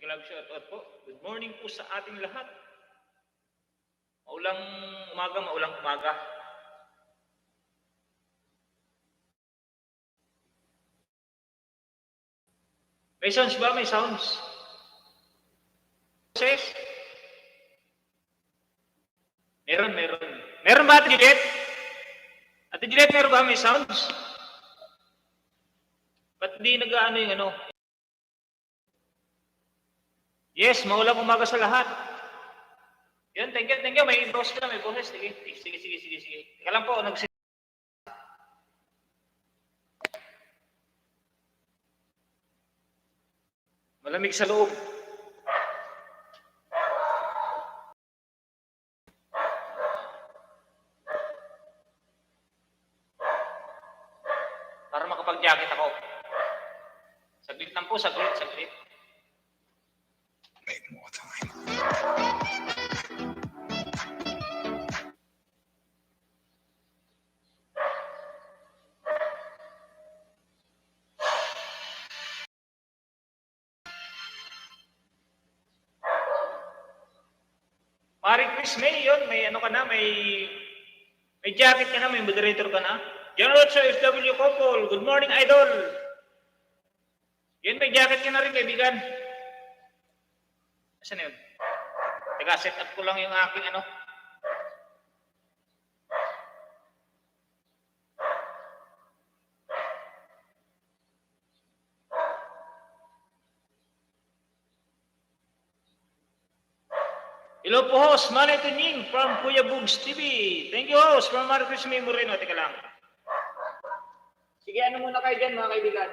Big love shoutout po. Good morning po sa ating lahat. Maulang umaga. May sounds ba? May sounds? Process? Meron. Meron ba, Ate Juliet? Ate Juliet, meron ba? May sounds? Ba't di nag-ano yung ano? Yes, maulang umaga sa lahat. Yun, thank you. May boses ka, may boses. Sige. Teka lang po, malamig sa loob. Para makapag-jacket ako. Saglit lang po, saglit. Make more time. Marie Chris May, yun, may ano ka na, may jacket ka na, may moderator ka na. General sa FW Couple, good morning, idol. Yun, may jacket ka na rin, kaibigan. Asan na yun? Teka, set up ko lang yung aking ano. Hello po, host, Manay Tunying from Kuya Bugs TV. Thank you, host, from Marie Chris May Moreno. Teka lang. Sige, ano muna kayo dyan, mga kaibigan?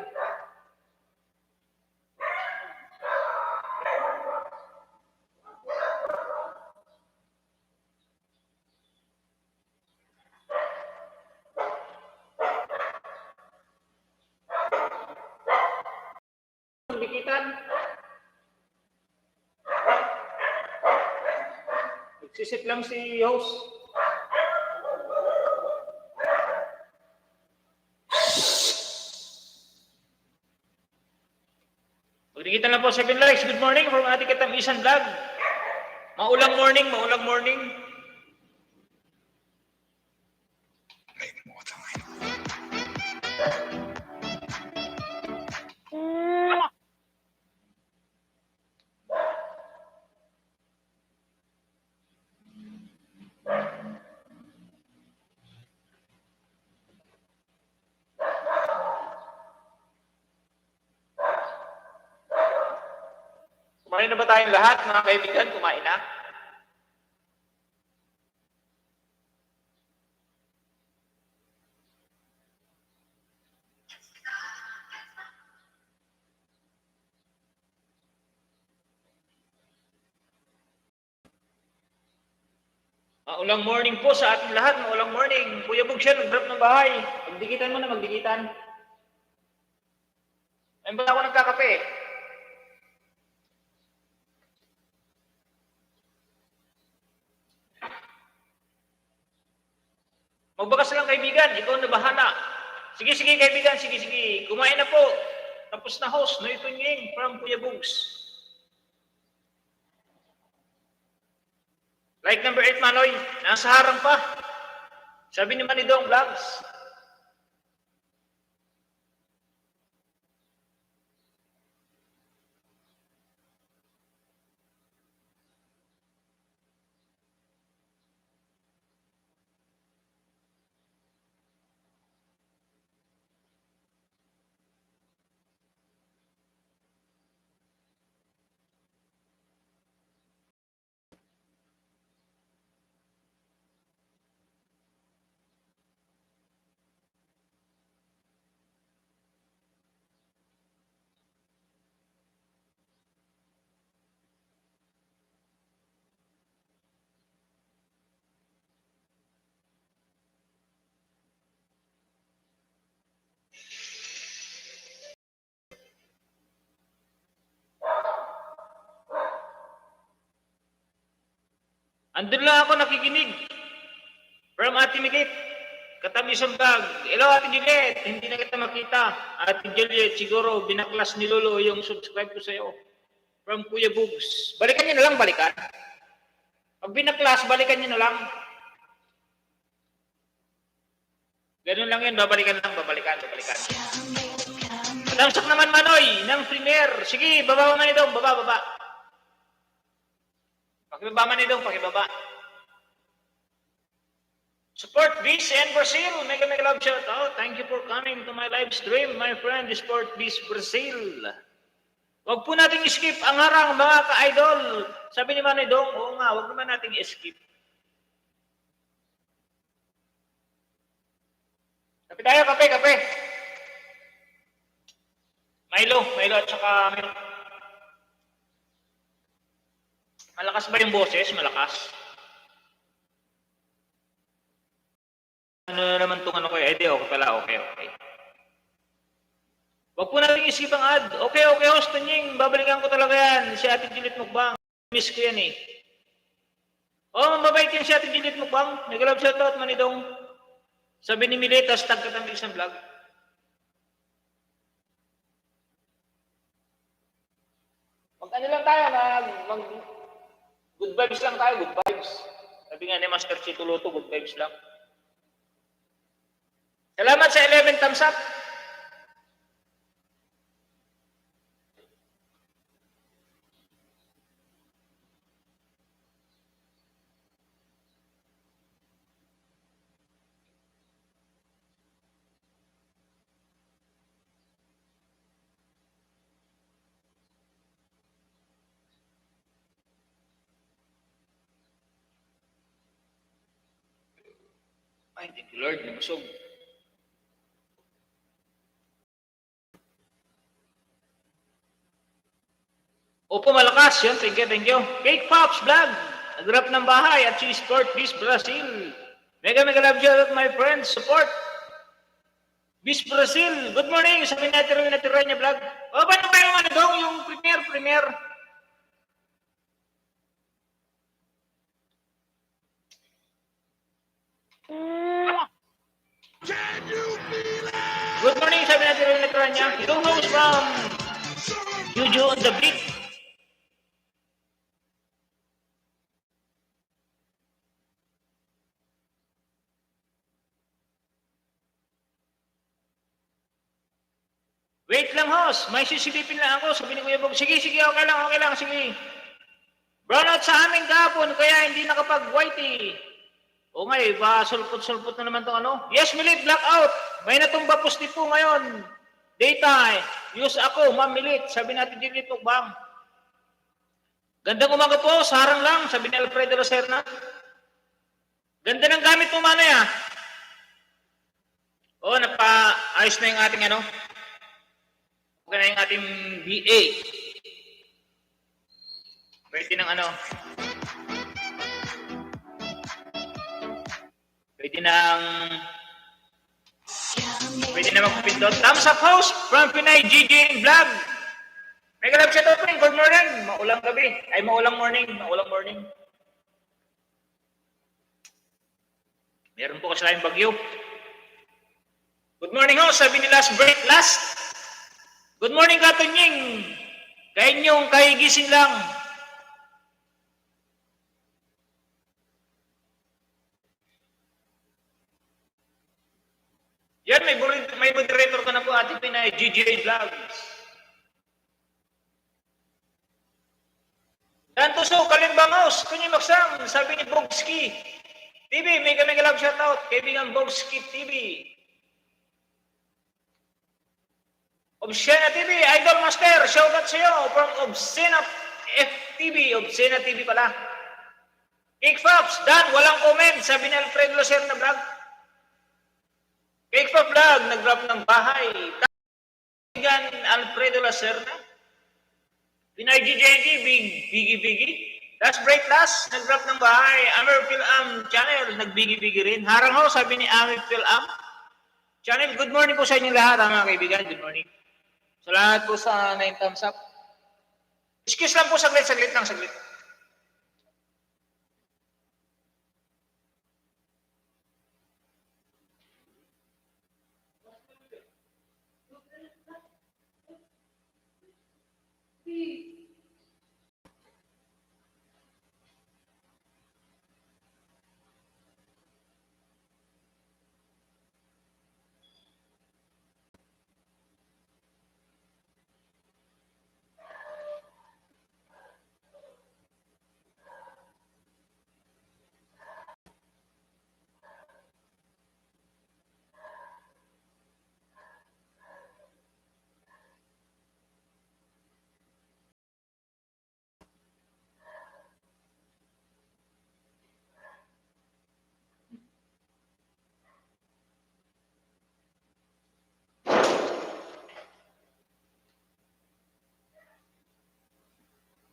Bikitan. Nagsisit lang si host. Magdikitan lang po 7 likes. Good morning from Ate Katamisan Vlog. Maulang morning. Make more time. Kumain na ba tayong lahat, mga kaibigan? Kumain na? Maulang morning po sa ating lahat. Maulang morning. Kuya Bugsyan, nag-drop ng bahay. Magdikitan mo na, magdikitan. Ayun ba ako nagkakape? Magbakas lang, kaibigan. Ikaw na bahala. Sige, kaibigan. Sige. Kumain na po. Tapos na, host. Noy Tunying from Kuya Bugs. Like number 8, Manoy. Nasa harang pa. Sabi ni Manidong Vlogs. Andun lang ako nakikinig. From Ate Milit. Katamisan Vlog. Hello, Ate Juliet. Hindi na kita makita. Ate Juliet, siguro binaklas ni Lolo yung subscribe ko sa'yo. from Kuya Bugs. Balikan nyo na lang, balikan. Pag binaklas, balikan nyo na lang. Ganun lang yun, babalikan lang, babalikan. Damsak naman Manoy ng Premier. Sige, baba man idong, baba. Pakibaba man idong, pakibaba. Support Biz and Brazil. Mega love shout out. Thank you for coming to my live stream, my friend. Support Biz Brazil. Huwag po nating skip ang harang mga ka-idol. Sabi ni Manay Dong, oo nga, huwag naman nating skip. Kape tayo, kape. Milo at saka milk. Malakas ba yung boses? Malakas. Ano naman itong ano ko? Eh, di, okay pala. Okay. Huwag po natin isip ang ad. Okay, host, Tanying. Babalikan ko talaga yan. Si Ate Juliet Mukbang. Miss ko yan eh. Oh, mabait yan si Ate Juliet Mukbang. Nag-love shoutout, Manidong. Sabi ni Miletas, tagkatambig sa vlog. Mag-ano lang tayo, good vibes lang tayo, good vibes. Sabi nga ni Master Chito Luto, good vibes lang. Salamat sa 11 thumbs up. Ay, thank you Lord, nabusog. Opo, malakas yun. Thank you. Cake Pops Vlog. Nagrap ng bahay at si Sport Biz Brazil. Mega love shout out my friends. Support Biz Brazil. Good morning. Sabi natin rin natira niya vlog. O, paano ba yung ano dong? Yung premier? Good morning. Sabi natin rin natira niya. Yung host from Juju on the Beat. Wait lang, host. May sisilipin lang ako. Sabi ni Kuya Bob, sige, okay lang, sige. Brownout sa amin kahapon, kaya hindi nakapag-whitey. O nga eh, ba sulpot na naman itong ano? Yes, Milit, blackout. May natumba posti po ngayon. Data, use ako, Ma'am Milit. Sabi natin dito ito, bang. Gandang umaga po, sarang lang, sabi ni Alfredo Lacerna. Ganda ng gamit mo, Manay, ah. O, napa-ayos na yung ating ano. Okay na yung ating BA. Pwede ng ano. Pwede na magpindot. Thumbs up host from Pinay GG Vlog. Mega love shout out po. Good morning. Maulang gabi. Ay, maulang morning. Meron po kasi tayong bagyo. Good morning host. Sabi ni last. Good morning, Katonying. Kainyong kahigising lang. Yan, may moderator ka na po, Ate Pinay, GGA Vlogs. Dantoso, Kalimbangos, Kunyi Maksam, sabi ni Bogski. TV, mega love shoutout, kaibigan Bogski TV. Obscena TV, Idol Master, shoutout sa iyo from Obscena FTV, Obscena TV pala. Cake Pops, Dan, walang comment, sabi ni Alfredo Lacerna Vlog. Cake Pop Vlog, nag-drop ng bahay. Kaibigan Alfredo Lacerna. Pinay GJG, Biggie. Last break last, nag-drop ng bahay. Amir Phil-Am channel, nag-biggie rin. Harang ho, sabi ni Amir Phil-Am channel. Good morning po sa inyong lahat, mga kaibigan. Good morning. Salamat po sa 9 thumbs up. Excuse lang po, saglit.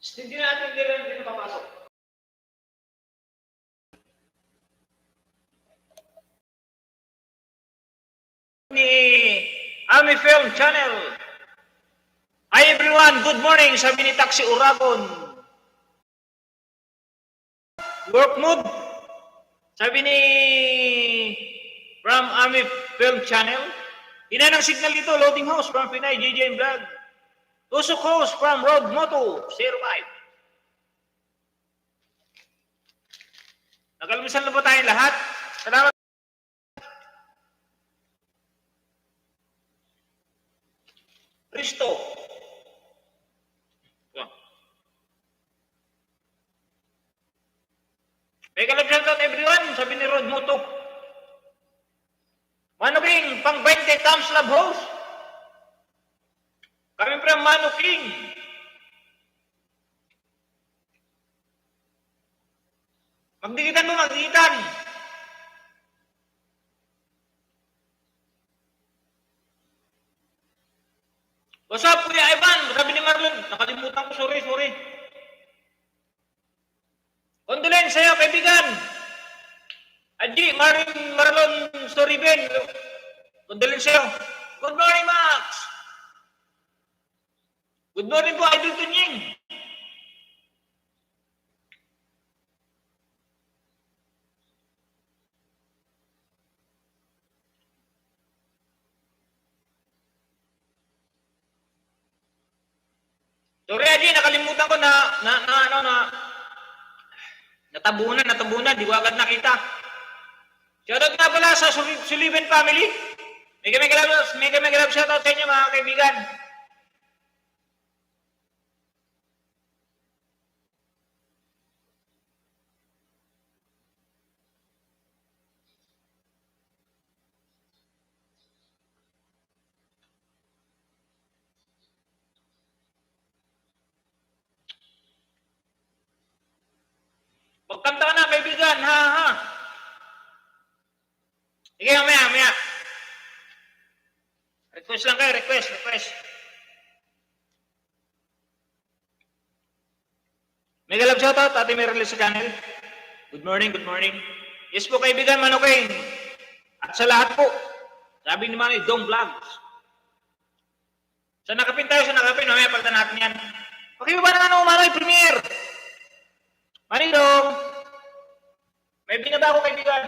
Hindi natin hindi na papasok. Ni Ami Film Channel. Hi everyone, good morning, sabi ni Taxi Uragon. Work mood, sabi ni from Ami Film Channel. Ina ng signal dito, loading house from Pinay, JJ Vlog. Tusok host from Road Moto 05. Nakalmisan na ba tayong lahat? Salamat. Risto. May kalab shoutout everyone, sabi ni Road Moto. Mano King, pang 20 Tams Lab host. Kami from Mano King. Magdikitan mo, magdikitan. What's up, Kuya Ivan? Sabi ni Marlon, nakalimutan ko, sorry. Condolence sa'yo, kaibigan. Adji, Marlon, sorry Ben. Condolence sa'yo. Good morning, Max. Good morning po, Idol Tunying. Sorry, Adji, nakalimutan ko natabunan, di ko agad nakita. Shoutout nga pala sa Sullivan family. May kami shoutout sa inyo mga kaibigan. Magkanta ka na, kaibigan, ha. Sige, mamaya. Request lang kayo, request. May galab shoutout, Ate Merle sa channel. Good morning. Yes po, kaibigan, Manokeng. At sa lahat po, sabi ni Manny, Dong Vlogs. Sa nakapin, mamaya palitan natin yan. Pakibaba na Manoy, Premier. Manidong, may binaba ko kaibigan.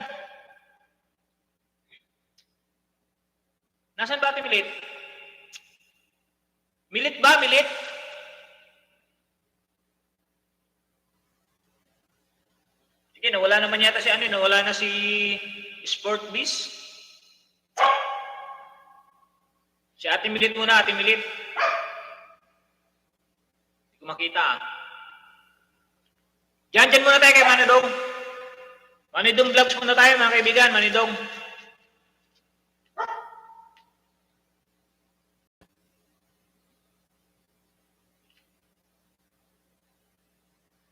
Nasaan ba ate Milit? Milit ba? Sige, nawala naman yata nawala na si Sport Biz. Si ate Milit muna, ate Milit. Hindi ko makita Diyan muna tayo kay Manidong. Manidong Vlogs muna tayo mga kaibigan, Manidong.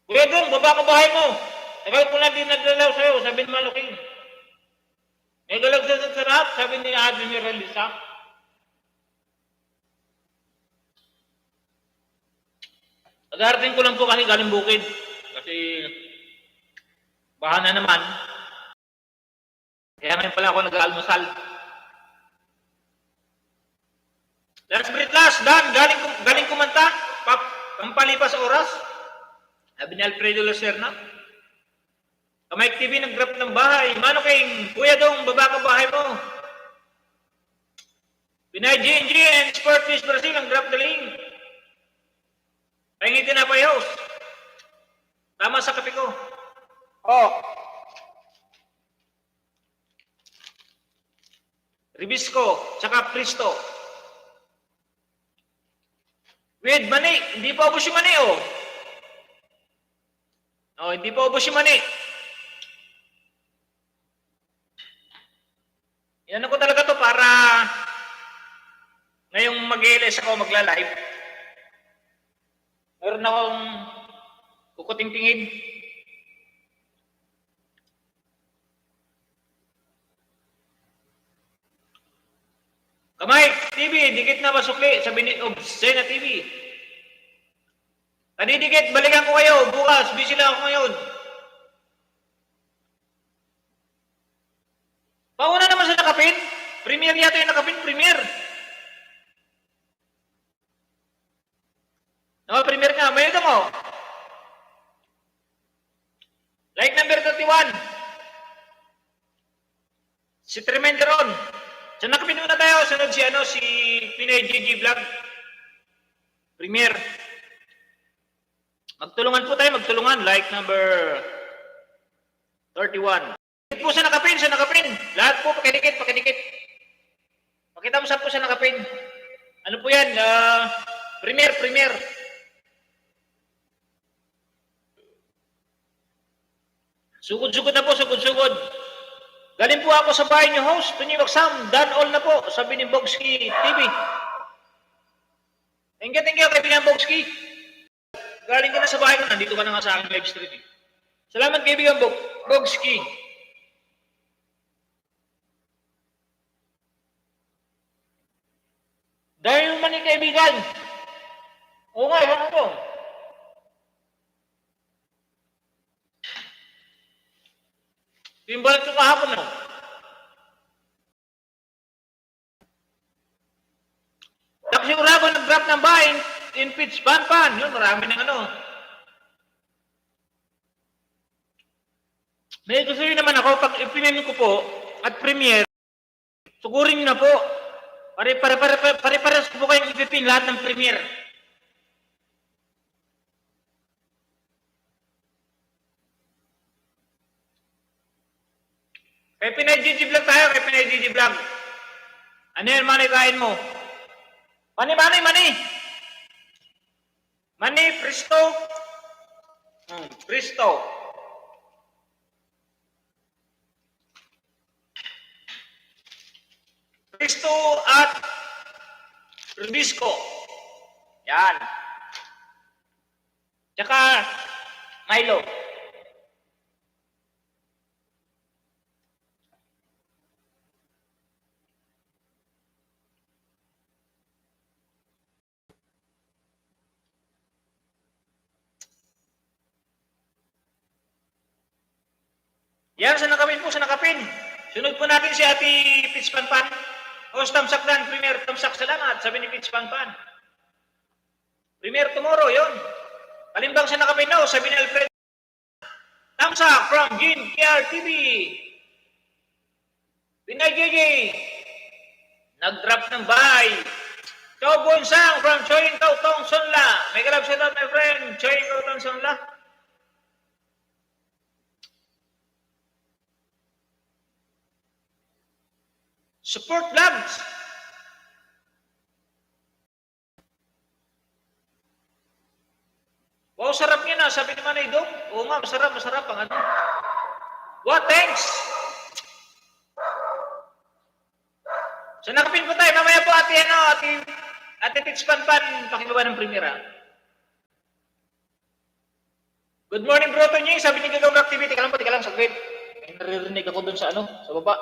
Kuya Dong, baba ka bahay mo. Tagal ko na din nagdalaw sa'yo, sabi ni Maluking. May galag sa sarap, sabi ni Admiral Lisa. Nag-aarating ko lang po kasi galing bukid. Kasi baka na naman. Kaya ngayon pala ako nag-aalmusal. Last breath last, Dan, galing kumanta. Pampalipas oras. Sabi ni Alfredo Lacerna. Kamay TV nag-grab ng bahay. Mano King, Kuya Dong, baba ka bahay mo. Pinay G&G and Sportfish Brazil ang grab the link. Pahingitin na pa host. Tama sa kape ko. Ribisco, tsaka Pristo. With mani, hindi pa ubos yung mani, hindi pa ubos yung mani. Yan ako talaga to para ngayong mag-LS ako magla-live. Meron akong kukuting-tingin. Kamay TV, dikit na masukli, sabi ni Obscena TV. Nadidikit, balikan ko kayo. Bukas, busy lang ako ngayon. Pauna naman sa nakapin. Premier yata yung nakapin, premier. Premier nga, may ito mo. Like number 31. Si Tremenderon. So nakapin muna tayo. Sunod si Pinay GG Vlog. Premier. Magtulungan po tayo, magtulungan. Like number 31. Dikit po sa nakapin. Lahat po, pakidikit. Pakita mo saan po sa nakapin. Ano po yan? Premier. Sugod-sugod na po, sugod-sugod. Galing po ako sa bahay niyo, host. Tunyibak Sam, done all na po, sabi ni Bogski TV. Thank you, kaibigan Bogski. Galing ka na sa bahay ko, nandito ka na nga sa aking live stream. Salamat, kaibigan Bogski. Dahil naman ni kaibigan. Oo nga, ano po? Timbalik ko kahapon na. Tapos yung rago nag-drop ng bahay in pitch pan. Yun, marami ng ano. May gusto rin naman ako, pag ipinin ko po, at premiere, sugurin nyo na po. Pare-pares po kayong ipipin lahat ng premiere. Kay Pinay GG Vlog tayo, kay Pinay GG Vlog. Ano yan, Manny, kain mo? Mani. Mani, Presto. Presto. Presto at Rubisco. Yan. Tsaka, Milo. Yan, sa nakapin. Sunod po natin si Ate Pitch Panpan. Host Tamsak Dan, Premier Tamsak, salamat, sabi ni Pitch Panpan. Premier tomorrow, yon. Kalimbang sa nakapin, no, sabi ni Alfred. Tamsak from Gin KR TV. Pinay JJ. Nag-drop ng bahay. Chow Bonsang from Choying Kautong Sonla. May galap shout out, my friend. Choying Kautong Sonla. Support vlogs. Wow, sarap yan, sabi ni Manay Dong. Oo nga, masarap ang ano. What, thanks. So nakapin po tayo, mamaya po ate Tits Panpan, pakibaba ng primera. Good morning, bro Tonying, sabi ni Gagawin Activity. Tika lang, saglit. Naririnig ako dun sa baba.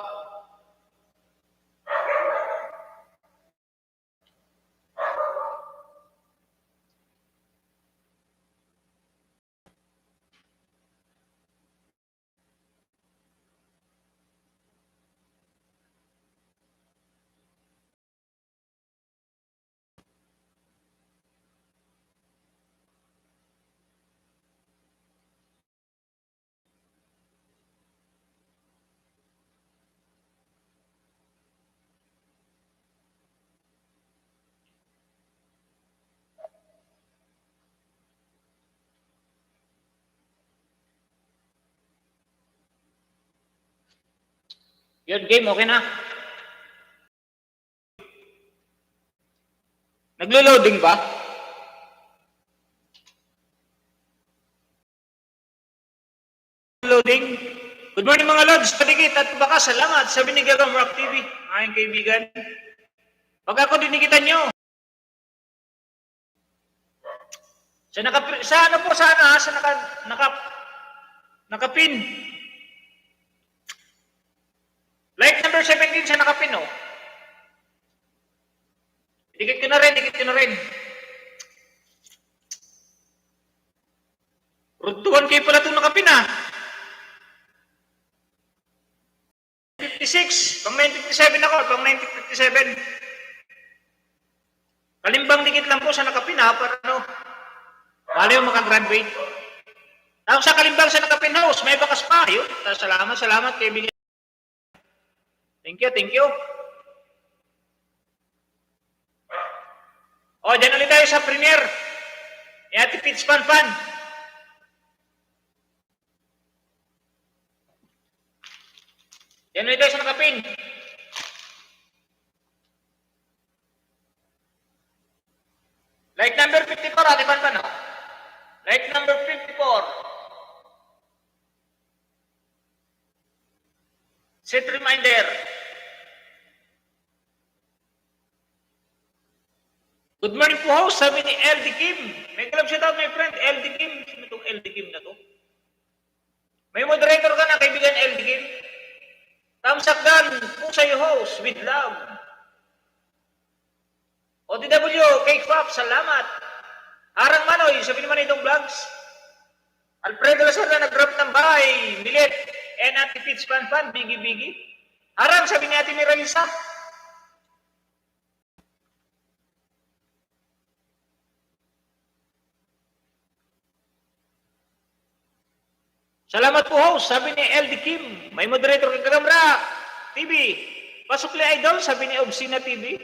Yun, game, okay na? Naglo-loading ba? Loading. Good morning mga Lods, paligid at baka salamat, sabi ni Gagam Rock TV, aking kaibigan. Pag ako dinikitan nyo. Sa nakapin. Like number 17 sa nakapin, no? Dikit ko na rin. 57. Kalimbang dikit lang po sa nakapin ha, para ano, bali yung makagraduate. Tapos sa kalimbang sa nakapin house, may bakas pa. Yun, salamat kaibigan. Thank you. O, dyan ulit tayo sa premier. E Ate Pitch Pan. Dyan ulit tayo sa nakapin. Like number 54, Ate Pan, no? Like number 54. Set reminder. Good morning po, host. Sabi ni LD Kim. May club shout out, my friend. LD Kim. Sino itong LD Kim na to? May moderator ka na, kaibigan LD Kim. Thumbs up down po sa'yo, host. With love. OTW, Cake Pop, salamat. Harang Manoy, sabi naman itong vlogs. Alfredo Lazarda, nag-drop ng bahay. Milet, and Ate Pitch Pan, Biggie. Harang, sabi ni Ate Miralisa. Salamat po, host, sabi ni LD Kim. May moderator kay Karamra TV. Pasukli Idol, sabi ni Obsina TV.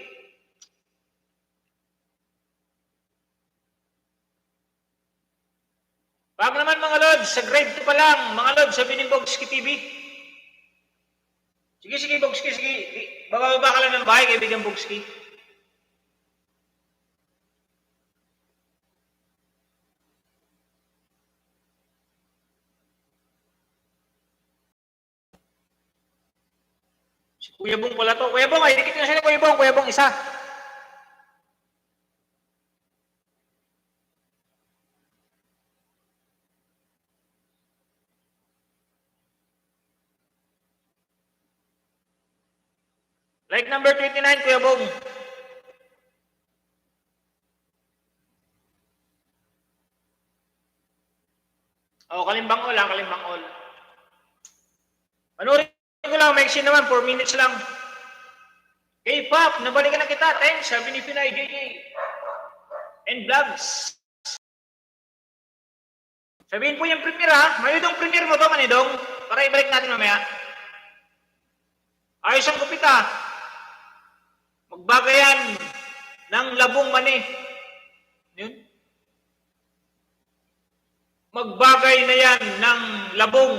Pag naman mga Lods, sa grade 2 pa lang, mga Lods, sabi ni Bogski TV. Sige, Bogski, sige. Bababa ka lang ng bahay, kaibigan Bogski. Si Kuya Bong pala to. Kuya Bong, ay dikit na siya ni Kuya Bong isa. Like number 29, Kuya Bong. O, Kalimbang All. Panurin ko lang, may exit naman, 4 minutes lang. K-pop, nabalikan na kita. Thanks, sabi ni Pinay JJ. And vlogs. Sabihin po yung premier ha. Manidong premier mo to, Manidong. Para ibalik natin mamaya. Ayos ang kupit ha. Magbagayan ng labong mani. Yun. Magbagay na yan ng labong.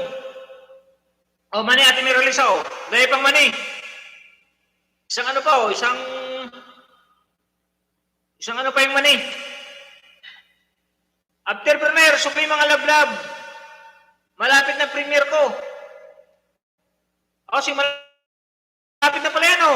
O, mani, Ate Miralisa, o. Dahil pang mani. Isang ano pa, o. Isang ano pa yung mani. After premier, sukli mga lablab. Malapit na premier ko. O, malapit na pala yan, o.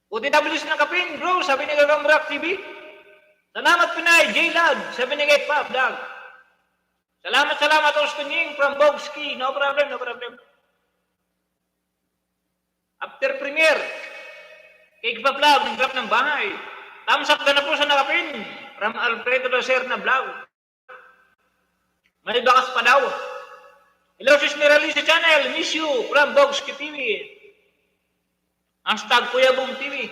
OTWs ng kapin, bro, sabi ni Gagam Rock TV. Salamat Pinay, J-Lad, sabi ni Get Pop, Dag. Salamat, Ostunying from Bogski. No problem. After premiere, Cake Pop Vlog, nag-drop ng bahay. Thumbs up ka na po sa nakapin from Alfredo Loser na vlog. May bakas pa daw. Hello, Sis Mirali sa channel. Miss you from Bogski TV. Hashtag Kuya Bong TV.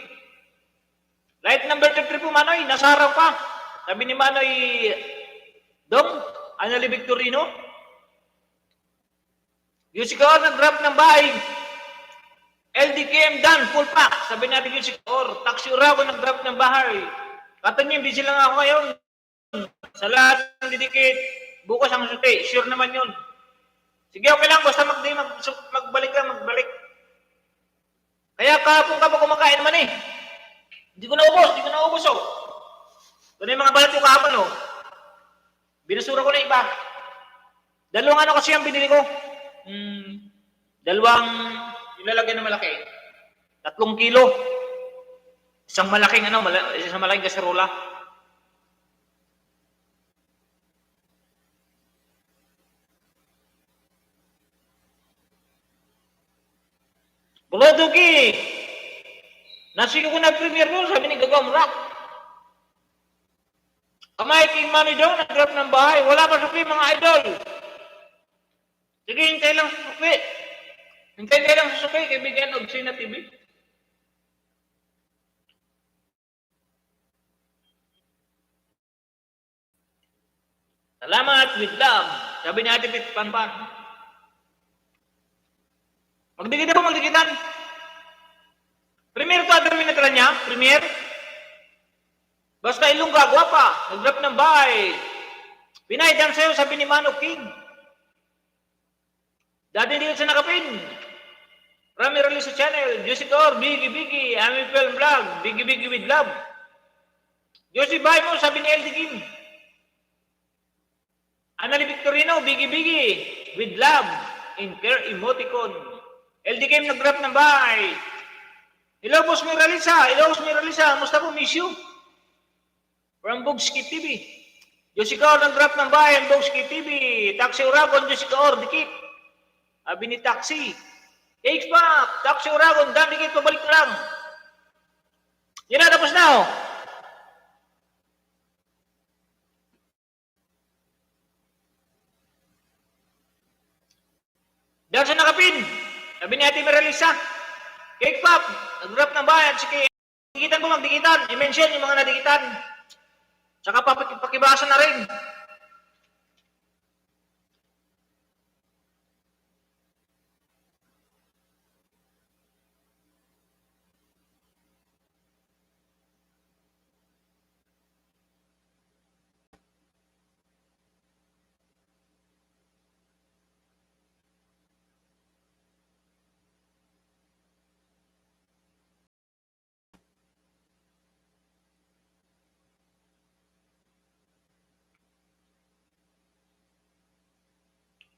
Light number 33 po, Manoy. Nasa harap pa. Sabi ni Manoy, Dong, Anali Victorino. Music Or, nag-drop ng bahay. LDKM done, full pack. Sabi natin Music Or. Taxi Urago, nag-drop ng bahay. Katanyo, busy lang ako ngayon. Sa lahat ng didikit, bukas ang suti. Sure naman yun. Sige, okay lang. Basta magbalik. Kaya kahapon ka pa kumakain naman eh. Hindi ko naubos oh. Doon yung mga balat ko kahapon oh. Binasura ko na iba. Dalawang ano kasi ang binili ko. Dalawang ilalagay na malaki. 3 kilo. Isang malaking kaserola. Buladugi! Nasiko ko na-premier mo, sabi ni Gagam Rock. Kamay King Manny daw, nag-drop ng bahay. Wala pa suki mga idol. Sige, hintay lang sa suki. Hintay lang sa suki, kaibigan og Sina TV. Salamat with love. Sabi ni Ate Pit Panpan. Magdikit ako, magdikitan. Premier to Adrian Minatra niya, Premier. Basta Ilongga, gwapa. Nag-drop ng bahay. Pinaydan sa'yo, sabi ni Manok King. Dati hindi sa nakapin. Rami release sa channel. Josie Kaur, Biggie, Ami Film Vlog, Biggie with love. Josie Bay mo, sabi ni LD Kim. Anali Victorino, Biggie with love. In care emoticon. LD Kim nag-drop ng bahay. Hello, Boss Miralisa. Musta po, miss you? From Bogski TV. Josie Kaur nag-drop ng bahay ang Bogski TV. Taxi Uragon, Josie Kaur, dikit. Sabi ni Taxi. X-Pop, Taxi Uragon, dan dikit, pabalik lang. Yan na, tapos na, oh. Dahil sa nakapin, sabi ni Ate Miralisa, Cake Pop, nag-drop ng bayan, sige, dikitan ko magdikitan, i-mention yung mga nadikitan. Saka pakibasa na rin.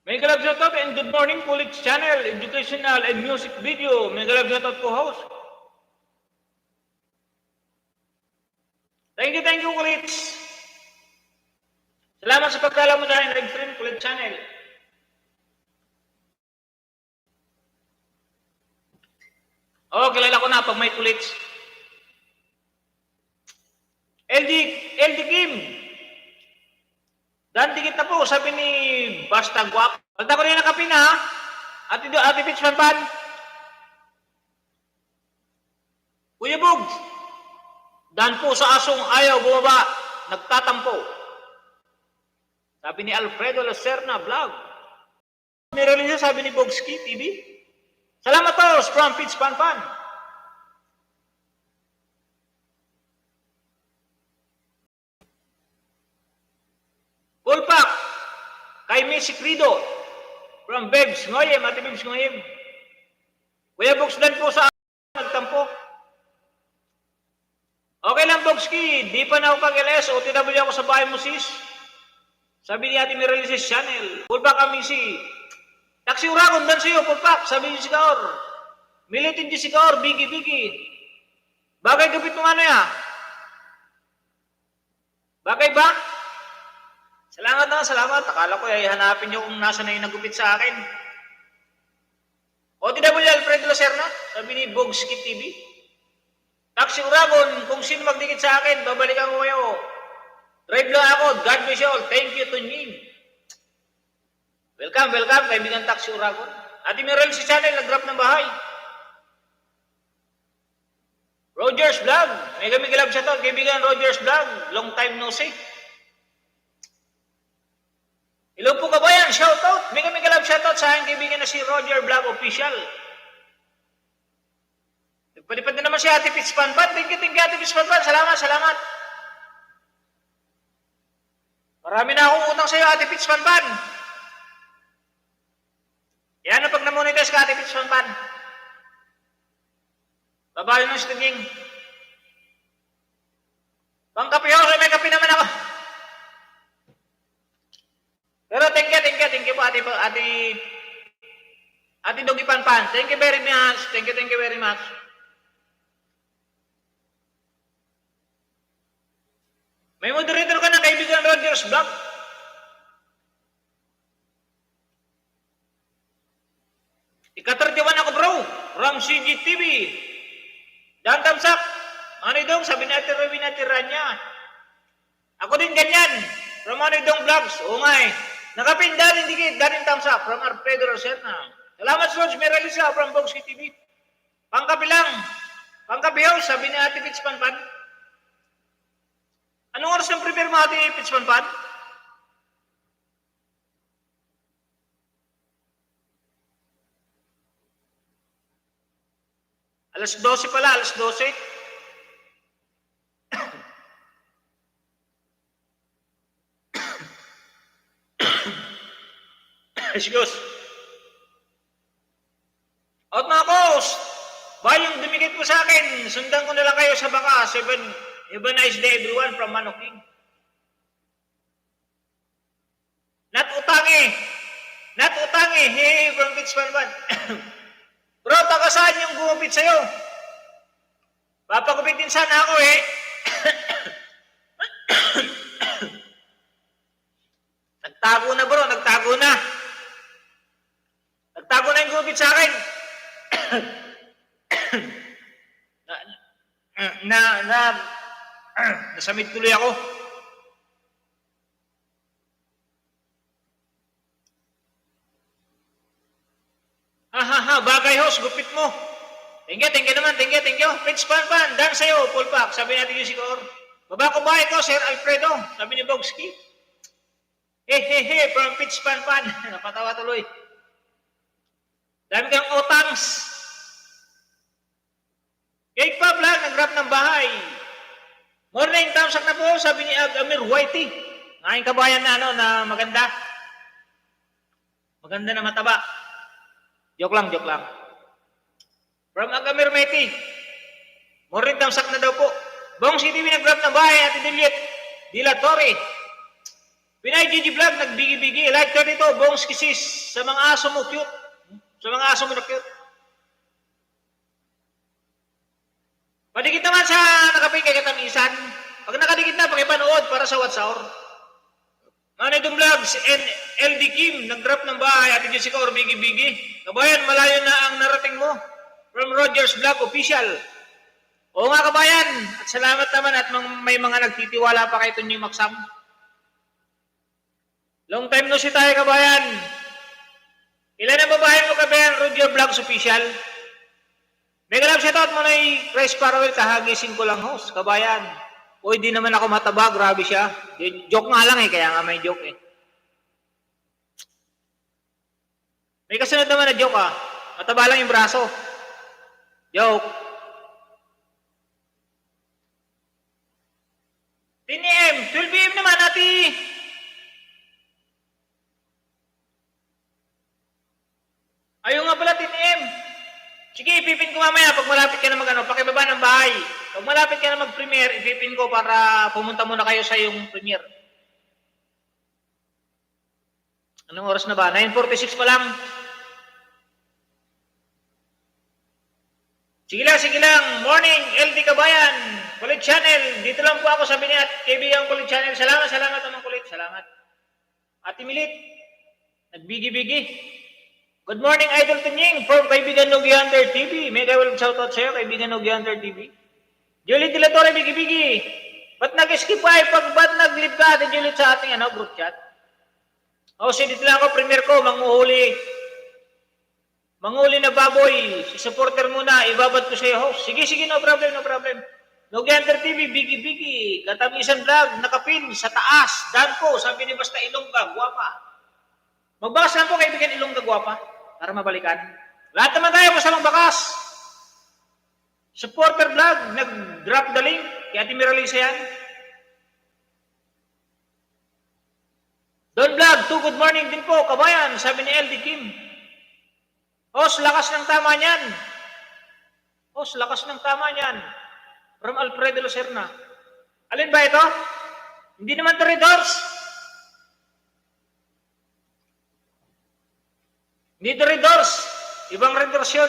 May galab shoutout and good morning, Kulits Channel, educational and music video. May galab shoutout po, host. Thank you, Kulits. Salamat sa pagkala mo sa aking live stream, Kulits Channel. Oh, kilala ko na pag may Kulits. LD Kim. Dan dikit na po, sabi ni Basta Guap. Pagda ko rin nakapin ha. Ate Pitch Panpan. Kuya Bug. Dan po sa asong ayaw bumaba. Nagtatampo. Sabi ni Alfredo Lacerna Vlog. Nirelize sabi ni Bogski TV. Salamat po from Pitch Panpan. Full pack kay Missy Crido from Bebs Ngoyem, Ate Bebs Ngoyem. Kuya Bogsdan po sa nagtampo. Okay lang, Bogski. Di pa na ako pag-LS. OTW ako sa bahay mo, sis. Sabi ni Ate Miralises Channel. Full pack kami si Taxi Uragon, dan sa'yo, full pack. Sabi ni Jessica Militin Jessica Biggie. Bagay gupit mo ano ya? Bagay ba? Salamat. Akala ko ay hanapin nyo kung nasa na yung nagupit sa akin. OTW Alfredo Lacerna, sabi ni Bogski TV. Taxi Uragon, kung sino magdikit sa akin, babalikan ko kayo. Drive lang ako, God bless you all. Thank you to Nin. Welcome, kaibigan Taxi Uragon. Ate Mirel si channel, nag-drop ng bahay. Rogers Vlog, may gamig-galab siya to, kaibigan Rogers Vlog. Long time no see. Hello po kabayan, shoutout. May galab shoutout sa aking kaibigan na si Roger Vlog Official. Nagpalipad na naman si Ate Pitch Panpan. Thank you Ate Pitch Panpan. Salamat. Marami na akong utang sa iyo, Ate Pitch Panpan. Yan ang pag namonetize ka, Ate Pitch Panpan. Babayo ng stinging. Pangkapi ako, may kapi naman ako. Pero thank you po Ate Dogi Panpan. Thank you very much. Thank you very much. May moderator ka na, kaibigan Rogers Vlog. Ika-31 ako bro. From CGTV. Dan Tamsak. Ano dong? Sabi natin Rowin natin Ranya. Ako din ganyan. From Anidong Vlogs. Oo nga eh. Nakapin darin dikit. Darin thumbs up. From Alfredo Roserna. Salamat George Meralisa from Bogski TV. Pangkapi lang. Pangkapi ho, sabi ni Ate Pitch Panpan. Anong oras ang prepare mo Ate Pitch Panpan? Alas 12 pala, alas 12. Excuse. Out na ako. Ba yung dumikit mo sa akin, sundan ko na lang kayo sa baka. Have a nice day everyone from Manoking. Not utangi. Not utangi. Hey, from Pitch Panpan. Bro, taga saan yung gumupit sa'yo? Papagupitin sana ako eh. Nagtago na bro, nagtago na. Nagtago na yung gumupit sa akin. Nasamid tuloy ako. Bagay host, gupit mo. Thank you naman, thank you. Pitch Panpan, dan sa'yo, full pack. Sabi natin yung sikor. Baba ko ba ito, Sir Alfredo? Sabi ni Bogski. Hey, from Pitch Panpan. Napatawa tuloy. Dami kang otangs. Cake pa vlog, nag-wrap ng bahay. Morning, tamsak na po, sabi ni Amir Whitey. Ngayon kabayan na na maganda. Maganda na mataba. Joke lang. From Agamir Meti. Morning, tamsak na daw po. Bong City, nag-wrap ng bahay, Ate Diliet. Dila Torre. Pinay Gigi Vlog, nagbigi-bigi. Like 32, Bong Kisis. Sa mga aso mo, cute. Sa mga aso mo na cute. Padikit naman sa nakaping kay Katamisan. Pag nakadikit na, pakipanood para sa WhatsApp. Manidong Vlogs and LD Kim, nag-drop ng bahay, Ate Jessica or Bigi-Bigi. Kabayan, malayo na ang narating mo. From Rogers Vlog Official. Oo nga kabayan, at salamat naman at may mga nagtitiwala pa kay Tunyoy Maksam. Long time no si tayo kabayan. Ilan ang babae mo kabayan, Roger Vlogs Official? Mega love shoutout mo na yung Chris Parwell, kahagisin ko lang host, kabayan. Uy, di naman ako mataba, grabe siya. Joke nga lang eh, kaya nga may joke eh. May kasunod naman na joke ah. Mataba lang yung braso. Joke. 10 AM, 12 PM naman, ati. Ayaw nga pala, 10 AM. Sige, ipipin ko mamaya pag malapit ka na pakibaba ng bahay. Pag malapit ka na mag-premiere, ipipin ko para pumunta muna kayo sa yung premiere. Anong oras na ba? 9:46 pa lang. Sige lang. Morning, LD Kabayan. Kulit Channel. Dito lang po ako sabi ni at kaibigan Kulit Channel. Salamat naman Kulit. Salamat. Ate Milit. Nagbigi-bigi. Good morning, Idol Tunying, from Kaibigan Nogi Hunter TV. Mega welcome shoutout sa'yo, Kaibigan Nogi Hunter TV. Juliet De La Torre, Bigi-Bigi. Ba't nag-skip ay? Ba't nag-live ka, Ate Juliet, sa ating group chat? Dito lang ako, premier ko, manguhuli na baboy. Si supporter muna, ibabad ko sa'yo, host. Sige, no problem. Nogi Hunter TV, Bigi-Bigi. Katamisan vlog, nakapin, sa taas. Dan po, sabi ni Basta Ilongga, guwapa. Magbakas lang po, Kaibigan Ilongga, guwapa. Para mabalikan. Lahat naman tayo masamang bakas. Supporter vlog, nag-drop the link. Kaya Ate Miralisa yan. Don Vlog, good morning din po, kabayan, sabi ni LD Kim. Lakas ng tama niyan. Lakas ng tama niyan. From Alfredo Lucerna. Alin ba ito? Hindi naman to Redors. Hindi ito Redors. Ibang Redors yun.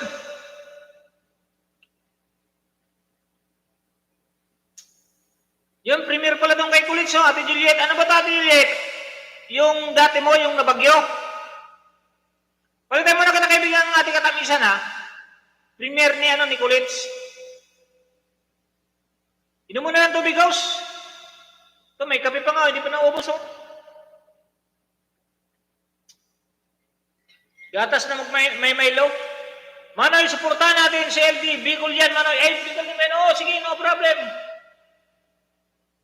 Yung premier pala doon kay Kulit. So, Ate Juliet. Ano ba ito, Ate Juliet? Yung dati mo, yung nabagyo. Palitan mo na ka na kaibigan ng ating katamisan, ha? Premier ni Kulits. Inom mo na ng tubig, house. Ito, may kape pa nga, hindi pa naubos, oh. Gatas na may Milo. Manoy, suportahan natin si LD. Bicol yan, Manoy. Eh, Bicol din, man. Oh, sige, no problem.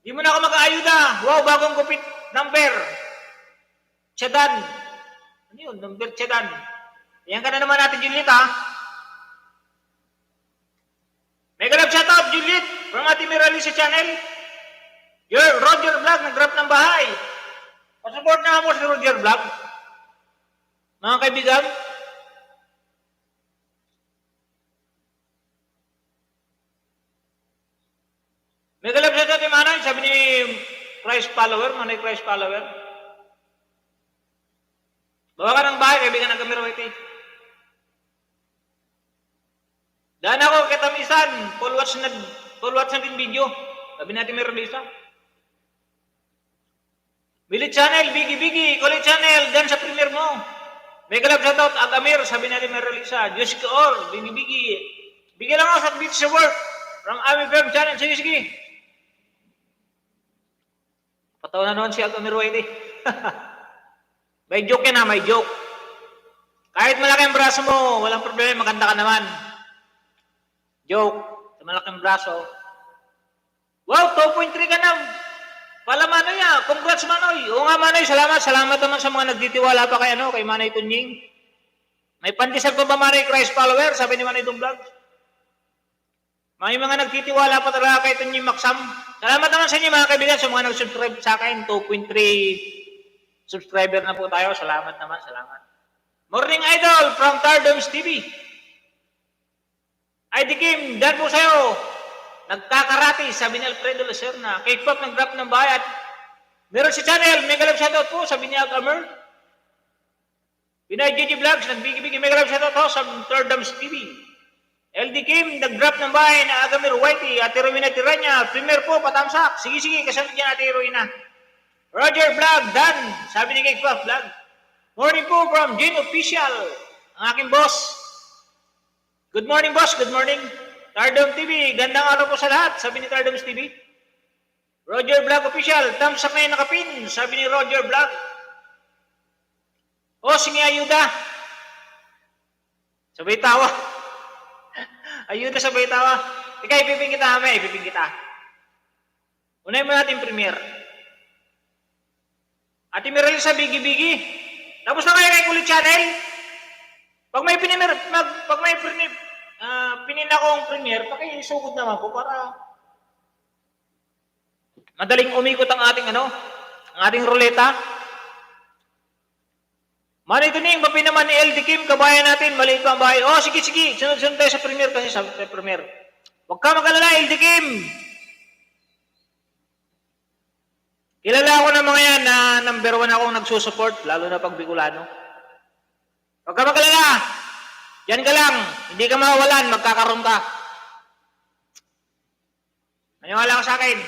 Di mo na ako mag-aayuda. Wow, bagong gupit. Number. Chedan. Ano yun? Number Chedan. Yan ka na naman natin, Juliet, ha? May ganap shoutout, Juliet, from Ate Mirali sa channel. Your Roger Vlog, nag-drop ng bahay. Pasupport na mo si Roger Vlog. Mga kaibigan, may galap siya dati, Manay, sabi ni Christ follower, Manay Christ follower. Bawa ka ng bahay, kaibigan ng Camero Whitey. Daan ako kitamisan, full watch na din video. Sabi natin may release. Billy Channel, Biggie, Kulit Channel, dyan sa premiere mo. May galap shoutout, Agamir, sabi natin may release. Diyos ko or, Biggie. Bigyan lang ako sa beach sa work. From Ami Firm Channel, sige. Patawa na naman si Agamir Whitey. May joke yan, may joke. Kahit malaki ang braso mo, walang problema, maganda ka naman. Joke, sa malaking braso. Wow, 2.3 ka na. Pala Manoy, congrats Manoy. Oo nga Manoy, salamat naman sa mga nagtitiwala pa kay Manay Tunying. May pandesal pa ba Manay Christ follower? Sabi ni Manay Dumblog. May mga nagtitiwala pa talaga kay Tunying Maksam. Salamat naman sa inyo mga kaibigan sa mga nag-subscribe sa akin. 2.3 subscriber na po tayo. Salamat naman, salamat. Morning Idol from Tardoms TV. ID Kim, dahil po sa'yo. Nagkakarati, sabi ni Alfredo Lacerna. K-pop nag-drop ng bayat. Meron si channel, mega love shoutout po, sabi ni Agamer. Pinay GG Vlogs, nagbigi-bigi mega love shoutout po sa Tardoms TV. LD Kim, nag-drop ng bahay na Agamer Whitey. Ate Rowena Tiranya, premier po, patamsak. Sige, kasunod niya Ate Rowena. Roger Vlog, Dan, sabi ni K-pop Vlog. Morning po from Jane Official, ang aking boss. Good morning, boss. Good morning. Tardom TV, gandang araw po sa lahat, sabi ni Tardoms TV. Roger Vlog Official, thumbs up na yung nakapin, sabi ni Roger Vlog. O, sige, ayuda. Sabay tawa. Ayuda, sabay tawa. Ika, ipiping kita, hame, ipiping kita. Unay mo natin premiere. Ate Mirel sa Bigi. Tapos na kayo kay Kulit Channel. Pag may pinin akong premiere, pakisugod naman po para madaling umikot ang ating ruleta. Manay Tuning, mapi naman ni LD Kim, kabayan natin, maliit pa ang bahay. Oh, sige, sunod tayo sa premiere kasi sa premiere. Huwag ka mag-alala, LD Kim. Kilala ako ng mga yan na number 1 akong nagsusupport, lalo na pag Bicolano. Huwag ka mag-alala. Yan ka lang, hindi ka mawawalan, magkakaroon ka. Maniwala ka sa akin.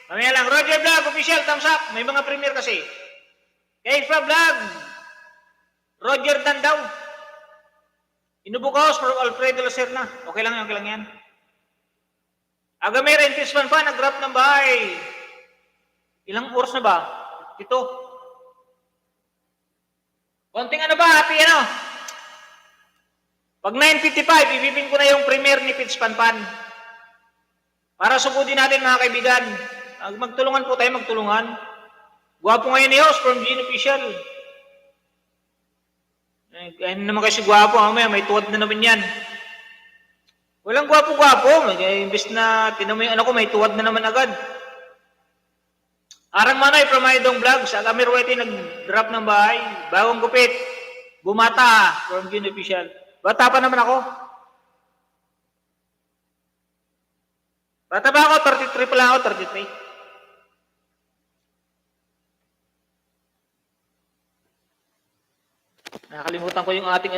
Mamaya lang, Roger Vlog, official, thumbs up. May mga premiere kasi. Kayfa Vlog, Roger Dan daw. Inubukaos from Alfredo Lacerna. Okay lang yan. Agamera, Intisman pa, nag-drop ng bahay. Ilang oras na ba? Ito. Konting happy Pag 9:55, ibibin ko na yung premiere ni Pitch Panpan. Para sugudin natin mga kaibigan. Magtulungan po tayo, magtulungan. Gwapo ngayon ni host from Gene Official. Ano naman kasi gwapo, may tuwad na naman yan. Walang gwapo-gwapo. Imbes na tinamo yung may tuwad na naman agad. Arang Manay from Idong Vlogs. Agamir Whitey nag-drop ng bahay. Bagong gupit. Bumata from Gene Official. Bata pa naman ako. Bata ba ako? 33 pa lang ako, 33. Nakakalimutan ko yung ating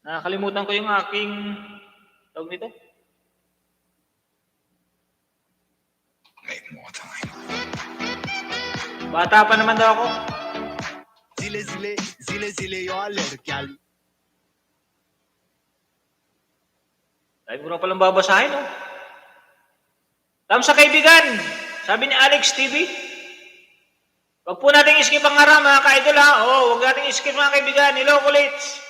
Nakakalimutan ko yung aking tawag nito. Make more time. Bata pa naman daw ako. Zile yo alergyal. Dahil ko na palang babasahin, Tama sa kaibigan, sabi ni Alex TV, wag po natin skip ang ara mga ka-idol ha. Wag natin skip mga kaibigan. Hello kulits.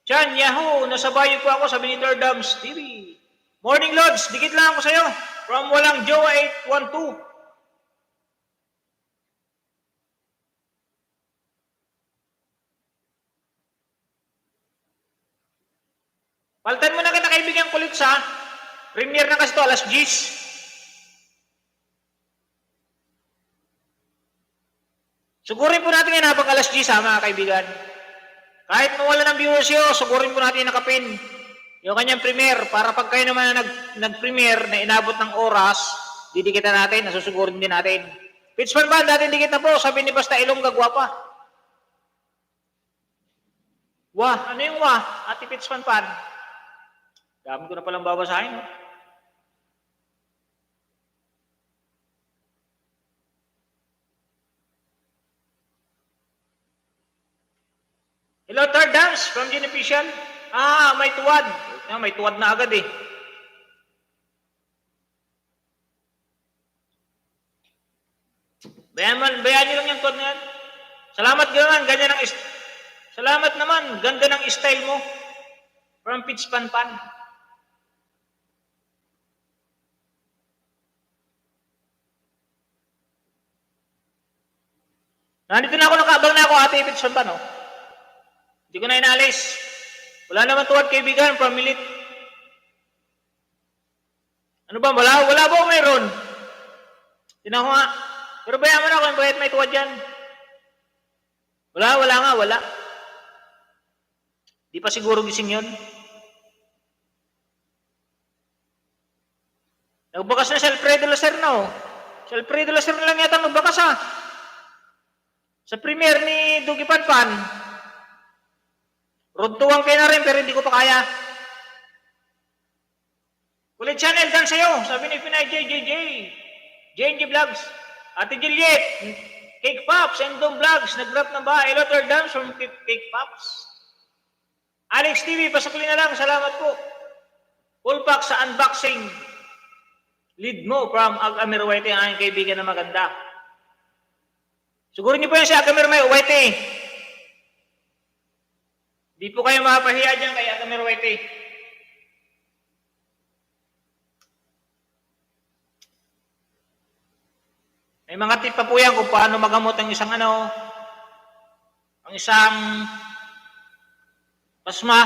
Chan, Yahoo, nasa bayo po ako, sabi ni Dams TV. Morning Lords, dikit lang ako sa'yo. From Walang Jowa 812. Paltan mo na kita kaibigan kulits ha. Premiere na kasi to, alas 10. Sugurin po natin yan habang alas 10 ha, mga kaibigan. Kahit mawala ng viewers yun, sugurin po natin nakapin yung kanyang premiere para pag kayo naman nag-premiere na inabot ng oras, didikitan natin, nasusugurin din natin. Pitchman ba? Dating dikit na po, sabi ni Basta Ilongga, gwapa. Wah, ano yung wah? Ate Pitchman Pan. Dami ko na palang babasahin. No? Hello, Third Dance from Gin Official. May tuwad. May tuwad na agad eh. Bayan nyo lang yung tuwad na yan. Salamat naman, ganyan ang salamat naman, ganda ng style mo. From Pitch Panpan. Nandito na ako, nakaabang na ako, Ate Pitch Panpan, oh. Hindi ko na inalis. Wala naman tuwad kaibigan from Milit. Ano ba? Wala ba o mayroon? Tinan ko nga. Pero bayaman ako kung bakit may tuwad yan. Wala nga. Di pa siguro gising yun. Nagbakas na si Alfredo Lacer na oh. Si Alfredo Lacer na lang yata nagbakas ha. Sa premiere ni Dugi Panpan. Runtuwang kayo na rin, pero hindi ko pa kaya. Kulit channel, dan sa'yo. Sabi ni Pinay JNG Vlogs. Ate Juliet, Cake Pops, Endom Vlogs, nag-drop na ba? Hello, Third Dams from Cake Pops. Alex TV, pasakli na lang. Salamat po. Full pack sa unboxing. Lead mo from Agamir White, ang aking kaibigan na maganda. Siguro niyo po yan si Agamir White. Di po kayo mapahiya dyan kay Agamir White. May mga tip pa po yan kung paano magamot ang isang pasma.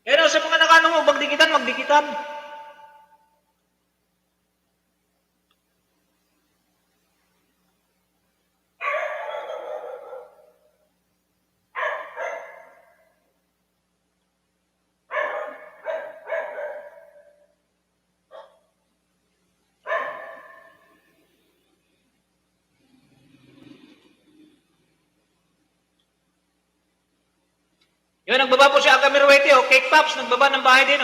Pero sa mga nakano mo, magdikitan. Yun, nagbaba po si Agamir White, Cake Pops, nagbaba ng bahay din,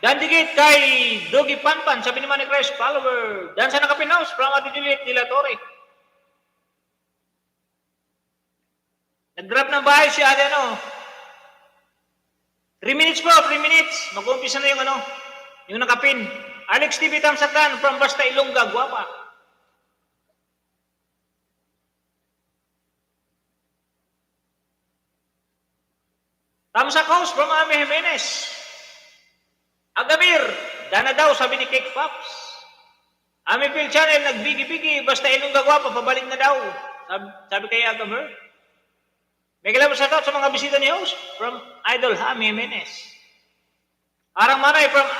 Dan dikit kay Dugi Panpan, sabi ni Manny Christ, follower. Dan sa nakapinaus, from Ate Juliet de la Torre. Nag-drop ng bahay si Ate, 3 minutes po, 3 minutes. Mag-umpisa na yung nakapin. Alex TV Tamsakan, from Basta Ilongga, gwapa. Tamsak House from Amy Jimenez. Agamir, dana daw, sabi ni Cake Pops. Amy Phil Channel, nagbigi-bigi, Basta Ilongga gwapa, pabalik na daw. Sabi kay Agamir. May kalabas sa sa mga bisita ni host from Idol Amy Jimenez. Arang Manay from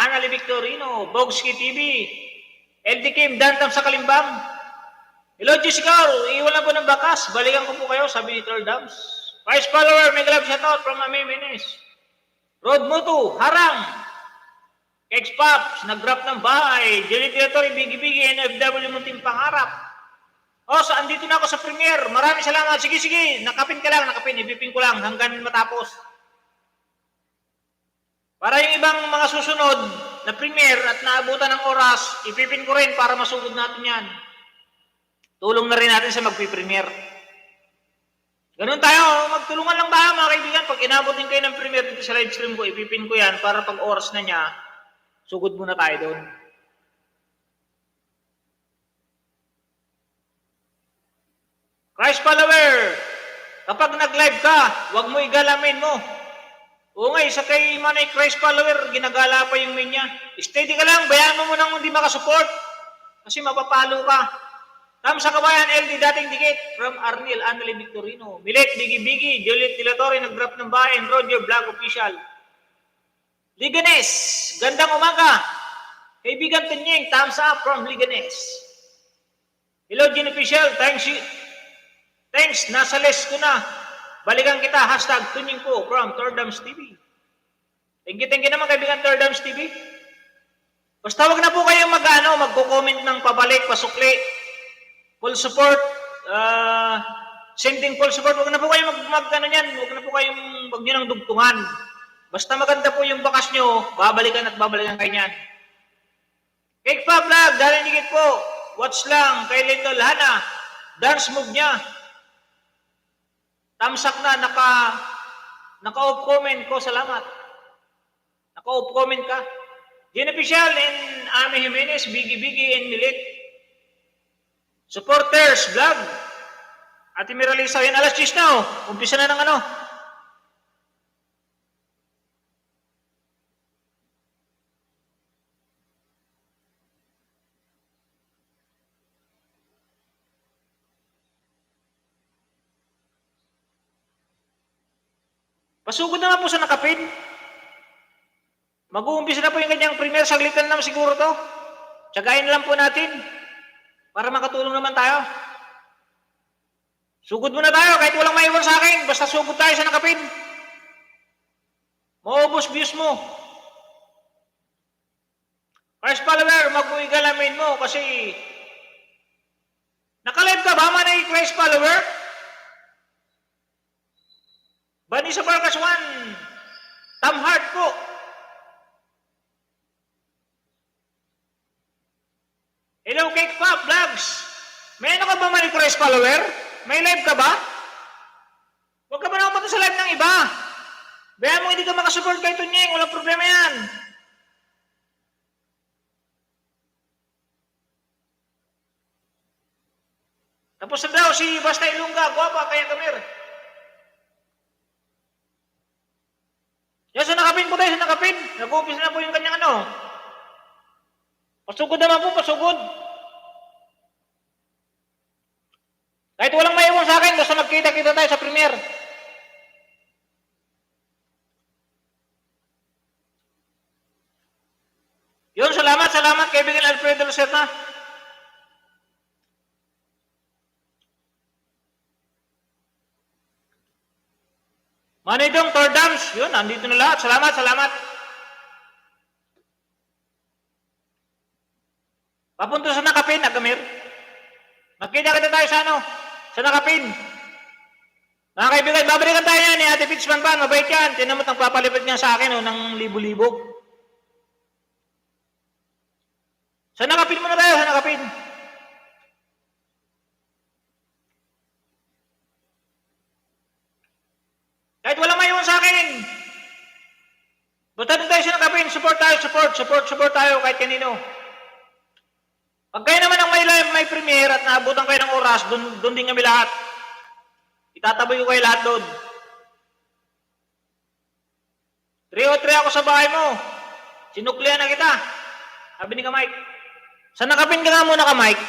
Anali Victorino, Bogski TV, LD Kim, Dantam sa Kalimbang. Hello, Jessica, iwan lang po ng bakas. Balikan ko po kayo, sabi ni Third Dams. Vice follower, may galap shoutout from Amy Jimenez. Road Mutu, Harang. Cakes Pops, nag-drop ng bahay. Jelly Territory, Bigi-Bigi, NFW Munting Pangarap. So andito na ako sa premiere. Maraming salamat. Sige, nakapin ka lang, ibipin ko lang hanggang matapos. Para yung ibang mga susunod na premiere at naabutan ng oras, ipipin ko rin para masugod natin yan. tulong na rin natin sa magpipremiere. Ganun tayo, magtulungan lang tayo mga kaibigan. Pag inabot din kayo ng premiere dito sa live stream ko, ipipin ko yan para pag oras na niya, sugod muna tayo doon. Christ follower, kapag nag-live ka, huwag mo igalamin mo. Oo nga, isa kay Manay Christ follower, ginagala pa yung main niya. Steady ka lang, bayaan mo munang hindi makasupport. Kasi mapapalo ka. Tam sa kabayan, LD dating dikit from Arnil, Anneli Victorino. Milet, Bigi-Bigi, Juliet Dilatore, nag-drop ng bayan, Roger, Vlog Official. Liganes, gandang umaga. Kaibigan Tunying, thumbs up from Liganes. Hello, Gin Official, thanks, nasa list ko na. Balikan kita, hashtag Tunying po from Tordams TV. Thank you naman kaibigan Tordams TV. Basta wag na po kayong magko-comment ng pabalik, pasukli. Full support, sending full support, huwag na po kayong huwag nyo nang dugtungan. Basta maganda po yung bakas nyo, babalikan kayo niyan. Cake pa vlog, dahil higit po, watch lang, kay Lindol Hana, dance move niya. Tamsak na, naka-off comment ko, salamat. Naka-off comment ka. Gin Official and Ami Jimenez, Bigi-Bigi and Milit. Supporters, vlog. Ate Miralisa, yan alas 10 na umpisa na ng ano. Pasugod naman po sa nakapin. Mag-uumpisa na po yung kanyang premier, saglitan naman siguro to. Tsagain lang po natin. Para makatulong naman tayo. Sugod muna tayo kahit walang maiwan sa akin. Basta sugod tayo sa nakapin. Maubos views mo. Christ follower, mag-uigalamin mo kasi nakalive ka ba man ay Christ follower? Bani sa Barkas 1. Tom Hart po. Hello, Cake Pop Vlogs. May ano ka ba man Christ follower? May live ka ba? Huwag ka ba nakapunta sa live ng iba? Bayaan mo hindi ka makasupport kay Tunyeng. Walang problema yan. Tapos na daw si Basta Ilungga. Guwapa, kaya kamir. Yan, sa nakapin po tayo, sa nakapin. Nag-umpisa na po yung kanyang ano. Pasugod naman po, pasugod. Kahit walang maiwan sa akin, basta magkita-kita tayo sa premiere. Yun, salamat kaibigan Alfredo Lucena. Manidong Tordams, yun, nandito na lahat. Salamat. Papunta sa nakapin, Agamir. Magkita-kita tayo sa ano? Sa nakapin. Mga kaibigan, babalikan tayo yan ni Ate Pitchman pa. Mabait yan. Tinan mo itang papalipad niya sa akin ng libo-libo. Sa nakapin muna tayo, sa nakapin. Kahit walang maiwan sa akin. Basta doon tayo sa nakapin. Support tayo kahit kanino. Pag kayo naman ang may premiere at naabutan kayo ng oras, doon din kami lahat. Itataboy ko kayo lahat doon. 303 ako sa bahay mo. Sinuklian na kita. Sabi ni ka Mike. Sa nakapin ka nga muna ka Mike.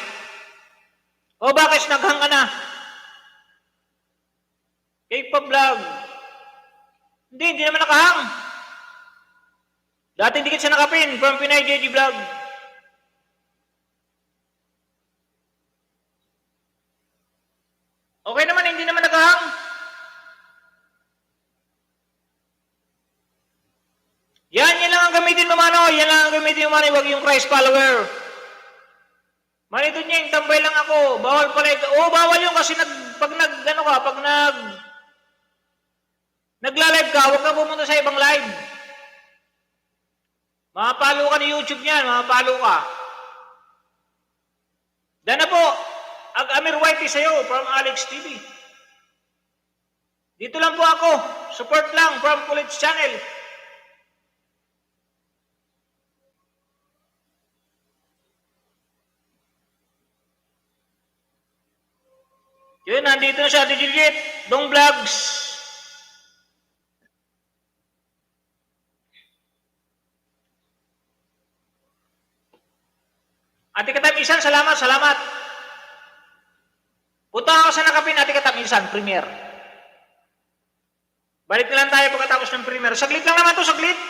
O bakit naghang ka na? K-pop vlog. Hindi naman nakahang. Dating dikit sa nakapin from Pinay JG vlog. Okay naman, hindi naman nakahang. Yan lang ang gamitin mo, mano. Yan lang ang gamitin mo, mano. Huwag yung Christ follower. Manito niya, yung tambay lang ako. Bawal pala ito. Oo, bawal yung kasi pag nagla-live ka, huwag ka pumunta sa ibang live. Mapalo ka ni YouTube niyan, mapalo ka. Dana po, Amir Whitey sa'yo from Alex TV. Dito lang po ako. Support lang from College Channel. Yun, nandito na siya, Ate Juliet. Dong Vlogs. Ate Katamisan, salamat, salamat. Punta ako sa nakapin, Ate Katamisan, Premier. Balik na lang tayo pagkatapos ng Premier. Saglit lang naman to, saglit.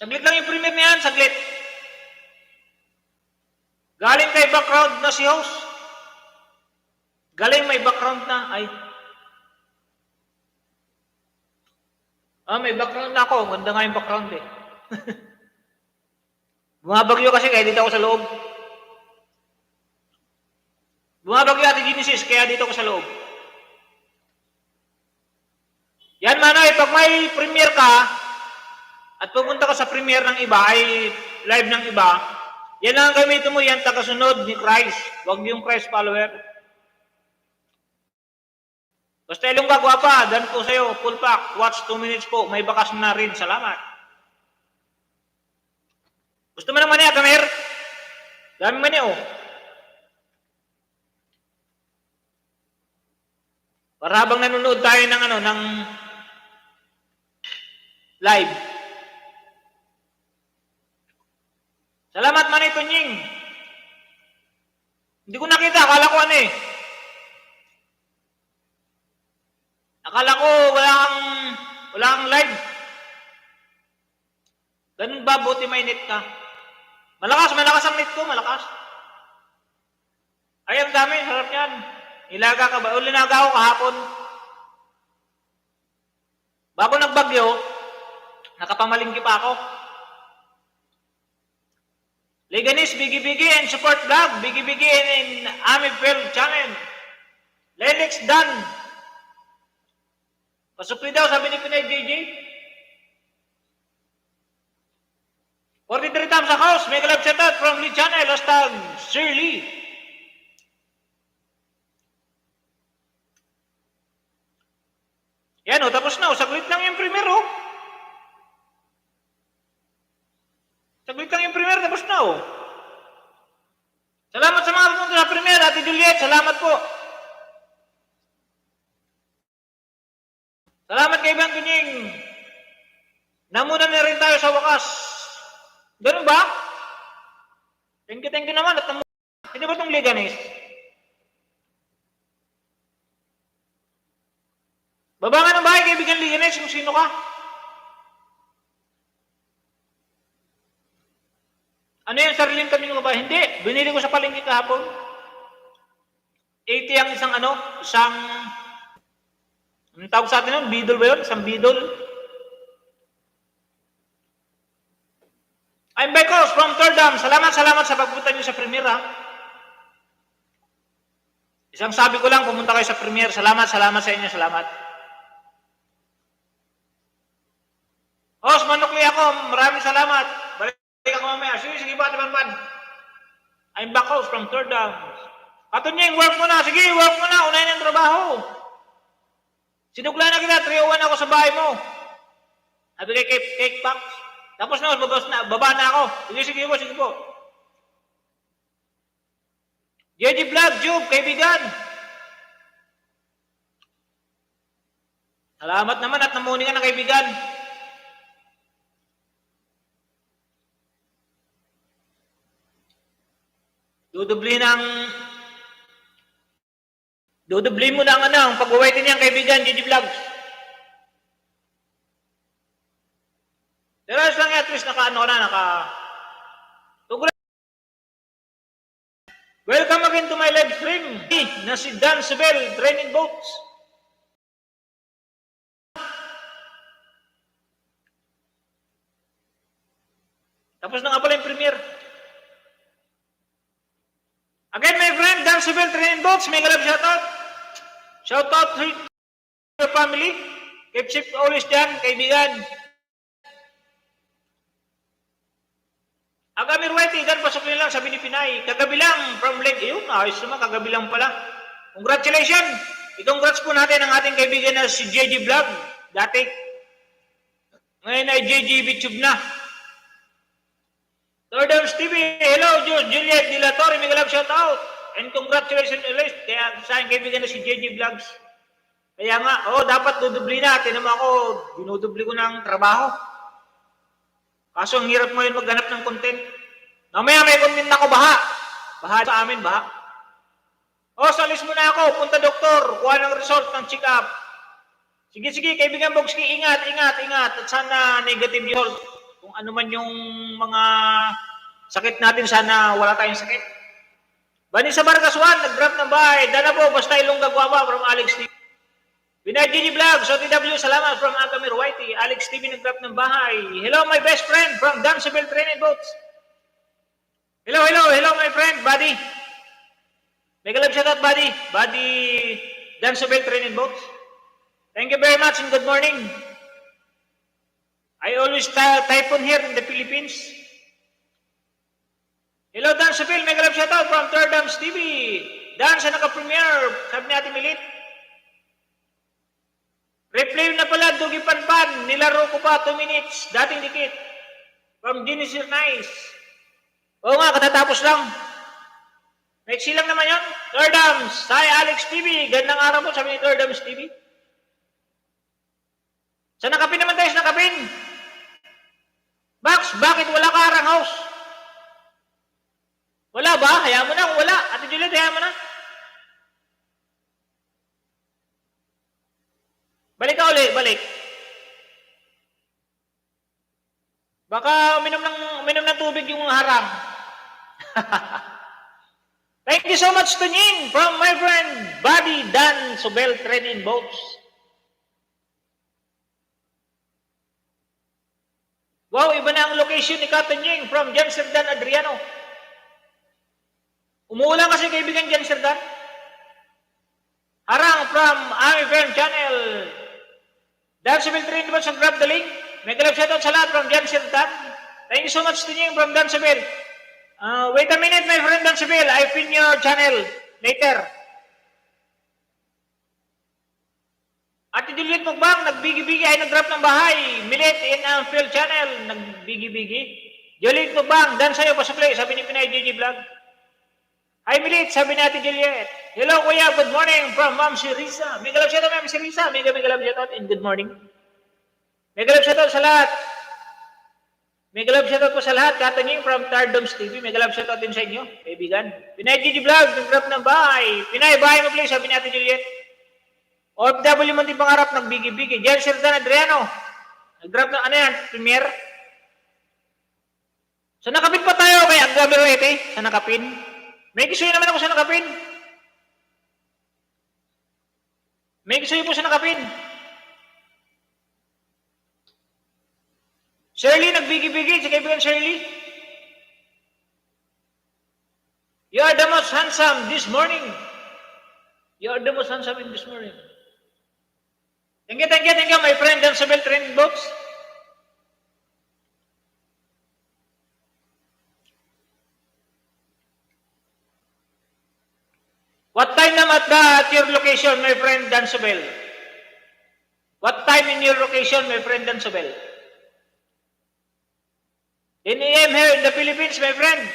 Saglit lang yung Premier niyan, saglit. Galing kay background na si host. Galing may background na, ay. May background na ako. Ganda nga yung background eh. Bumabagyo kasi kaya dito ako sa loob. Bumabagyo Ate Genesis kaya dito ako sa loob. Yan Manoy, pag may premiere ka at pupunta ka sa premiere ng iba ay live ng iba, yan lang ang gamitin mo, yan tagasunod ni Christ. Huwag yung Christ follower. Basta ilong kagwapa, dan po sa'yo, full pack, watch 2 minutes po, may bakas na rin, salamat. Gusto mo naman niya, Gamer? Dami man niya, oh. Para habang nanonood tayo ng, ng live. Salamat, Manay Tunying. Hindi ko nakita, akala ko ano eh. Akala ko wala kang live. Ganun ba, buti may net ka? Malakas ang net ko, malakas. Ay, ang dami, harap yan. Ilaga ka ba? O linaga ako kahapon. Bago nagbagyo, nakapamalingki pa ako. Leganis, bigi-bigi and support vlog. Bigi-bigi and Amipel channel. Lenix Dan. Pasupli daw, sabi ni Pinay JJ. 43 times a house. Mega live shoutout from Lee Channel. Hashtag Shirley. Yan o, tapos na o. Saglit lang yung premier o. Saglit lang yung premier, tapos na o. Salamat sa mga pumunta sa premier. Ate Juliet, salamat po. Salamat kay Bang Tunying. Namuna na rin tayo sa wakas. Ganun ba? Thank you naman. At hindi ba itong Leganis? Baba nga ng bahay, kaibigan Leganis, kung sino ka. Ano yung sariling kaming babae? Hindi. Binili ko sa palengke kahapon. 80 ang isang anong tawag sa atin nun? Bidol ba yun? Isang bidol. I'm Becos from Turdam. Salamat sa pagpunta niyo sa premiere, ha? Isang sabi ko lang, pumunta kayo sa premiere. Salamat sa inyo. Salamat. Host, manukli ako. Maraming salamat. Balik ako mamaya. Sige ba, Tibanban? I'm Becos from Turdam. Katunying, work mo na. Sige, work mo na. Unahin ang trabaho. Sinugla na kita, 301 ako sa bahay mo. Sabi kay Cake Box. Tapos na, baba na ako. Sige po. JJ Vlog, Jube, kaibigan. Salamat naman at namuni ka na kaibigan. Dudubli mo na ang pag-uwitin niyang kaibigan, JJ Vlog. Pero lang at least Welcome again to my live stream na si Dan Sebel, Training Boats. Tapos na nga pala yung premiere. Again, my friend, Dan Sebel, Training Boats, mega love shoutout. Shoutout to your family. Keep safe always dyan, kaibigan. Agamir Whitey, dan pasok nyo lang, sabi ni Pinay. Kagabi lang, from Lake. Yun, ayos naman, kagabi lang pala. Congratulations! I-congrats po natin ang ating kaibigan na si JG Vlog. Dati. Ngayon ay JG YouTube na. Tordams TV, hello, Juliet De La Torre, may galap shout out. And congratulations ulit kaya sa aking kaibigan na si JG Vlogs. Kaya nga, dapat dudubli na. Tinan mo ako, dinudubli ko ng trabaho. Kaso ang hirap ngayon maghanap ng content. Mamaya may content ako, baha. Baha sa amin, baha. Salis mo na ako, punta doktor, kuha ng result ng check-up. Sige, kaibigan Bogski, ingat. At sana negative result. Kung ano man yung mga sakit natin, sana wala tayong sakit. Vanessa Vargas 1, nag-drop ng bahay. Dana po, basta Ilongga Guava from Alex TV. Pinay GG Vlog, so TW, salamat from Agamir Whitey. Alex TV nag-drop ng bahay. Hello, my best friend from Dansville Training Boats. Hello, my friend, buddy. Mega love shoutout, buddy. Buddy, Dansville Training Boats. Thank you very much and good morning. I always typhoon here in the Philippines. Hello, Dan Sapil. Mega love shoutout from Tordams TV. Dan, sa naka-premiere. Sabi ni Ate Milit. Replay na pala, Dugi Panpan. Nilaro ko pa 2 minutes. Dating dikit. From Genesis Nice. Oo nga, katatapos lang. Next lang naman yun. Tordams. Hi, Alex TV. Gandang araw po, sabi ni Tordams TV. Sa nakapin naman tayo, sa nakapin. Max, bakit wala ka Arang House? Wala ba? Hayaan mo na. Wala. Ate Juliet, hayaan mo na. Balik ka ulit. Balik. Baka uminom ng tubig yung harang. Thank you so much, Tunying, from my friend, Buddy Dan Sobel Training Boats. Wow, iba na ang location ni Katanying from Janserdan Adriano. Umuulan kasi kaibigan Janserdan. Harang from Ami Film Channel. Dansville Train Boats and grab the link. May galap shoutout sa lahat from Janserdan. Thank you so much Tunying from Dansville. Wait a minute my friend Dansville. I pin your channel later. Ate Juliet Mugbang, nagbigi-bigi ay nag-drop ng bahay. Milit in ang Phil Channel, nagbigi-bigi. Juliet Mugbang, dan sa'yo, pasuplay, sabi ni Pinay GG Vlog. Hi Milit, sabi ni Ate Juliet. Hello Kuya, good morning from Ma'am si Risa. May galap shoutout Ma'am si Risa. May galap shoutout and good morning. May galap shoutout sa lahat. May galap shoutout po sa lahat. Katanying from Tardoms TV. May galap shoutout din sa inyo, kaibigan. Pinay GG Vlog, nag-drop ng bahay. Pinay, bahay mo please, sabi ni Ate Juliet. OFW mo din pangarap, nagbigi-bigi. Janserdan Adriano. Nag-drop ng, premiere. Sa nakapin pa tayo kay Agamir Whitey. Sa nakapin. May kisuyo naman ako sa nakapin. May kisuyo po sa nakapin. Shirley, nagbigi-bigi. Si kaibigan Shirley. You are the most handsome this morning. You are the most handsome in this morning. Thank you, my friend, Dansville Training Boats. What time naman at your location, my friend Dansville? What time in your location, my friend Dansville? 10 a.m. here in the Philippines, my friend.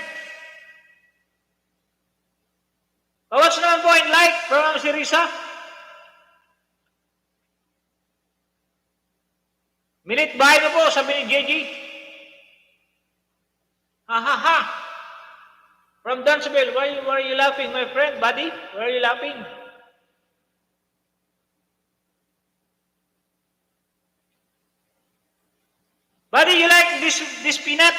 Pawas naman po in like from si Risa. Minute bahay mo po, sabi ni JG. Ha. From Dansville, why are you laughing, my friend, buddy? Why are you laughing? Buddy, you like this peanut?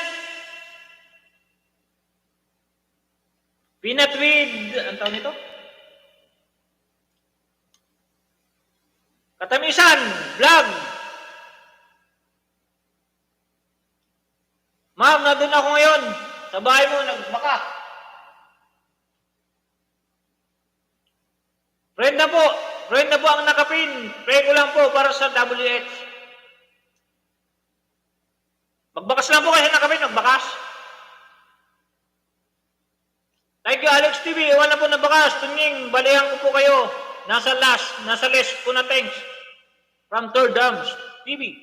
Peanut with, ang tawag nito? Katamisan, vlog. Ma'am, nandun ako ngayon. Sa bahay mo, nagbaka. Friend na po ang nakapin. Pray ko lang po para sa WH. Magbakas lang po kasi nakapin, magbakas. Thank you, Alex TV. Wala po na bakas. Tunying, balihan ko po kayo. Nasa list po na thanks. From Third Dams TV.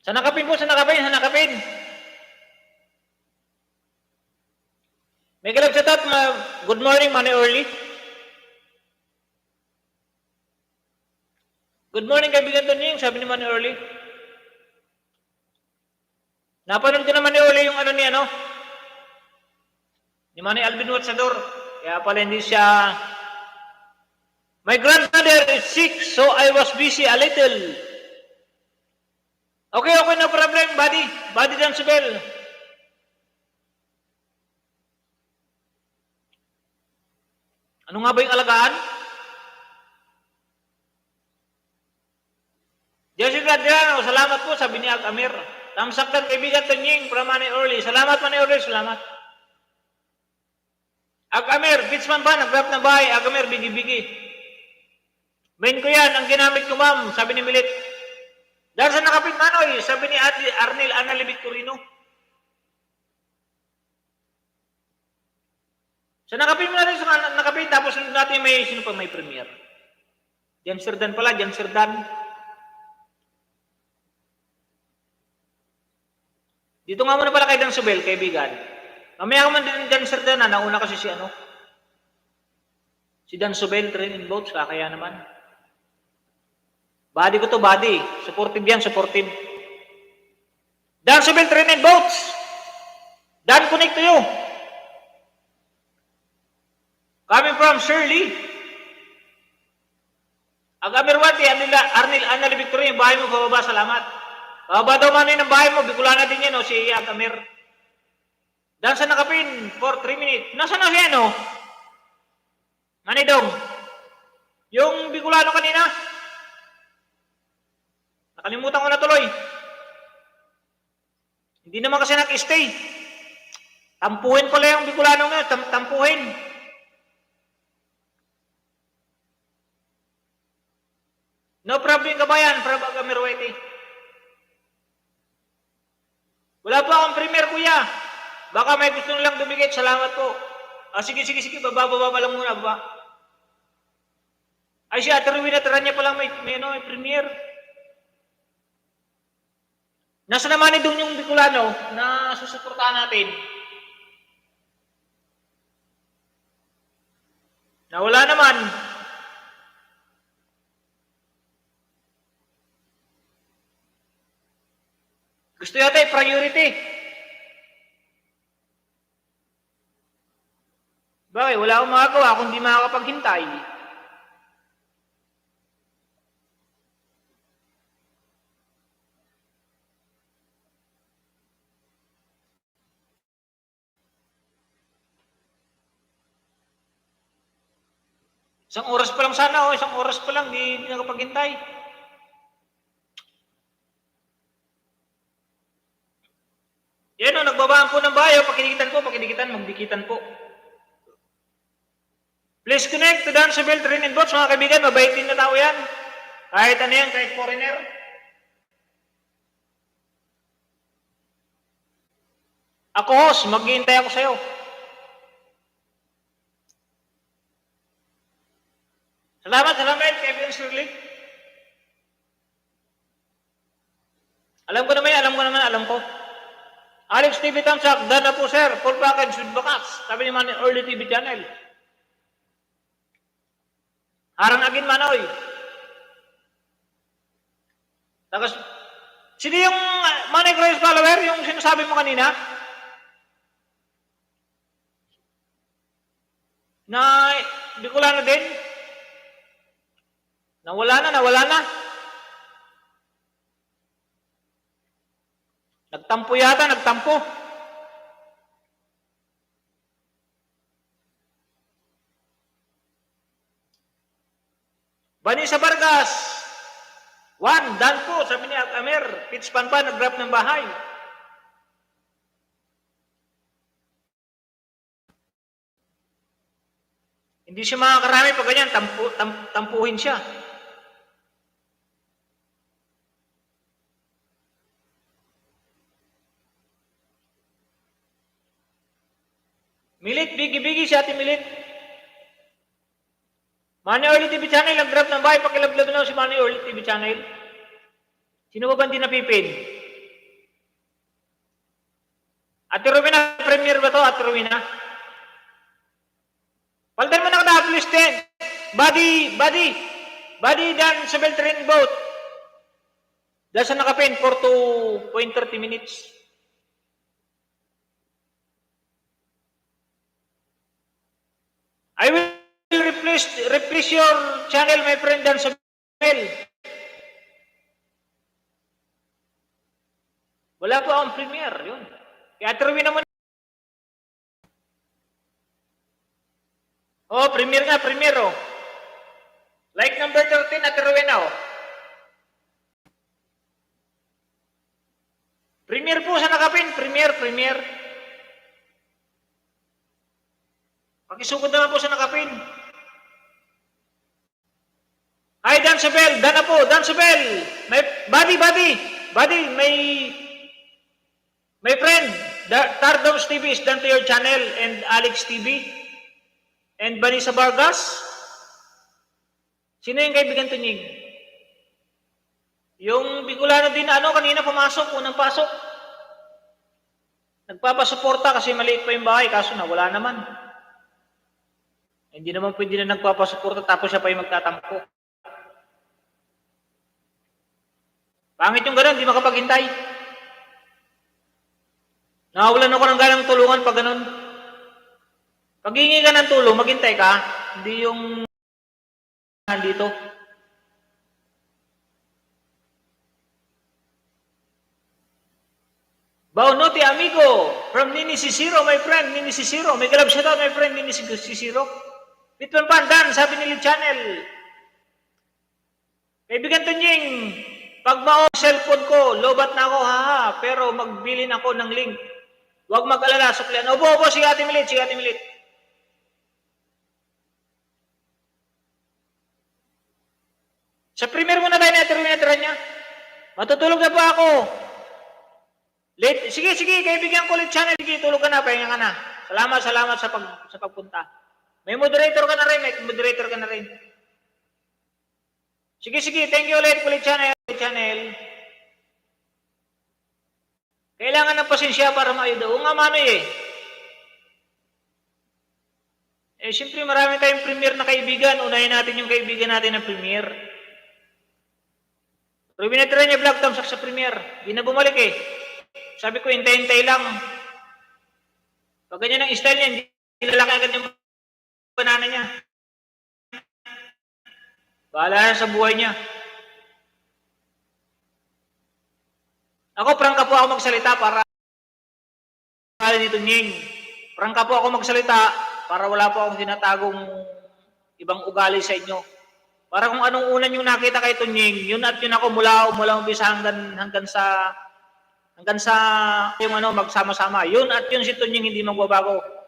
Sa nakapin po, sa nakapin. May galap sa top, good morning, Manny Early. Good morning, kaibigan Tunying, sabi ni Manny Early. Napanood ko naman ni Early yung ni Manny Alvin Watsador. Kaya pala hindi siya... My grandmother is sick, so I was busy a little. Okay, no problem, buddy. Buddy Dansubel. Ano nga ba yung alagaan? Jessica Adriano, salamat po, sabi ni Amir. Tamsaktan kaibigan Tunying from Manny Early. Salamat, Manny Early, salamat. Agamir, Bitsman ba? Nag-grab na bahay. Agamir, bigi-bigi. Main ko yan, ang ginamit ko ma'am, sabi ni Milit. Dahil sa nakapit manoy, sabi ni Ate Arnel Analibit Corino. Sa nakapit mo natin sa nakapit, tapos natin may, sino pa may premiere? Jan Sirdan pala, Jan Sirdan. Dito nga muna pala kay Dan Subel, kaibigan. Mamaya ka man din Dan Sirdan, nauna kasi si Si Dan Subel, train in boats, kakaya naman. Body ko to, body. Supportive yan, supportive. Dan Subel, train in boats. Dan, connect to you. Coming from Shirley. Agamirwati, Arnil, Anali Victoria, yung bahay mo, bababa, salamat. Bababa daw man ng bahay mo, Bicolana din yan, si Agamir. Dan sa nakapin, for 3 minutes. Nasaan na siya, Manidong? Yung Bicolano kanina? Nakalimutan ko na tuloy. Hindi naman kasi nag-stay. Tampuhin pala yung Bicolano nga, tampuhin. No problem kabayan, from Agamirwete. Wala pa akong premier, kuya. Baka may gusto nilang dumikit. Salamat po. Sige. Baba lang muna, baba. Ay, si Ate Ruina Taranya pa lang may premier. Nasa naman doon yung Bicolano na susuportahan natin. Nawala naman. Gusto yata priority. Bakit? Wala akong magagawa kung di makakapaghintay. Isang oras pa lang sana, isang oras pa lang, di nakapaghintay. Yan nagbabaan po ng bayo, pakinikitan, magdikitan po. Please connect to Dan Subel Train and Boats, mga kaibigan, mabaitin na tao yan. Kahit ano yan, kahit foreigner. Ako host, maghihintay ako sa'yo. Salamat, kaibigan Shirley. Alam ko. Alex TV Tamsak, dana po sir, full package with bakas. Sabi ni Manny Early TV channel. Harang agin manoy. Tapos, sino yung Manny Grace follower, yung sinasabi mo kanina? Na, Bicolano din? Nawala na. Nagtampo yata. Vanessa Vargas. 1, Dan po, sabi ni Amir. Pitspan pa, nag-grab ng bahay. Hindi siya makakarami pag ganyan, tampuhin siya. Milit, bigi-bigi si Ate Milit. Manny Orly TV Channel, nag-drop ng bahay, pakilablab na si Manny Orly TV Channel. Sino ba ba hindi napipin? Ate Rowena, premier ba to? Ate Rowena? Paldan mo na ka na, please, 10. Body dan sa Beltrin boat. Dahil sa nakapin, 4 to 30 minutes. I will replace your channel, my friend, Dan Sabel. Wala po akong premiere, yun. Kaya Terwin naman. Oh, premiere nga, premiere, oh. Like number 13 at Terwin na, oh. Premiere po sa nakapin, premiere. Pakisugod naman po sa nakapin. Hi, Dan Sabel. Dan na po. Dan Sabel. May body. My friend, Tardoms TV is done to your channel and Alex TV and Vanessa Vargas. Sino yung kaibigan Tunyig? Yung Bicolano din na kanina pumasok, unang pasok. Nagpapasuporta kasi maliit pa yung bahay, kaso na wala naman. Hindi naman pwede na nagpapasuporta tapos siya pa yung magtatampo. Pangit yung gano'n, hindi makapaghintay. Nakawalan ako ng ganang tulungan pag gano'n. Pag hihingi ka ng tulong, maghintay ka. Hindi yung dito. Baunoti amigo from Nini Sisiro, my friend, Nini Sisiro. May galab siya daw, my friend, Nini Sisiro. Bitman Pandan, sabi ni Lil Channel. Kaibigan Tunying, pag mao cellphone ko, lobat na ako, haha, pero magbilin ako ng link. Huwag mag-alala, suklian. Opo, sige Ate Milit. Sa premier muna tayo na niya. Matutulog na po ako. Late. Sige, kaibigan ko Lil Channel. Sige, tulog ka na, pahinga ka na. Salamat sa pagpunta. May moderator ka na rin. Sige, thank you ulit Kulit Channel. Kailangan ng pasensya para maayuda. Oo nga manoy siyempre marami tayong premier na kaibigan. Unahin natin yung kaibigan natin ng premier. Ruby na niya vlog tamsak sa premier. Di na bumalik Sabi ko, hintay lang. Pag ganyan ang style niya, hindi lalaki agad yung banana niya. Bahala na sa buhay niya. Ako, prangka po ako magsalita para nito Nying. Prangka po ako magsalita para wala po akong tinatagong ibang ugali sa inyo. Para kung anong unan yung nakita kay Tunying, yun at yun ako mula umpisa hanggang sa yung magsama-sama. Yun at yun si Tunying hindi magbabago.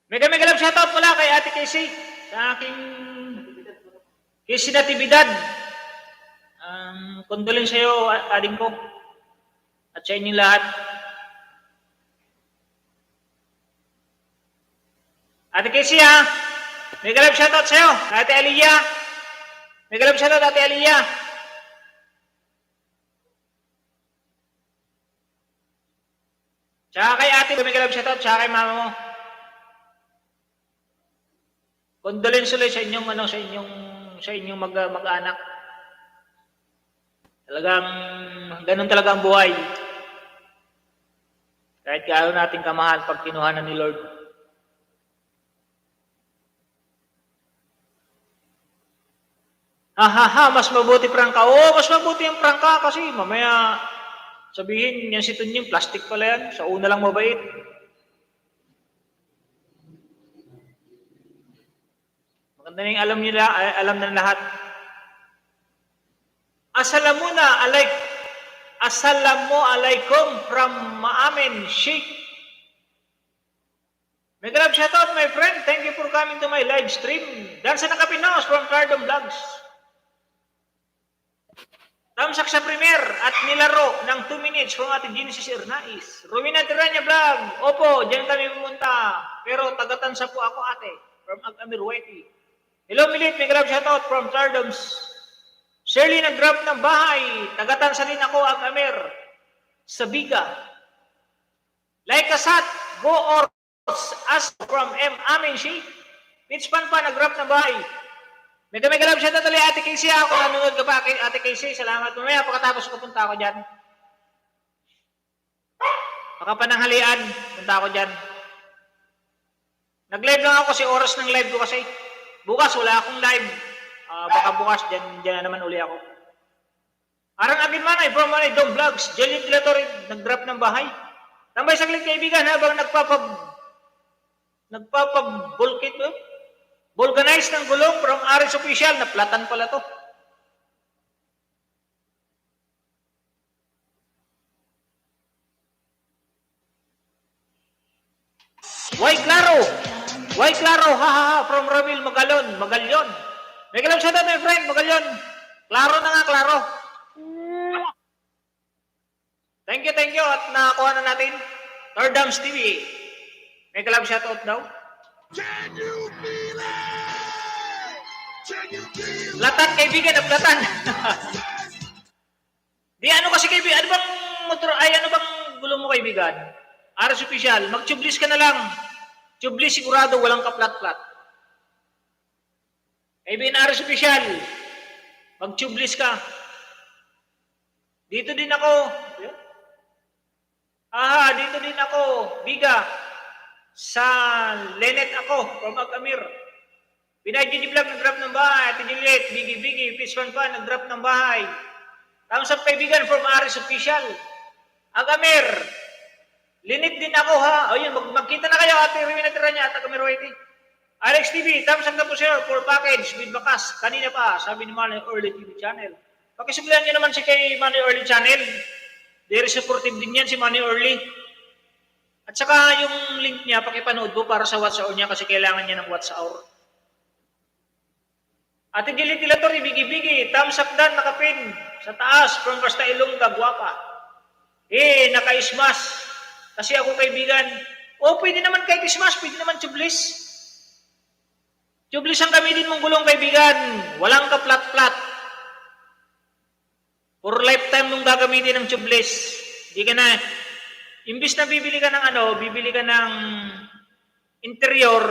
Mega love shoutout pala kay Ate Casey sa aking Casey Natividad. Condolence sa'yo, ading ko. At sa inyong lahat. Ate Casey mega love shoutout sa'yo. Ate Aliyah. Mega love shoutout Ate Aliyah. Tsaka kay ate, mega love shoutout. Tsaka kay mama mo. Condolence ulit sa inyong mag-anak. Talagang ganun talaga ang buhay. Kahit gaano natin kamahal pag kinuhanan ni Lord. Mas mabuti prangka. Oo, mas mabuti yung prangka kasi mamaya sabihin yan si Tunying, plastic pala yan. Sa una lang mabait. Maganda na yung alam na lahat. Assalamu alaikum from Maamin Sheikh. May grab shoutout, my friend. Thank you for coming to my live stream. Dansa ng Kapinos from Cardom Vlogs. Tamsak sa premier at nilaro ng 2 minutes from Ate Genesis Ernais. Rowena Tiranya Vlog. Opo, dyan kami pumunta. Pero tagatansa po ako ate. From Agamir Whitey. Hello Milit, may grab shoutout from Cardoms. Shirley nag-grab ng bahay. Tagatansa rin ako Agamir. Sa Biga. Like a sat, go or as from Amin she. Mitch Pan pa nag-grab ng bahay. May grab siya tuloy Ate Casey. Ako nanonood ka pa Ate Casey. Salamat. Mamaya pagkatapos ko punta ako dyan. Pagkapananghalian, punta ako dyan. Nag-live lang ako kasi oras ng live ko kasi. Bukas wala akong live. Baka bukas dyan na naman uli ako. Arang agin manay from Manay Dome Vlogs. Jelly Dilatory nag-drop ng bahay. Tambay saglit kaibigan habang nagpapabulkit vulcanize ng gulong from Aris Official. Naplatan pala to. Why Claro, ha, from Ramil Magalyon. May kalam siya my friend, Magalyon. Claro na nga, Claro. Thank you, at nakakuha na natin. Tordams TV. May kalam siya daw. Can you feel it? Can you feel it? Platan, kaibigan, platan. Di ano kasi kaibigan, ano bang gulong mo kaibigan? Aris Official, mag-tubeless ka na lang. Tubeless sigurado, walang kaplat-plat. Kaibigan Aris Official, mag-tubeless ka. Dito din ako. Dito din ako. Biga. Sa Lenet ako, from Agamir. Pinay-Gigi Vlog, nag-drop ng bahay. Ate Juliet, Biggie, Fishman pa, nag-drop ng bahay. Thumbs up kaibigan from Aris Official. Agamir. Linit din ako ha. O yun, magkita na kayo ate Rowena Tiranya at Agamir Whitey. Alex TV, thumbs up na po sir for package with bakas. Kanina pa, sabi ni Manny Early TV channel. Pakisublihan niyo naman si kay Manny Early channel. Very supportive din yan si Manny Early. At saka yung link niya, pakipanood po para sa watch hour niya kasi kailangan niya ng watch hour. Ate Jilly Dilatory, Biggie, thumbs up dan, nakapin. Sa taas, from Basta Ilongga, guwapa. Naka-smash. Kasi ako kaibigan, pwede naman kahit smash, pwede naman tubeless. Tubeless ang gamitin mong gulong kaibigan. Walang kaplat-plat. For lifetime mong gagamitin ng tubeless. Hindi ka na, imbis na bibili ka ng interior,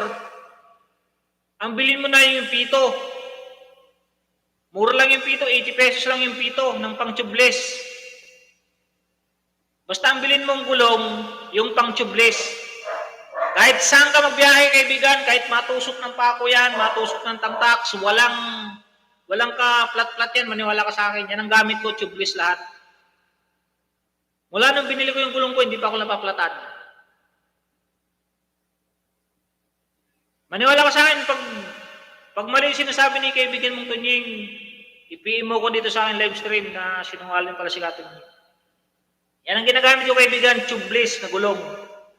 ang bilhin mo na yung pito. Mura lang yung pito, 80 pesos lang yung pito ng pang tubeless. Basta ang bilhin mong gulong, yung pang tubeless. Kahit saan ka magbiyahe kaibigan, kahit matusok ng pako yan, matusok ng tamtax, walang ka plat-plat yan, maniwala ka sa akin. Yan ang gamit ko, tubeless lahat. Mula nung binili ko yung gulong ko, hindi pa ako napaplatan. Maniwala ka sa akin, pag mali sinasabi ni kaibigan mong Tunying, i-PM mo ko dito sa akin live stream na sinungaling pala si Katunying. Yan ang ginagamit ko kaibigan, tubeless na gulong.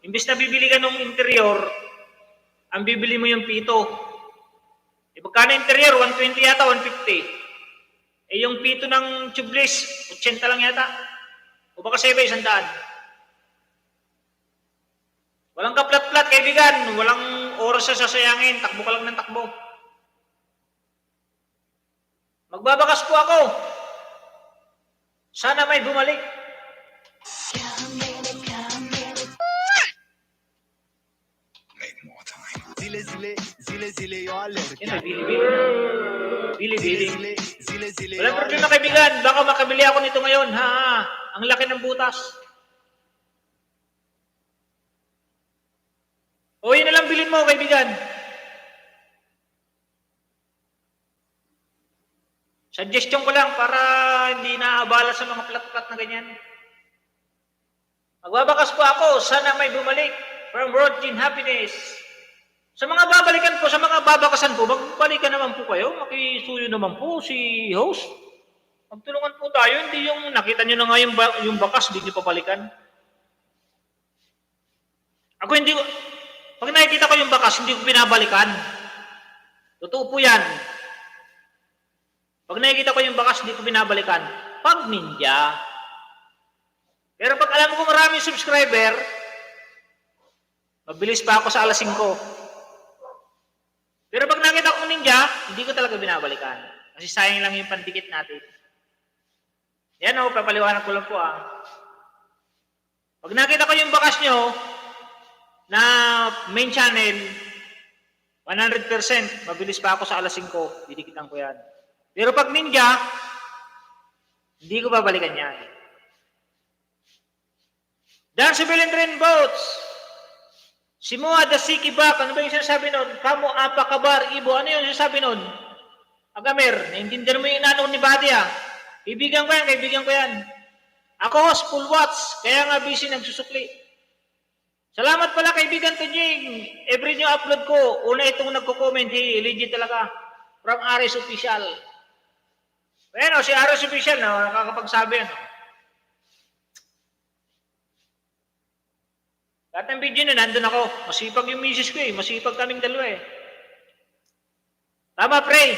Imbis na bibili ka ng interior, ang bibili mo yung pito. Magkano interior? 120 yata, 150. Yung pito ng tubeless, 80 lang yata. O baka 100. Walang kaplat-plat kaibigan, walang oras sa sasayangin, takbo ka lang ng takbo. Magbabakas po ako. Sana may bumalik. Make more time. Zile, yo alerg. Yan ay bili-bili. Zile, Walang problema kaibigan, baka makabili ako nito ngayon, ha? Ang laki ng butas. O yun na lang bilhin mo kaibigan. Suggestion ko lang para hindi naabala sa mga plat-plat na ganyan. Magbabakas po ako, sana may bumalik from Virgin Happiness. Sa mga babalikan po, sa mga babakasan po, magbalikan naman po kayo, makisuyo naman po si host. Magtulungan po tayo, hindi yung nakita nyo na nga yung bakas, hindi nyo papalikan. Pag nakikita ko yung bakas, hindi ko binabalikan. Totoo po yan. Pag nakikita ko yung bakas, hindi ko binabalikan. Pag ninja. Pero pag alam ko maraming subscriber, mabilis pa ako sa alas 5. Pero pag nakita ko ninja, hindi ko talaga binabalikan. Kasi sayang lang yung pandikit natin. Yan o, papaliwanag ko lang po Pag nakita ko yung bakas nyo, na main channel, 100%, mabilis pa ako sa alas 5, didikitan ko yan. Pero pag ninja, hindi ko babalikan yan. Dan Civilian Train Boats, Simua da Sikibak, ano ba yung sinasabi nun? Kamo apakabar, ibo, ano yung sinasabi nun? Agamer, naintindihan mo yung inano ni Badia. Kaibigan ko yan. Ako, full watch, kaya nga busy nagsusukli. Salamat pala kaibigan to Jing. Every new upload ko, una itong nagko-comment, legit talaga. From Aris Official. Ayan si Aris Official, nakakapagsabi. Lahat ng video na nandun ako. Masipag yung misis ko Masipag kaming dalawa Tama, pre.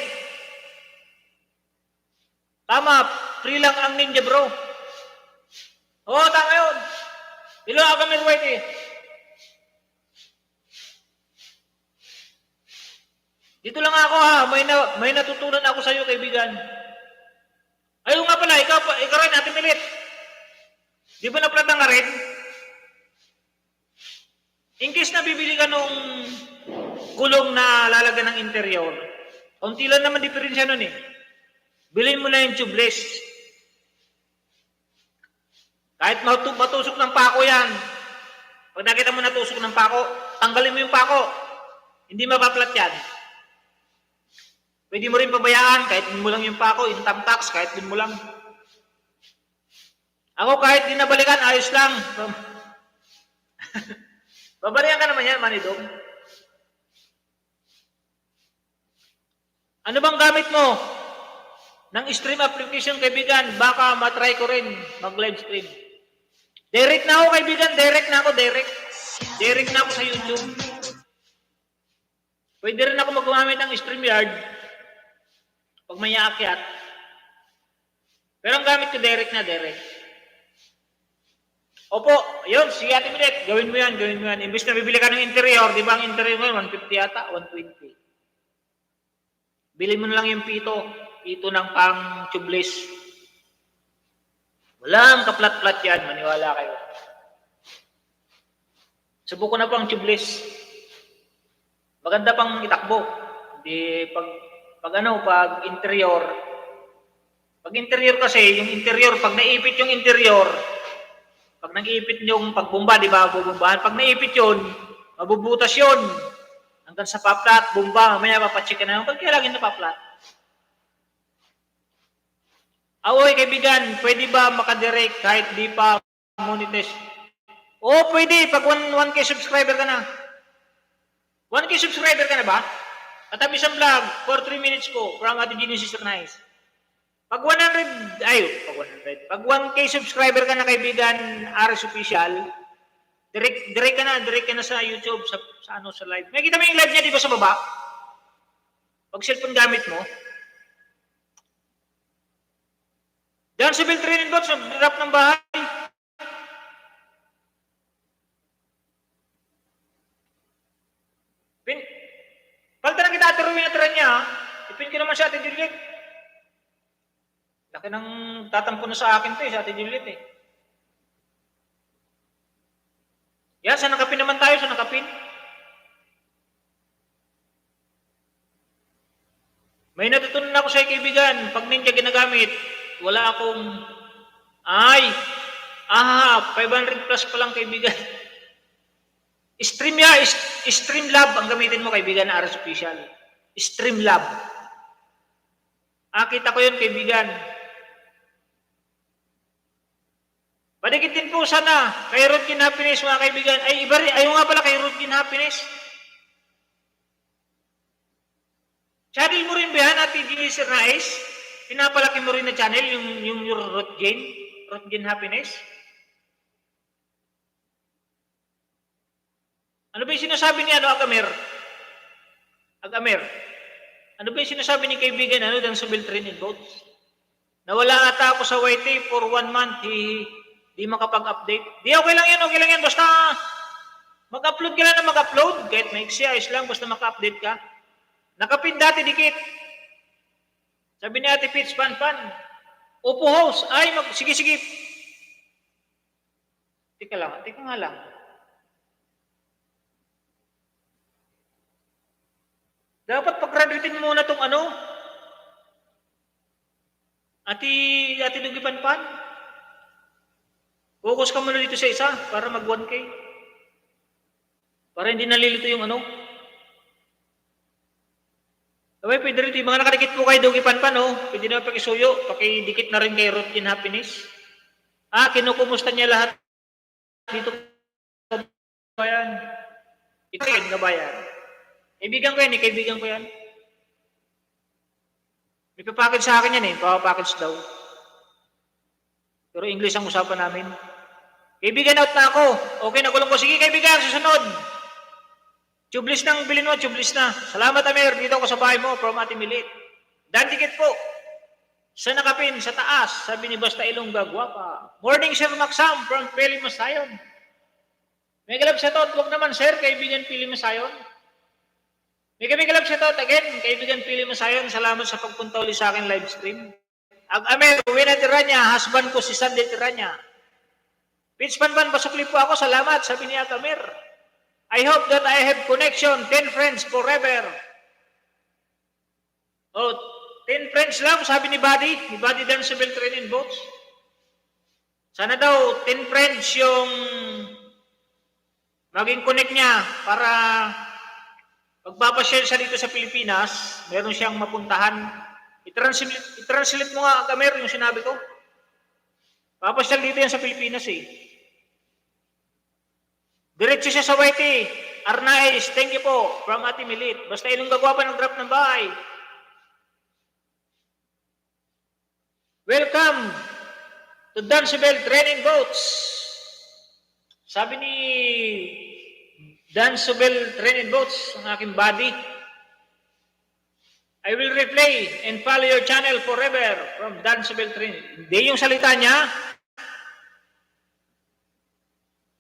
Tama, free lang ang ninja, bro. Oo, tama yun. Ilo ako kami white Dito lang ako may natutunan ako sa iyo, kaibigan. Ayun nga pala, ikaw rin, Ate Milit. Di ba na-platan ka rin? In case na bibili ka nung gulong na lalagyan ng interior, kaunti lang naman diferensya nun Bilhin mo na yung tubeless. Kahit matusok ng pako yan. Pag nakita mo natusok ng pako, tanggalin mo yung pako. Hindi mapaplat yan. Pwede mo rin pabayaan, kahit din mo lang yung pako, yung tamtax, kahit din mo lang. Ako kahit di nabalikan, ayos lang. Babalikan ka naman yan, Manidong. Ano bang gamit mo? Ng stream application, kaibigan, baka matry ko rin mag-live stream. Direct na ako, kaibigan. Direct na ako sa YouTube. Pwede rin ako mag-gumamit ng StreamYard pag may aakyat. Pero ang gamit ko, direct. Opo, yun, si Ate Milet, gawin mo yan. Imbis na bibili ka ng interior, di ba ang interior mo, 150 yata, 120. Bili mo na lang yung pito ng pang tubeless. Walang kaplat-plat yan, maniwala kayo. Subuko na pang tubeless. Maganda pang itakbo. Hindi pag interior. Pag interior kasi, yung interior, pag naipit yung interior, pag nag-iipit yung pagbumba, di ba, bubumbahan. Pag naipit yun, mabubutas yun. Hanggang sa paplat, bumba, mamaya papacheck ka na. Pag kailangan na paplat. Awoy, kaibigan, pwede ba makadirect kahit di pa monetize? Oo, pwede. Pag 1K subscriber ka na. 1K subscriber ka na ba? Katabi sa vlog, for 3 minutes ko, from Ate Genesis Nice. Pag 1K subscriber ka na, kaibigan, Aris Official, direct ka na sa YouTube, sa live. May kita mo yung live niya, di ba, sa baba? Pag cellphone gamit mo. Diyan sa Bill Training Box, nag-drop ng bahay. Palta na kita Ate Ruin na tira niya, ipin ko naman sa Ate Juliet. Laki ng tatampo na sa akin to sa Ate Juliet Yan, sa nakapin naman tayo, sa nakapin. May natutunan ako sa kaibigan, pag ninja ginagamit, wala akong, 500 plus pa lang, kaibigan. Streamlab ang gamitin mo, kaibigan, na Aris Official. Streamlab. Kita ko yun, kaibigan. Padikitin po sana kay Routine Happiness, mga kaibigan. Ayaw nga pala kay Routine Happiness. Channel mo rin ba yan, Ate Genesis Nice? Pinapalaki mo rin na channel, yung Routine Happiness? Ano ba yung sinasabi ni Agamer? Agamer. Ano ba yung sinasabi ni kaibigan Dan Sobel training boats? Nawala ata ako sa YT for 1 month, di makapag-update. Di okay lang yan. Basta mag-upload ka lang na mag-upload. Kahit maiksi, ayos lang, basta maka-update ka. Nakapin dati dikit. Sabi ni Ate Pitch, pan. Opo host, sige. Tika nga lang. Dapat pag-graduatein muna tong Ate Dugi Panpan. Focus ka muna dito sa isa para mag 1K. Para hindi nalilito yung Abay, pwede rin yung mga nakadikit po kay Dugi Panpan, pwede na pakisuyo, pakidikit na rin kay Ruth in Happiness. Kinukumusta niya lahat dito sa bayan. Ito yung bayan. Kaibigan ko yan. May papackage sa akin yan papackage daw. Pero English ang usapan namin. Kaibigan, out na ako. Okay, nagulong ko. Sige kaibigan, susunod. Tubeless nang bilhin mo, tubeless na. Salamat Amir, dito ako sa bahay mo from Ate Milit. Dan ticket po. Sa nakapin, sa taas, sabi ni Basta Ilongga, guwapa. Morning Sir Maxam from Pili Masayon. May galap sa tot, wag naman sir, kaibigan Pili Masayon. May galap sa tot, again, kaibigan Pili Masayon, salamat sa pagpunta ulit sa akin live stream. Amir, uwi na Tiranya, husband ko si Sandy Tiranya. Pitch Panpan, pasukli po ako, salamat, sabi ni Amir. I hope that I have connection, 10 friends forever. 10 friends lang, sabi ni Buddy Dan Sobel training boats. Sana daw 10 friends yung maging connect niya para pagpapasyal siya dito sa Pilipinas, meron siyang mapuntahan. I-translate mo nga, Kamer, yung sinabi ko. Papasyal dito yan sa Pilipinas Diretso siya sa YT. Arnaiz, thank you po, from Ate Milit. Basta Ilongga Guwapa nag-drop ng bahay. Welcome to Dan Sobel Training Boats. Sabi ni Dan Sobel Training Boats, ang aking buddy, I will replay and follow your channel forever from Dan Sobel Training. Hindi yung salita niya.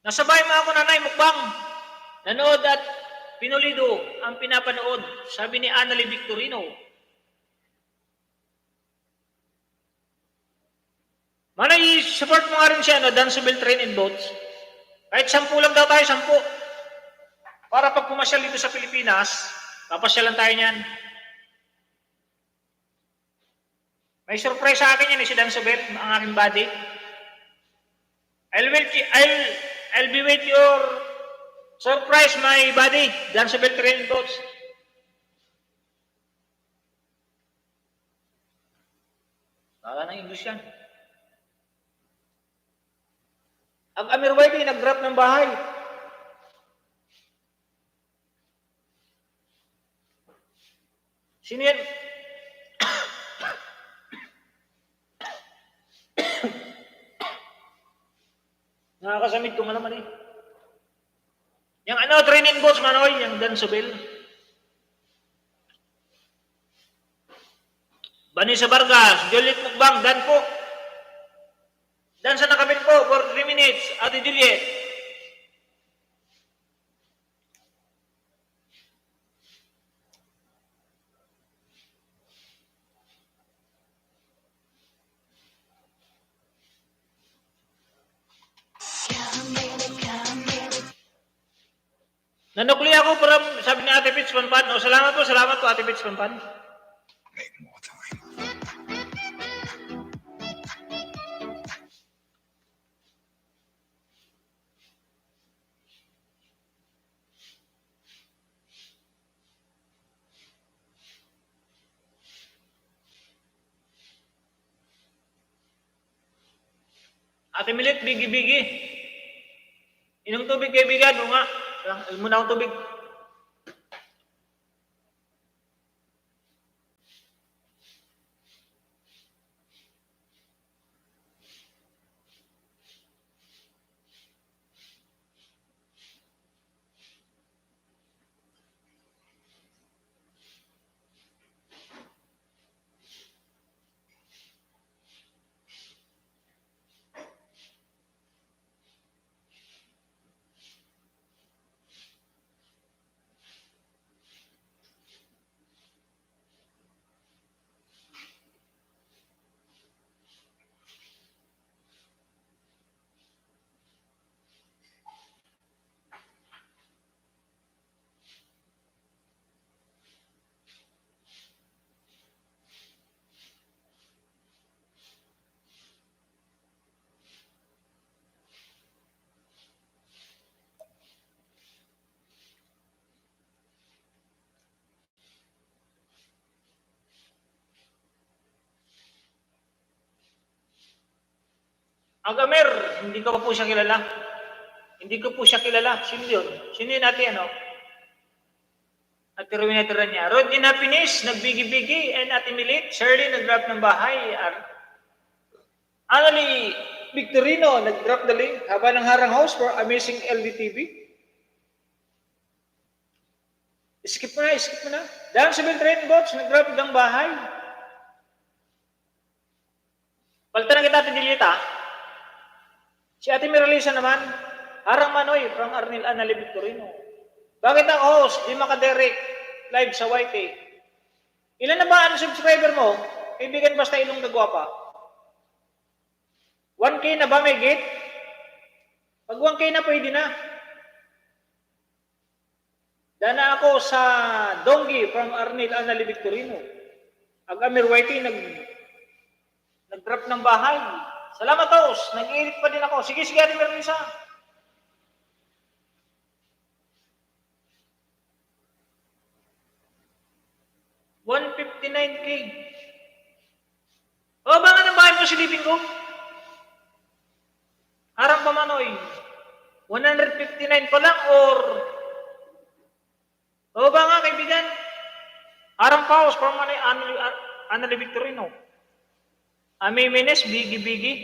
Nasabay mo ako, nanay, mukbang. Nanood at pinulido ang pinapanood, sabi ni Annalie Victorino. Manay, support mo nga rin siya, Dan Sobel Training Boats. Kahit 10 lang daw tayo, 10. Para pag pumasyal dito sa Pilipinas, papasyalan tayo niyan. May surprise sa akin yan si Dan Sobel, ang aking buddy. I'll be with your surprise, my buddy, Dan Sobel Training Boats. Wala ng English yan. Ang Amir Whitey, nag-drop ng bahay. Sino yan? Nakakasamid ko malaman Yung training boats, Manoy, yung Dan Sobel. Vanessa Vargas, Juliet Mukbang, Dan po. Dan sa nakabit po for 3 minutes, Ate Juliet. Nanukli ako para sabi ni Ate Pitch Panpan. Salamat po Ate Pitch Panpan. Make more time. Ate Milit, bigi-bigi. Inom tubig, kaibigan. O nga. Muna akong tubig. Agamer, hindi ko po siya kilala. Hindi ko po siya kilala. Sino yun? Sino yun ate ano? Ate Rowena niya. Rod in Happiness, nagbigi-bigi. And Ate Milit, Shirley, nag-drop ng bahay. Annalie Victorino, nag-drop the link. Haba ng Harang House for Amazing LDTV. Skip mo na. Dan Civil Train Boats, nag-drop ng bahay. Palitan na kita, Ate Dilita. Si Ate Miralisa naman, Harang Manoy from Arnil Annalie Victorino. Bakit ang host, di makadirect live sa YT? Ilan na ba ang subscriber mo? Kaibigan basta ilong nagwapa. 1K na ba may gate? Pag 1K na, pwede na. Dana ako sa Donggi from Arnil Annalie Victorino. Amir YT nag-drop ng bahay. Salamat, host. Nag-edit pa din ako. Sige, Ate Miralisa. $159K. O, ba nga ng bahay mo silipin ko? Harang pa manoy. 159 pa lang or... O, ba nga kaibigan? Harang pa house from Annalie Victorino. Ami Menes, bigi-bigi.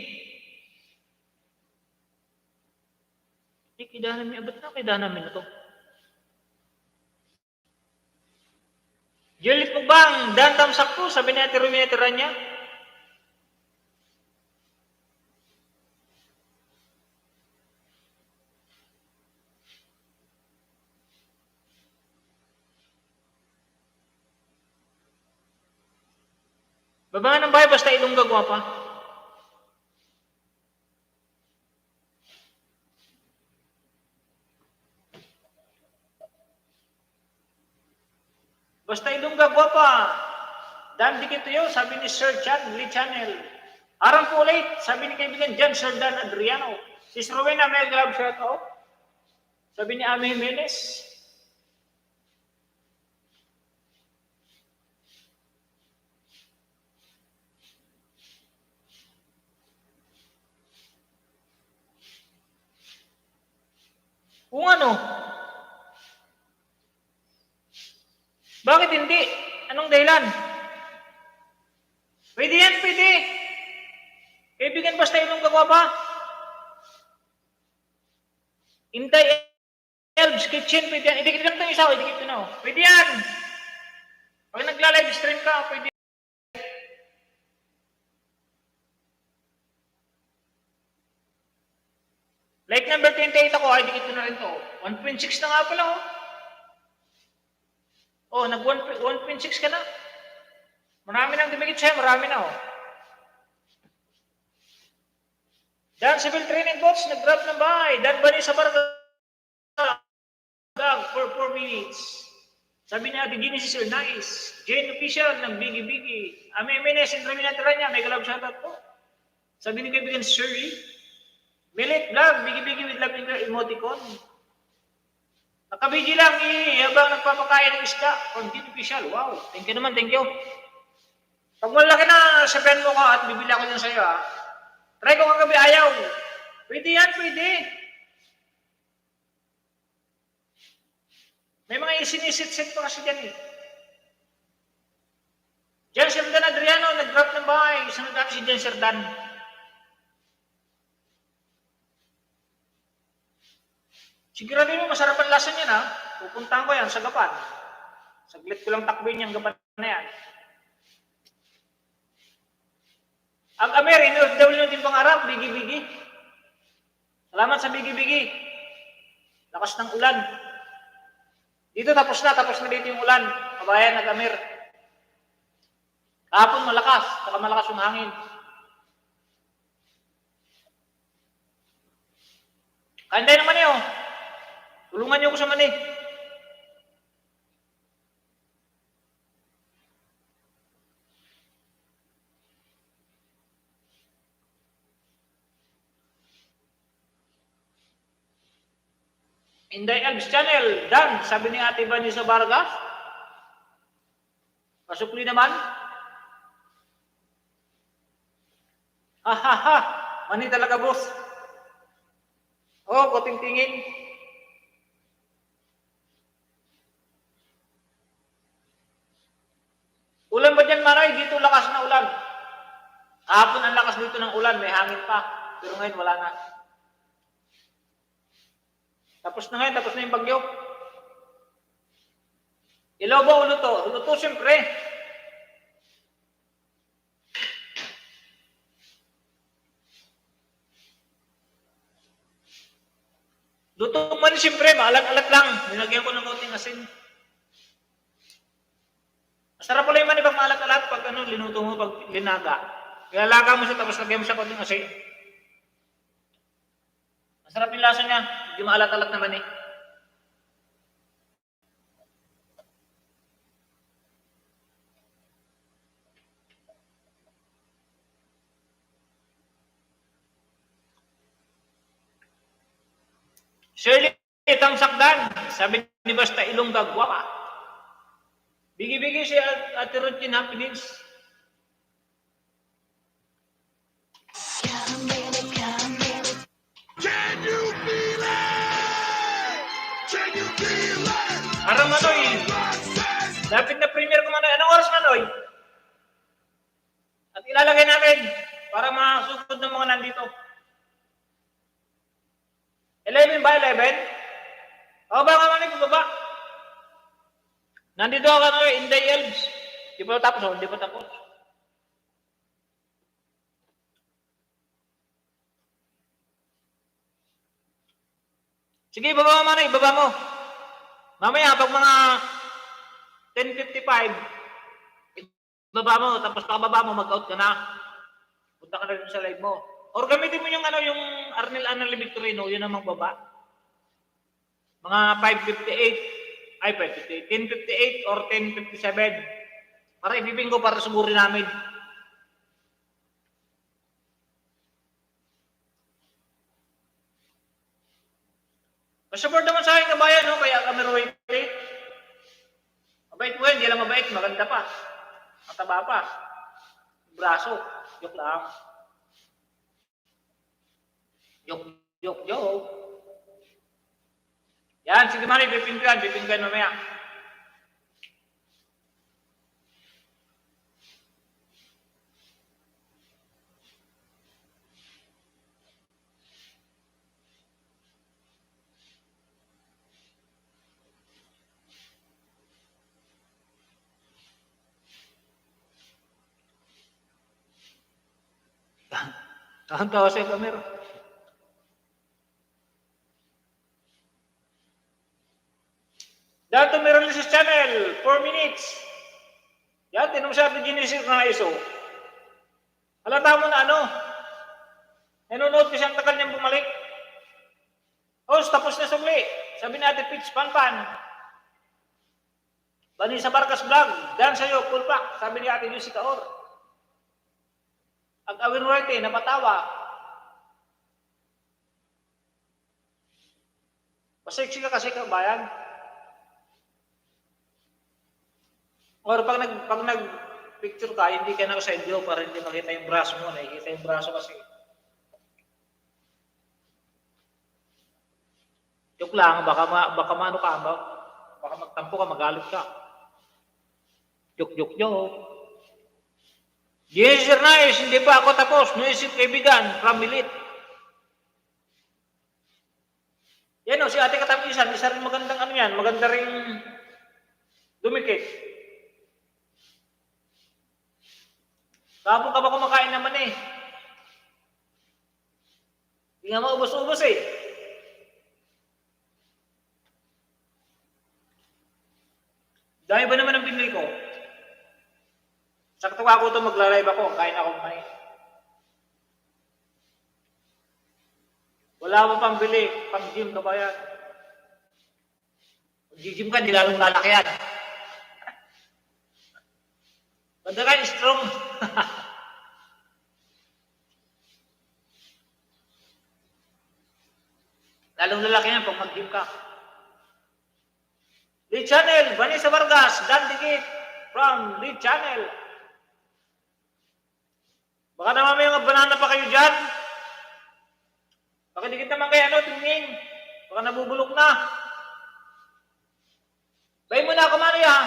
Kaya namin, ba't na kaya namin ito? Juliet Mugbang, Dan Tamsak po, sabi ni Ate Rowena niya. Baba ng bahay, basta ilong gagwa pa. Basta ilong gagwa pa. Dan dikit yun, sabi ni Sir Chan, Lee Channel. Harang po ulit, sabi ni kaibigan Jan, Sir Dan Adriano. Sis Rowena, may grab shout out. Sabi ni Ami Jimenez. Kung ano? Bakit hindi? Anong dahilan? Pwede yan, pwede. Kaibigan, basta ilong gagawa pa. Intay Elves Kitchen, pwede yan. Idikit lang itong isa, idikit ito na. Pwede yan. Pag nagla-live stream ka, pwede. Like number 28 ako, idikit ko na rin to. 1.6 na nga pala, oh. Oh, nag 1.6 ka na. Marami nang dumikit sa'yo, marami na, oh. Dan Civil Training Boats, nag-grab ng bahay. Dan Bani sa Barga. For 4 minutes. Sabi ni Ate Genesis, nice. Jane Official, ng bigi-bigi. Ami Menes, Rowena niya, may galab shoutout po. Sabi ni kaibigan Shirley. Milit vlog, bigi-bigi with love emoticon. Nakabigi lang habang nagpapakain ng isda. From Jane Official, wow. Thank you naman, thank you. Pag malaki na sabihan mo ka at bibili ako dyan sa'yo, ha. Try ko kagabi, ayaw. Pwede yan, pwede. May mga isinisit-sit pa kasi dyan, eh. Jan Sir Dan Adriano, nag-drop ng bahay. Sunod natin si Jan Sir Dan. Sigurado mo, masarap ang lasa niyan, ha. Pupuntahan ko yan sa gapan. Saglit ko lang takbuhin yung gapan na yan. Ang Amer, in-OFW din pangarap, bigi-bigi. Salamat sa bigi-bigi. Lakas ng ulan. Dito tapos na dito yung ulan. Kabayan, nag-Amer. Kahapon malakas, saka malakas yung hangin. Kanday naman yun. Tulungan niyo ko sa mani. Inday Elves Channel, Dan, sabi ni Ate Vanessa Vargas. Pasukli naman. Ha. Mani talaga, boss. Oh, kuting tingin. Ulan ba dyan, Maray? Dito lakas na ulan. Kahapon ang lakas dito ng ulan, may hangin pa. Pero ngayon wala na. Tapos na ngayon, tapos na yung bagyo. Ilaw ba ulo to? Ulo to, siyempre. Luto man siyempre, maalat-alat lang. Nilagyan ko ng konting asin. Masarap pala yung man ibang maalat-alat pag ano, linuto mo, pag linaga. Kaya laga mo siya tapos lagyan mo siya konting asin. Masarap yung lasa niya. Hindi maalat-alat naman eh. Shirley, itang sakdan. Sabi ni Basta Ilong Gagwa ka. Bigi-bigi si Ate Rutin Happy Needs. Can you feel it? Can you feel it? Arang Manoy. Dapat na premiere ko Manoy. Anong oras Manoy? At ilalagay natin para masugod ng mga nandito. 11 ba? 11? O ba nga Manoy, bumaba? Nandito ako Manoy, Inday Elves. Di pa tapos, oh, di pa tapos. Sige, baba mo Manoy, baba mo. Mamaya, pag mga 10:55, baba mo, tapos pababa mo, mag-out ka na. Punta ka na rin sa live mo. Or gamitin mo yung ano, yung Arnel Anali Victorino, yun ang magbaba. Mga 5:58, ay 5:58, 10:58 or 10:57. Para ibibing ko para sugurin namin. Masupport naman sa akin kabayan, no? Kaya kami royalty. Mabait mo yan, hindi lang mabait, maganda pa. Mataba pa. Braso, joke lang. Joke. Yan, sige mali, pipinggan mamaya. Tahan-tawa sa camera. Dato meron sa channel, 4 minutes. Yan, tinong sabi ginisir na iso. Halata mo na ano, nanonood ko siyang tagal niyang bumalik. Host, tapos na sumli. Sabi natin, Pitch Panpan. Bani sa Barkas Vlog, dan sa'yo, full pack. Sabi ni Ate Lucy Kaor. Ang awin-werte, napatawa. Pasiksi ka kasi kabayan. Or pag nag-picture ka, hindi ka na sa video para hindi makita yung braso mo. Nakikita yung braso kasi. Joke lang, baka maano ka, baka magtampo ka, magalit ka. Joke. Yes, sir, nice. Hindi pa ako tapos. Naisip kaibigan, from Milit. Yan o, si Ate Katamisan, isa rin magandang ano yan, maganda rin dumikit. Kapon ka ba kumakain naman eh? Hindi nga maubos-ubos eh. Dahil ba naman ang binili ko? Sakto ako ito, magla-live ako, kain ako kumain. Wala mo pang bili, pang gym ka ba yan? Pag gym ka, di lalong lalaki yan. Banda ka, strong. Lalong lalaki yan pag mag-gym ka. Lead Channel, Vanessa Vargas, Dan Dikit from Lead Channel. Baka naman may mga banana pa kayo dyan. timing. Baka nabubulok na. Bay mo na ako, Manoy, ha?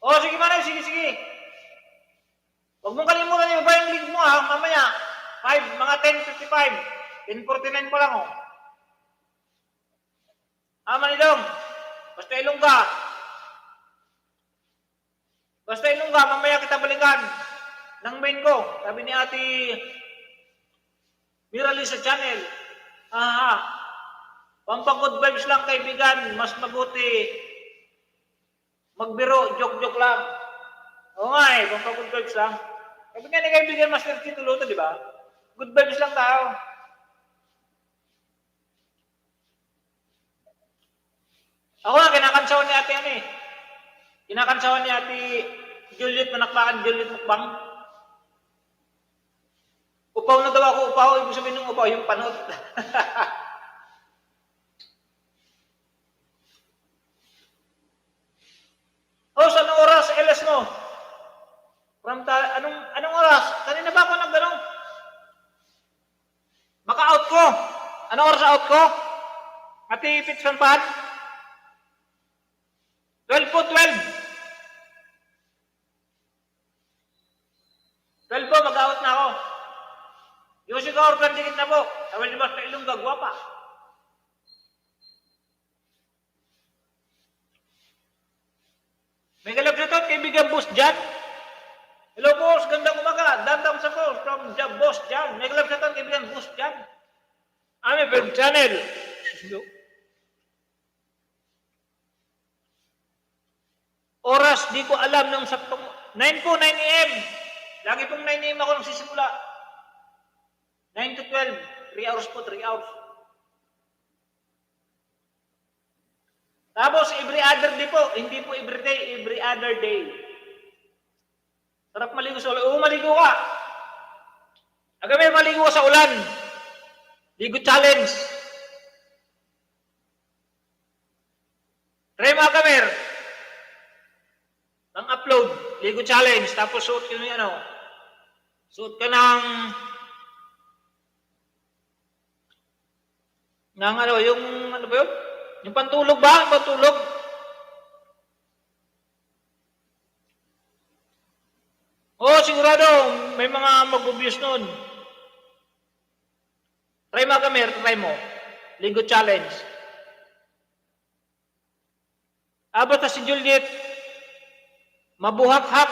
O, sige, Manoy, sige. Huwag mong kalimutan yung iba yung league mo, ha? Mamaya, mga 10:55. 10:49 pa lang, oh. Manidong, basta Ilongga. Basta Ilongga, mamaya kita balikan ng main ko. Sabi ni Ate Mirali sa channel. Pampang good vibes lang, kaibigan. Mas mabuti magbiro, joke-joke lang. Oo nga eh, pampang good vibes lang. Sabi nga ni kaibigan Master Tito Luto, di ba? Good vibes lang tayo. Ako nga, kinakansawan ni Ate ano eh. Kinakansawan ni Ate Juliet, manakbakan Juliet Mukbang. Upaw na daw ako, upaw. Ibig sabihin ng upaw, yung panot. Host, anong oras LS mo? Anong oras? Kanina ba ako nagdanong? Maka-out ko. Anong oras out ko? Ate Fitzman Pan? 12 po, 12. 12 po, mag-out na ako. Yung siguro dikit na po. Tawal ni Basta Ilongga, guwapa. May galap na to, kaibigan Boss Jan. Hello boss, gandang umaga. Dandam sa boss from Boss Jan. May galap na to, kaibigan Boss Jan. Ami film channel. Oras, di ko alam ng saktong 9 po, 9 a.m. Lagi pong 9 a.m. ako nagsisimula. 9 to 12. 3 hours po, 3 hours. Tapos, every other day po. Hindi po every day, every other day. Sarap maligo sa ulan. Oo, maligo ka. Agad maligo ka sa ulan. Ligo challenge. Try mga kamer. Ang upload. Ligo challenge. Tapos suot ka ng ano. Suot ka ng ano, yung ano ba yun? Yung pantulog ba? Yung pantulog? Oo, sigurado. May mga mag-obvious nun. Try mga kamer, try mo. Linggo challenge. Basta si Juliet, mabuhak-hak.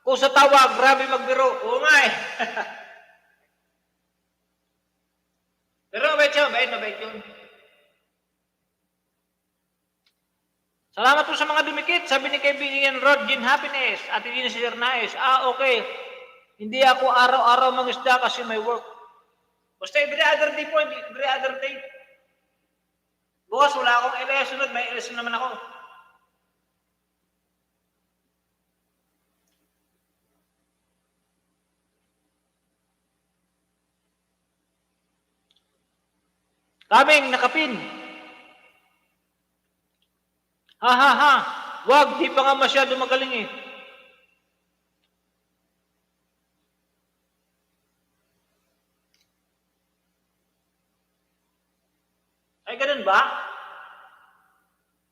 Kung sa tawa, grabe magbiro. Oo nga eh. Pero mabait siya, mabait yun. Salamat po sa mga dumikit. Sabi ni kaibigan Rod, Gin Happiness. At hindi na si Ernais. Okay. Hindi ako araw-araw mangisda kasi may work. Basta every other day po, every other day. Bukas, wala akong LS sunod. May LS naman ako. Kaming nakapin. Ha. Wag, di pa nga masyado magaling eh. Ay, ganun ba?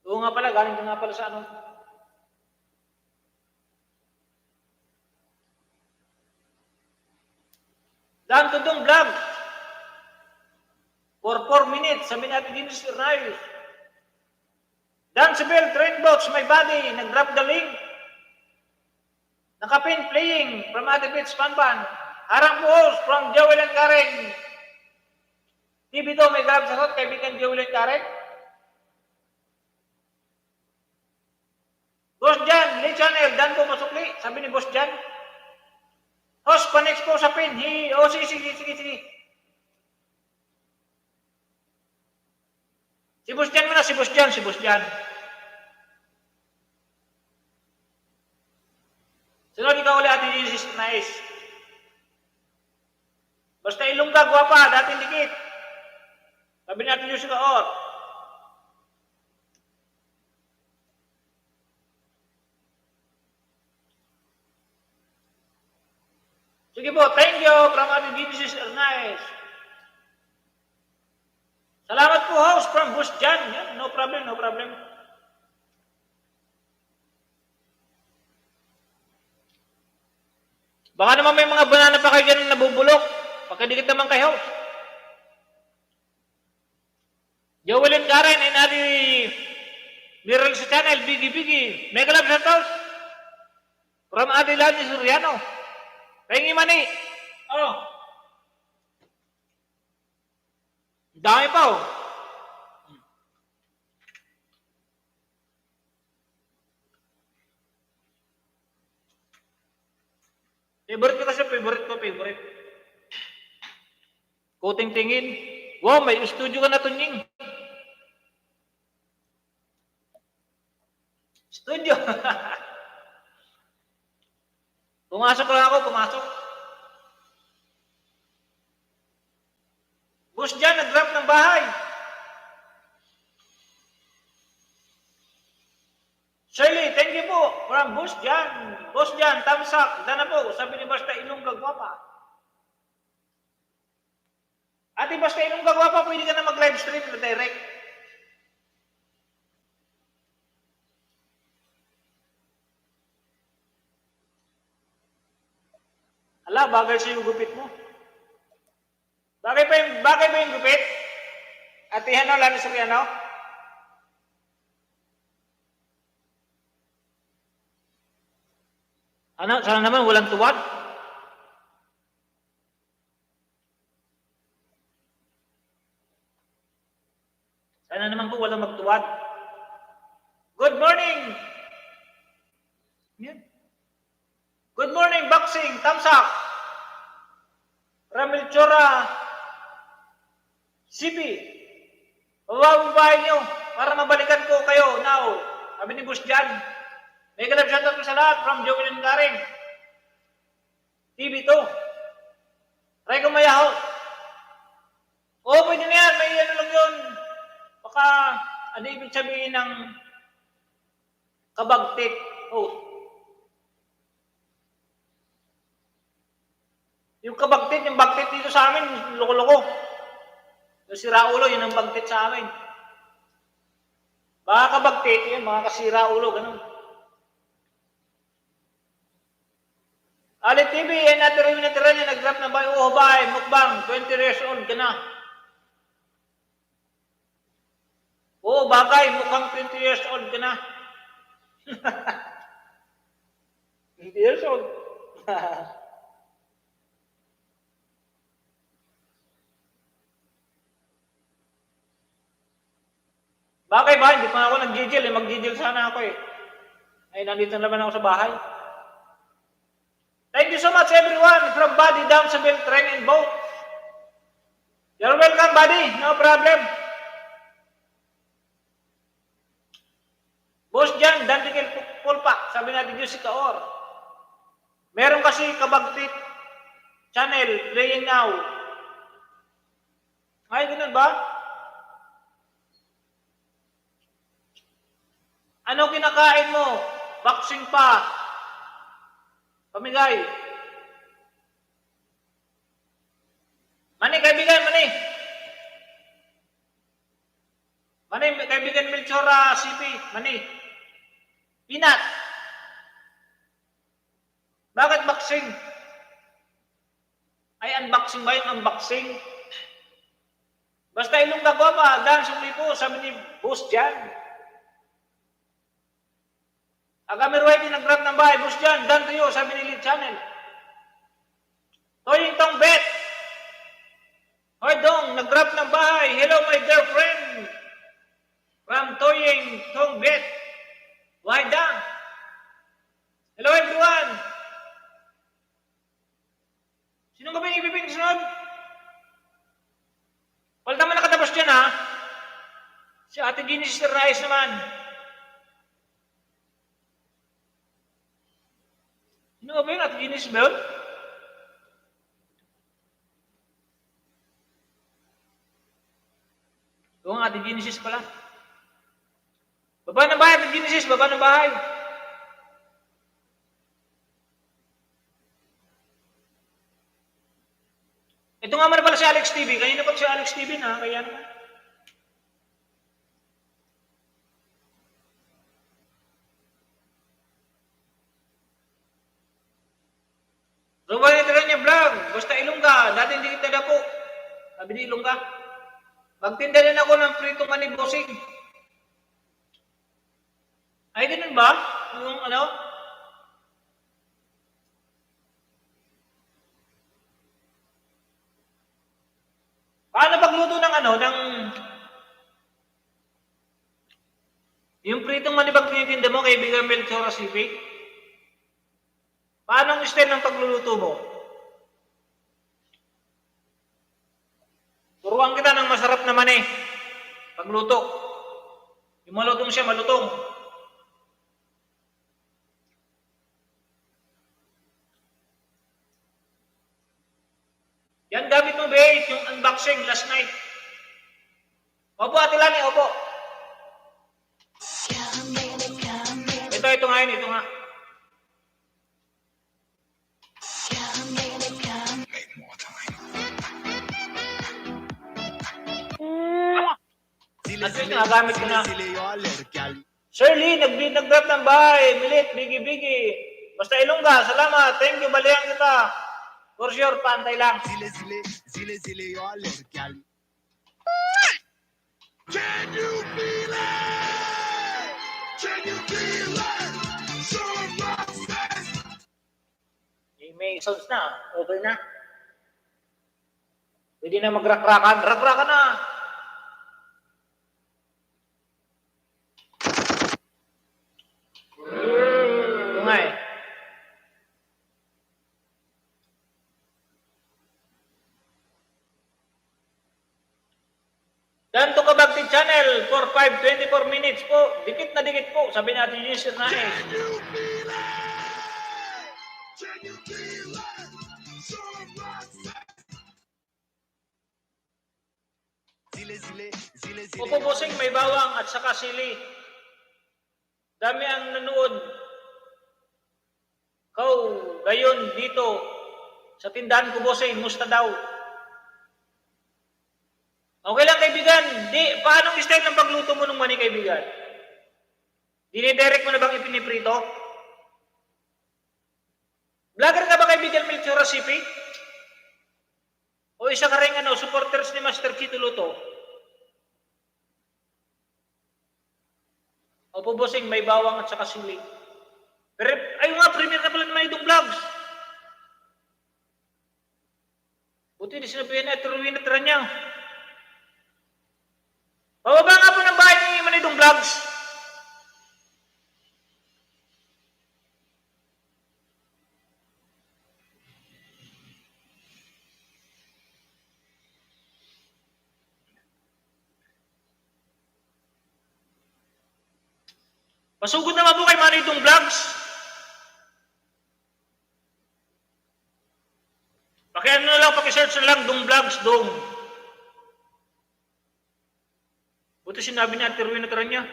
Oo nga pala, galing ka nga pala sa ano. Dan Tudong Vlog. For 4 minutes, sabi natin din si Ernais. Dan Sibel, Trainboats, my body, nag-drop the link. Nakapin, playing, from Ate Beats, Panpan. Harang Buhos, from Joel and Karen. TV to, may grab sa sot, kaibigan Joel and Karen. Boss Jan, Lee Channel, Dan po masukli, sabi ni Boss Jan. Host, pa-next po sa pin. Sige. Si Boss Jan muna, si Boss Jan. Sunod ikaw ulit, Ate Jesus, nice. Basta Ilongga, guwapa, dating dikit. Sabi ni Ate Jesus ka, Sige po, thank you from Ate Jesus, nice. Salamat po, host from Bush Jan. Yan, no problem, no problem. Baka naman may mga banana pa kayo dyan na nabubulok. Pagkadikit naman kay host. Joel and Karen and Adi Viral sa channel, Biggie. Mega love shoutouts from Adilani Suriano. Pengi Mani. Oh. Dami pa oh. Favorite ko kasi, favorite. Kuting tingin. Wow, may studio ka na to, Ning. Studio. Pumasok lang ako, pumasok. Boss dyan, nag-drop ng bahay. Shirley, thank you po. From Boss dyan. Boss dyan, thumbs up. Dana po, sabi ni Basta Ilongga Gwapa. Ate Basta Ilongga Gwapa, pwede ka na mag-live stream na direct. Ala, bagay sa yung gupit mo. Bagay ba yung gupit? Ate Hano, Lani Soriano? Ano, sana naman walang tuwad? Sana naman po walang magtuwad. Good morning! Yan. Good morning, boxing, thumbs up. Ramil Chora, CP. Pabababahin nyo para mabalikan ko kayo now. Sabi ni Boss Jan. Mega love shoutout ko sa lahat from Joel and Karen. TV2. Try ko mayaho. Oo, pwede na yan. May ano lang yun. Baka, ano ibig sabihin ng kabagtik. Oh. Yung kabagtit, yung bagtit dito sa amin, loko-loko. Yung siraulo, yun ang bagtit sa amin. Mga kabagtit, yun, mga kasiraulo, ganun. Alit TV, natira niya, nag-drop na ba? Oo, bye, mukbang, 20 years old ka na. Oo, bagay, mukhang 20 years old ka na. 20 years old. Bakit ba? Hindi pa ako nag-gigil. Mag-gigil sana ako eh. Ay, nandito naman ako sa bahay. Thank you so much everyone from Buddy down sa train and boat. You're welcome, Buddy. No problem. Boss Jan, Dandigil Pulpak. Sabi natin Jessica Or. Meron kasi kabagtit channel playing now. Ay, ganun ba? Ano kinakain mo? Boxing pa. Pamigay. Mani, kaibigan, mani. Mani, kaibigan Melchora CP. Mani. Peanut. Bakit boxing? Ay, unboxing ba yung unboxing? Basta Ilongga Gwapa, dahil sumli po, sabi ni Boss Jan. Agami Ruwede nag-grab ng bahay. Boss Jan, done to you, sabi ni Lead Channel. Toying Tong Bet. Hoy Dong, nag-grab ng bahay. Hello my girlfriend. From Toying Tong Bet. Why dang? Hello everyone. Sino ka ba yung ibibing sunod? Palda mo nakatapos dyan ha. Si Ate Genesis Rice naman. Sino ba yun? Ate Genesis ba yun? Oo nga, Ate Genesis pala. Baba ng bahay, Ate Genesis. Baba ng bahay. Ito nga man pala si Alex TV. Kanina pa si Alex TV na. Kaya naman. Sabi ni Ilongga. Magtinda rin ako ng pritong mani bossing. Ay, ganun ba? Yung ano? Paano pagluto ng ano, ng... Yung pritong manibag tinitinda mo, kaibigan Melchora Civic? Paano ang style ng pagluluto mo? Turuan kita ng masarap naman eh. Pagluto. Yung malutong siya, malutong. Yan gamit mo, Base, yung unboxing last night. Opo, Ate Lani, opo. Ito nga yun, ito nga. Make more time. At yun, nagamit ko na. Shirley, nag-grab ng bahay. Milit, bigi-bigi. Basta Ilongga, salamat. Thank you, balihan kita. For sure, pantay lang. Can you feel it? Can you feel it? So May sounds na. Okay na. Pwede na mag-rakrakan. Rakrakan na. Ito nga eh. Dan to Kabagti Channel for 5-24 minutes po. Dikit na dikit po. Sabi natin yung Sir Naes. can you feel it? Can you feel it? So Opo, bossing, may bawang at saka sili. Dami ang nanood. Kau, gayon dito sa tindahan ko, bossing, musta daw? Okay lang, kaibigan. Paano ang style ng pagluto mo ng mani, kaibigan? Dinidirect mo na bang ipiniprito? Vlogger ka ba, kaibigan Melchora Civic? O isa ka rin, supporters ni Master Chito Luto? Opo, bossing, may bawang at saka sili. Pero, ay nga, premier na pala naman itong vlogs. Buti, di sinabihin na, turuin na tira niya. Pababa nga po ng bahay ni Manidong Vlogs. Pasugod naman po kay Manidong Vlogs. Pakiano na lang, pakisearch na lang, Dong Vlogs, Dong. Buti sinabi niya, tiruin na tira niya.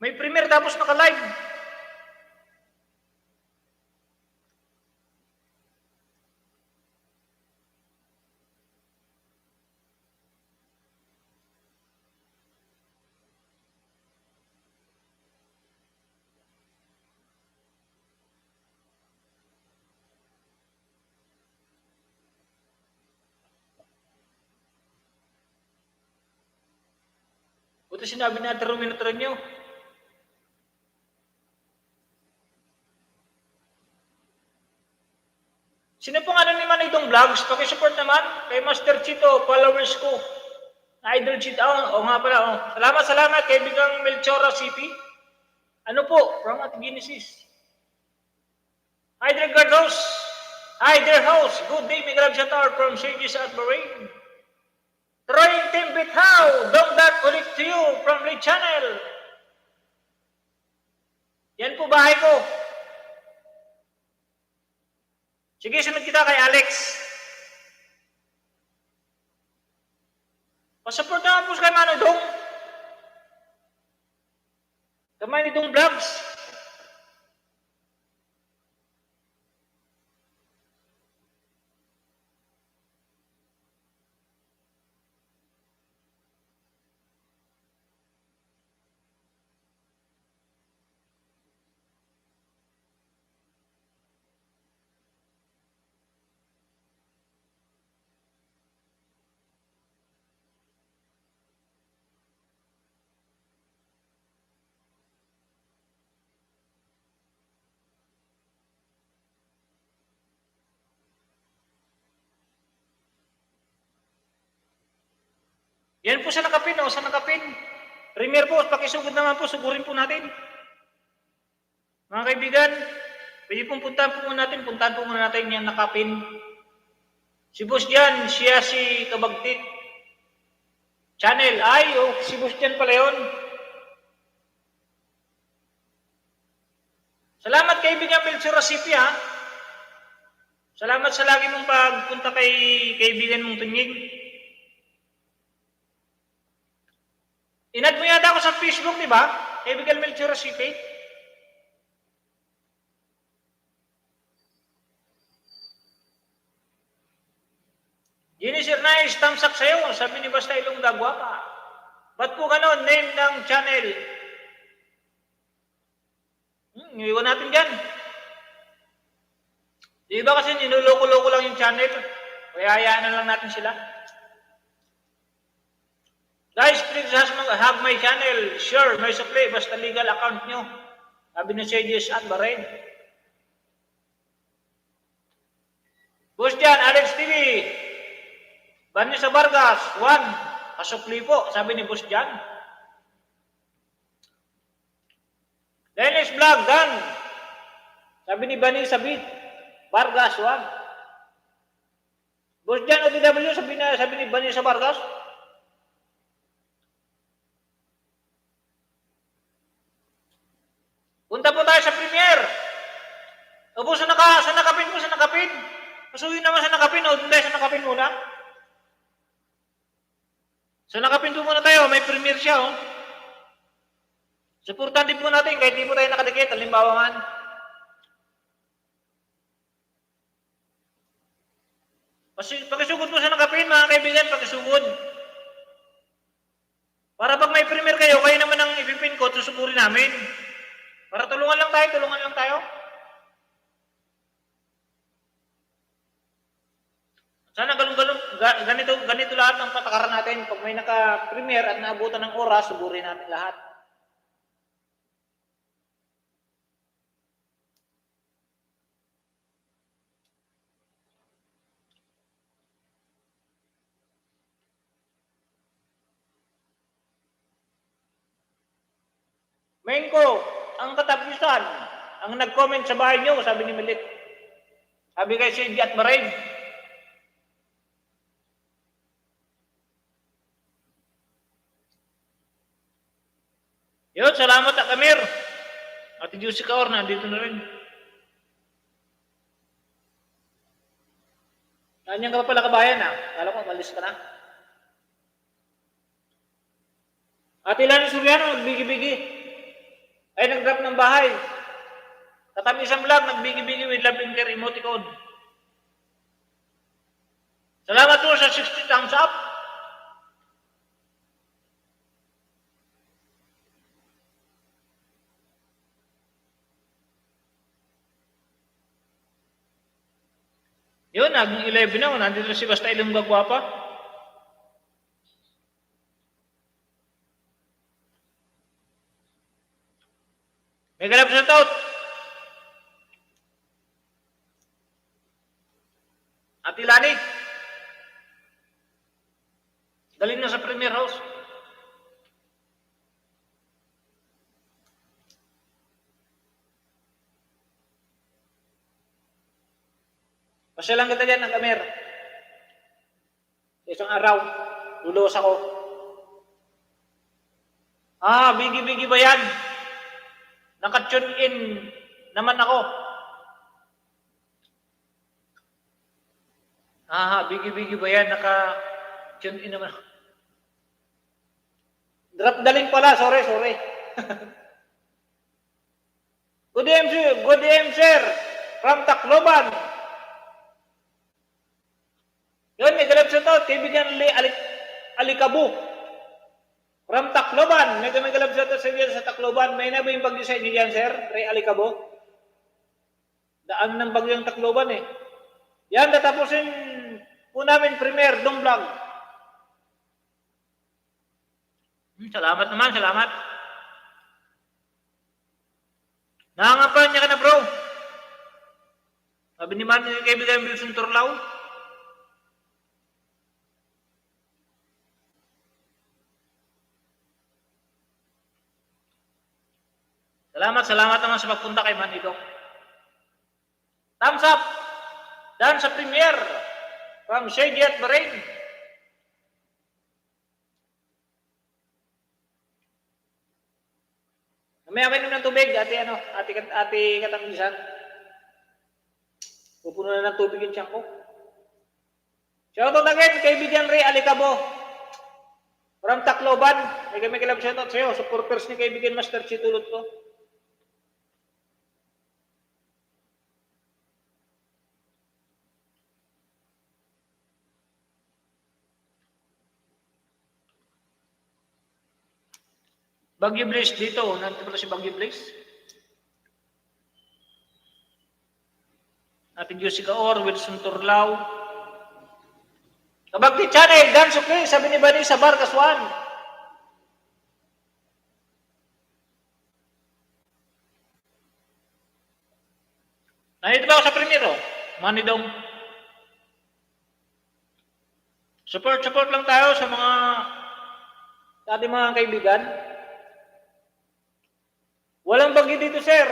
May premier tapos naka-live. Buti sinabi niya, tiruin na tira niyo. Sino pong ano naman itong vlogs? Pakisupport naman kay Master Chito, followers ko. Idol Chito. O nga pala. Oh. Salamat kaibigang Melchora City. Ano po? From Ate Genesis. Hi there, God host. Hi there, host. Good day, Migrab Shatar from Sergis at Bahrain. Troy Timbit How. Dong that ulit to you from Lee Channel. Yan po bahay ko. Sige, sunod kita kay Alex. Pasupport naman po kay Manodong. Kay Manodong Vlogs. Yan po sa nakapin, sa nakapin. Premier po, pakisugod naman po, sugurin po natin. Mga kaibigan, pwede pong puntahan po muna natin yung nakapin. Si Boss Jan, siya si Kabagtit. Channel, si Boss Jan pala yun. Salamat kaibigan Melchor Rasipi ha. Salamat sa lagi mong pagpunta kay kaibigan mong Tunying. Inad mo yata ako sa Facebook, di ba? Kaibigan Melchor Rasipi. Jenny Sir Nice, tamsak sa'yo. Sabi ni Basta Ilongga, gwapa. Ba't po ganon? Name ng channel. Iwan natin dyan. Di ba kasi ninuloko-loko lang yung channel? Kaya hayaan na lang natin sila. Guys, please have my channel. Sure, may supply. Basta legal account nyo. Sabi ni CJS at Bahrain. Boss dyan, Alex TV. Banyo sa Vargas. 1. Kasupli po. Sabi ni Boss dyan. Dennis Vlog, Dan. Sabi ni Bani Sabit. Vargas, 1. Boss dyan, OTW, sabi ni Bani sa Vargas. Punta po tayo sa premiere. Opo, sa nakapin. Pasuhin naman sa nakapin, o doon tayo sa nakapin muna. Sa nakapin po muna tayo, may premiere siya, oh. Supportan din po natin kahit di po tayo nakadikit, halimbawa man. Pakisugod po sa nakapin, mga kaibigan, pakisugod. Para pag may premiere kayo naman ang ipipin ko, susugurin namin. Para tulungan lang tayo. Sana ganito lahat ng patakaran natin. Pag may naka-premiere at naabutan ng oras, sugurin natin lahat. Mengko, ang katapusan, ang nag-comment sa bahay nyo, sabi ni Melit. Sabi kay Cindy at Bahrain. Yun, salamat at Amir. Ate Jusica Or, nandito na rin. Kanyang ka pa pala kabayan ha. Kala ko, malis ka na. Ate Lani Suriano, nagbigi-bigi. Ay, nag-drop ng bahay. Tatamisang vlog, nagbigi-bigi with love and care emoticon. Salamat po sa 60 thumbs up. Yun, naging 11 na. Nandito si Basta Ilongga gwapa. May ganap sa tout. Ate Lani. Dalhin na sa Premier House. Pasya lang kita dyan ng kamer. Isang araw, lulos ako. Bigi-bigi ba yan? Naka-tune in naman ako. Bigi-bigi ba yan? Naka-tune in naman ako. Drop daling pala, sorry. Good AM, sir. From Tacloban. Yun, may galap sa to. Kaibigan Alikabo. From Tacloban. May galap sa to sa Tacloban. May na ba yung bagyo sa inyo dyan, sir? Ray Alikabo. Daan ng bagyong Tacloban eh. Yan, tatapusin po namin premier, Dong Vlog. Salamat naman, salamat. Nangangapan niya ka na, bro. Sabi ni Man, kaibigan Wilson Turlaw. Salamat naman sa pagpunta kay Manidong. Thumbs up! Dan sa premiere from Shady at Bahrain. Mamaya kainom ng tubig, ate Katamlisan. Pupuno na ng tubig yung tiyan ko. Shoutout again, kaibigan Ray Alicabo. From Tacloban. May kami kilam shoutout sa'yo. Supporters ni kaibigan Master Chitulot ko. Bagyo Blaze dito. Nandito pala si Bagyo Blaze. Ating Jessica Or, Wilson Turlaw. Kabagti channel, Dan Sukli, sabi ni Bani sa Bar Kaswan. Nandito ba ako sa Primero? Manidong. Support lang tayo sa ating mga kaibigan. Walang bagyo dito, sir.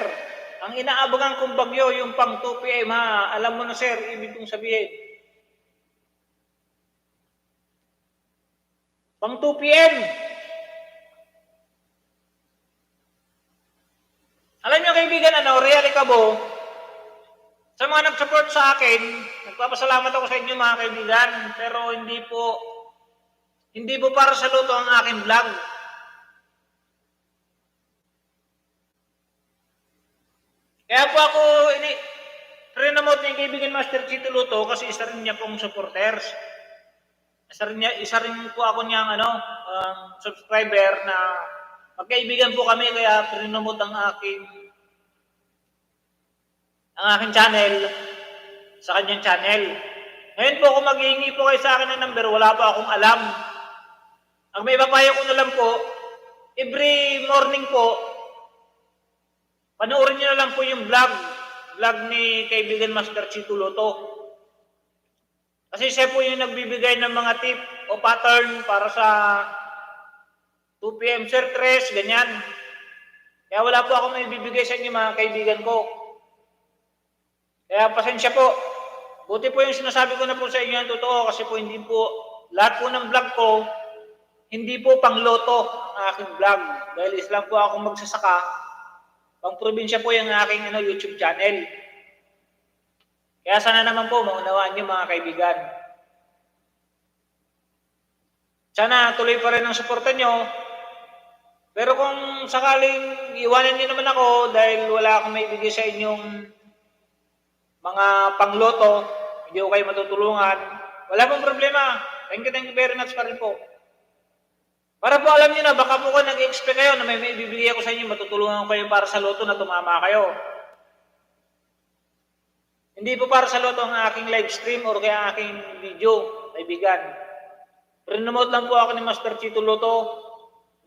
Ang inaabangan kong bagyo, yung pang 2 PM ha. Alam mo na, sir, ibig kong sabihin. Pang 2 PM. Alam niyo, kaibigan, Ray Alicabo, sa mga nag-support sa akin, nagpapasalamat ako sa inyo, mga kaibigan, pero hindi po para sa luto ang aking vlog. Kaya po ako renomote ni kaibigan Master Chito Luto kasi isa rin niya pong supporters. Isa rin po ako niyang subscriber na magkaibigan po kami kaya renomote ang aking channel sa kanyang channel. Ngayon po ako maghihingi po kayo sa akin ng number, wala pa akong alam. Ang may papayo ko na lang po, every morning po, panoorin niyo na lang po yung vlog ni kaibigan Master Chito Luto. Kasi siya po yung nagbibigay ng mga tip o pattern para sa 2 PM Sir Tres, ganyan. Kaya wala po akong maibibigay sa inyo, mga kaibigan ko. Kaya pasensya po. Buti po yung sinasabi ko na po sa inyo ang totoo kasi po hindi po, lahat po ng vlog ko, hindi po pang loto ang aking vlog. Dahil islang po akong magsasaka, pang probinsya po yung aking YouTube channel. Kaya sana naman po maunawaan niyo, mga kaibigan. Sana tuloy pa rin ang suporta niyo. Pero kung sakaling iwanan niyo naman ako dahil wala akong maibigay sa inyong mga pangloto, hindi ko kayo matutulungan, wala pong problema. Thank you very much pa rin po. Para po alam niyo na, baka po nag-expect kayo na may bibigay ako sa inyo, matutulungan ko kayo para sa loto na tumama kayo. Hindi po para sa loto ang aking live stream or kaya aking video, kaibigan. Promote lang po ako ni Master Chito Luto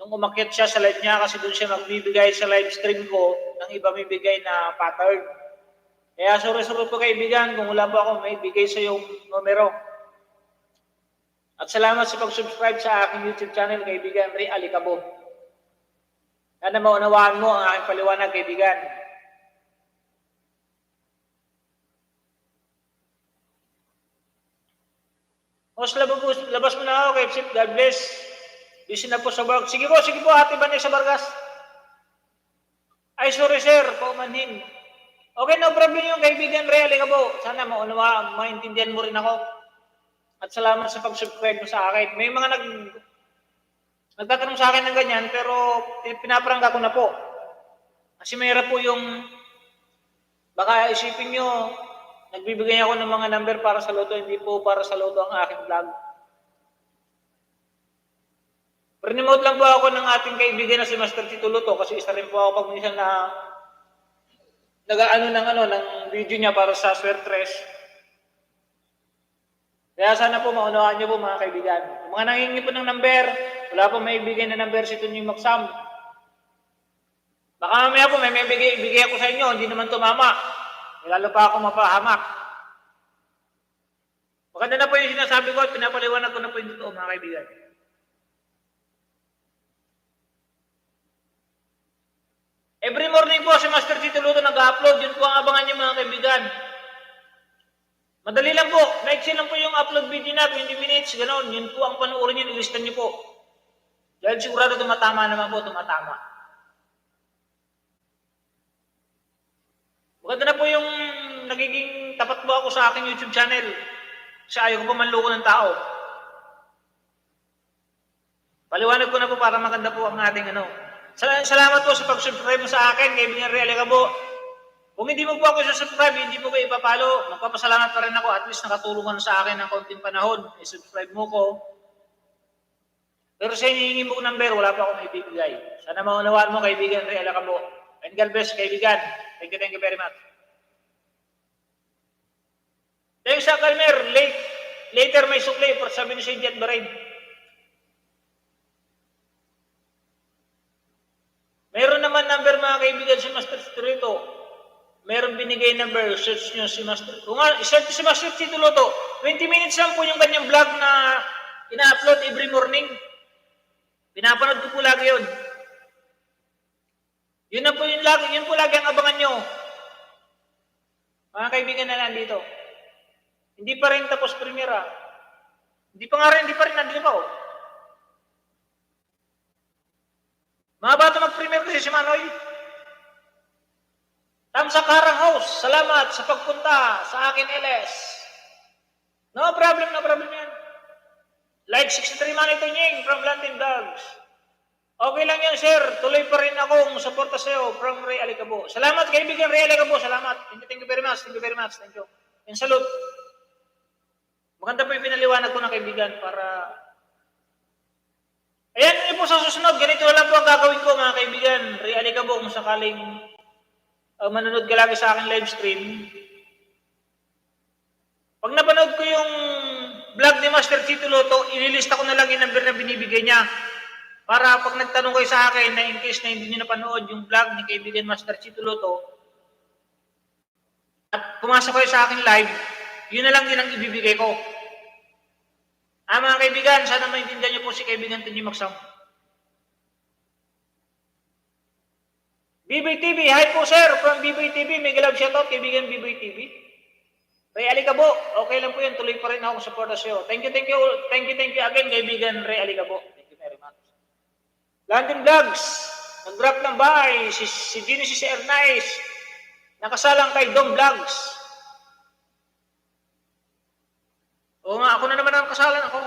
nung umakyat siya sa live niya kasi doon siya magbibigay sa live stream ko ng iba may bigay na pattern. Kaya sorry po kaibigan kung wala po ako may bigay sa yung numero. At salamat sa pag-subscribe sa aking YouTube channel, kaibigan Ray Alicabo. Sana maunawaan mo ang aking paliwanag, kaibigan. Host, labas mo na ako, kay Sip. God bless. Busy na po sa work. Sige po, Ate Vanessa Vargas. Ay, sorry sir, paumanhin. Okay, no problem yung kaibigan Ray Alicabo. Sana maintindihan mo rin ako. At salamat sa pag-subscribe mo sa akin. May mga nagtatanong sa akin ng ganyan, pero pinaparangga ko na po. Kasi mayroon po yung, baka isipin nyo, nagbibigay ako ng mga number para sa loto, hindi po para sa loto ang aking vlog. Promote lang po ako ng ating kaibigan na si Master Chito Luto kasi isa rin po ako pag minsan na ng video niya para sa Swertres. Kaya sana po maunawaan niyo po, mga kaibigan. Yung mga nangingi po ng number, wala po may ibigay na number si Tunying Magsam. Baka mamaya po may ibigay ako sa inyo, hindi naman tumama. Lalo pa ako mapahamak. Maganda na po yung sinasabi ko at pinapaliwanag ko na po yung totoo, mga kaibigan. Every morning mag-upload. Yun po ang abangan nyo mga kaibigan. Madali lang po. Maiksi lang po yung upload video na, 20 minutes, gano'n. Yun po ang panuorin nyo, ilistan nyo po. Dahil sigurado tumatama naman po, tumatama. Maganda na po yung nagiging tapat po ako sa aking YouTube channel. Kasi ayaw ko pa manloko ng tao. Paliwanag ko na po para maganda po ang ating ano. Salamat po sa pag-subscribe mo sa akin, kaibigan Ray Alicabo. Kung hindi mo po ako subscribe, hindi mo ko ipapalo, magpapasalamat pa rin ako. At least nakatulungan sa akin ng konting panahon. I-subscribe mo ko. Pero sa hinihingi mo ko number, wala pa akong ibibigay. Sana maunawaan mo, kaibigan Ray Alicabo. And God bless, kaibigan. Thank you very much. Thanks sa Kalmer. Later may suklay para sabi ni Cindy at Bahrain. Meron naman number mga kaibigan si Master Tito. Meron binigay number, search nyo si Master. Kung search si Master Tito Loto, 20 minutes lang po yung kanyang vlog na ina-upload every morning. Pinapanood ko po lagi yun. Yun na po yun po lagi ang abangan nyo. Mga kaibigan na nandito. Hindi pa rin tapos premiera. Hindi pa rin nandito pa. Mga bata mag-premiere kasi si Manoy. Tamsa Karang House, salamat sa pagpunta sa akin, LS. No problem yan. Like 63 Manny Tunying from Blantin Dogs. Okay lang yan, sir. Tuloy pa rin akong suporta sa iyo from Ray Alicabo. Salamat, kaibigan Ray Alicabo. Salamat. Thank you very much. Thank you. And salute. Maganda po yung pinaliwanag ko na kaibigan para... Ayan po sa susunod. Ganito lang po ang gagawin ko mga kaibigan. Ray Alicabo kung sakaling manonood ka lagi sa aking live stream. Pag napanood ko yung vlog ni Master Tito Loto, ililista ko na lang yung number na binibigay niya. Para pag nagtanong kayo sa akin na in case na hindi nyo napanood yung vlog ni kaibigan Master Tito Loto, at pumasok kayo sa aking live, yun na lang din ang ibibigay ko. Mga kaibigan, sana maintindihan nyo po si kaibigan Tunji Magsam. BBTV, hi po sir, from BBTV, may galab shoutout, kaibigan BBTV. Ray Alicabo, okay lang po yun, tuloy pa rin ako support sa iyo. Thank you again, kaibigan Ray Alicabo. Thank you very much. London Vlogs, nag-drop ng bahay, si Genesis Air Nice, nakasalang kay Dom Vlogs. Oo nga, ako na naman ang kasalan ako.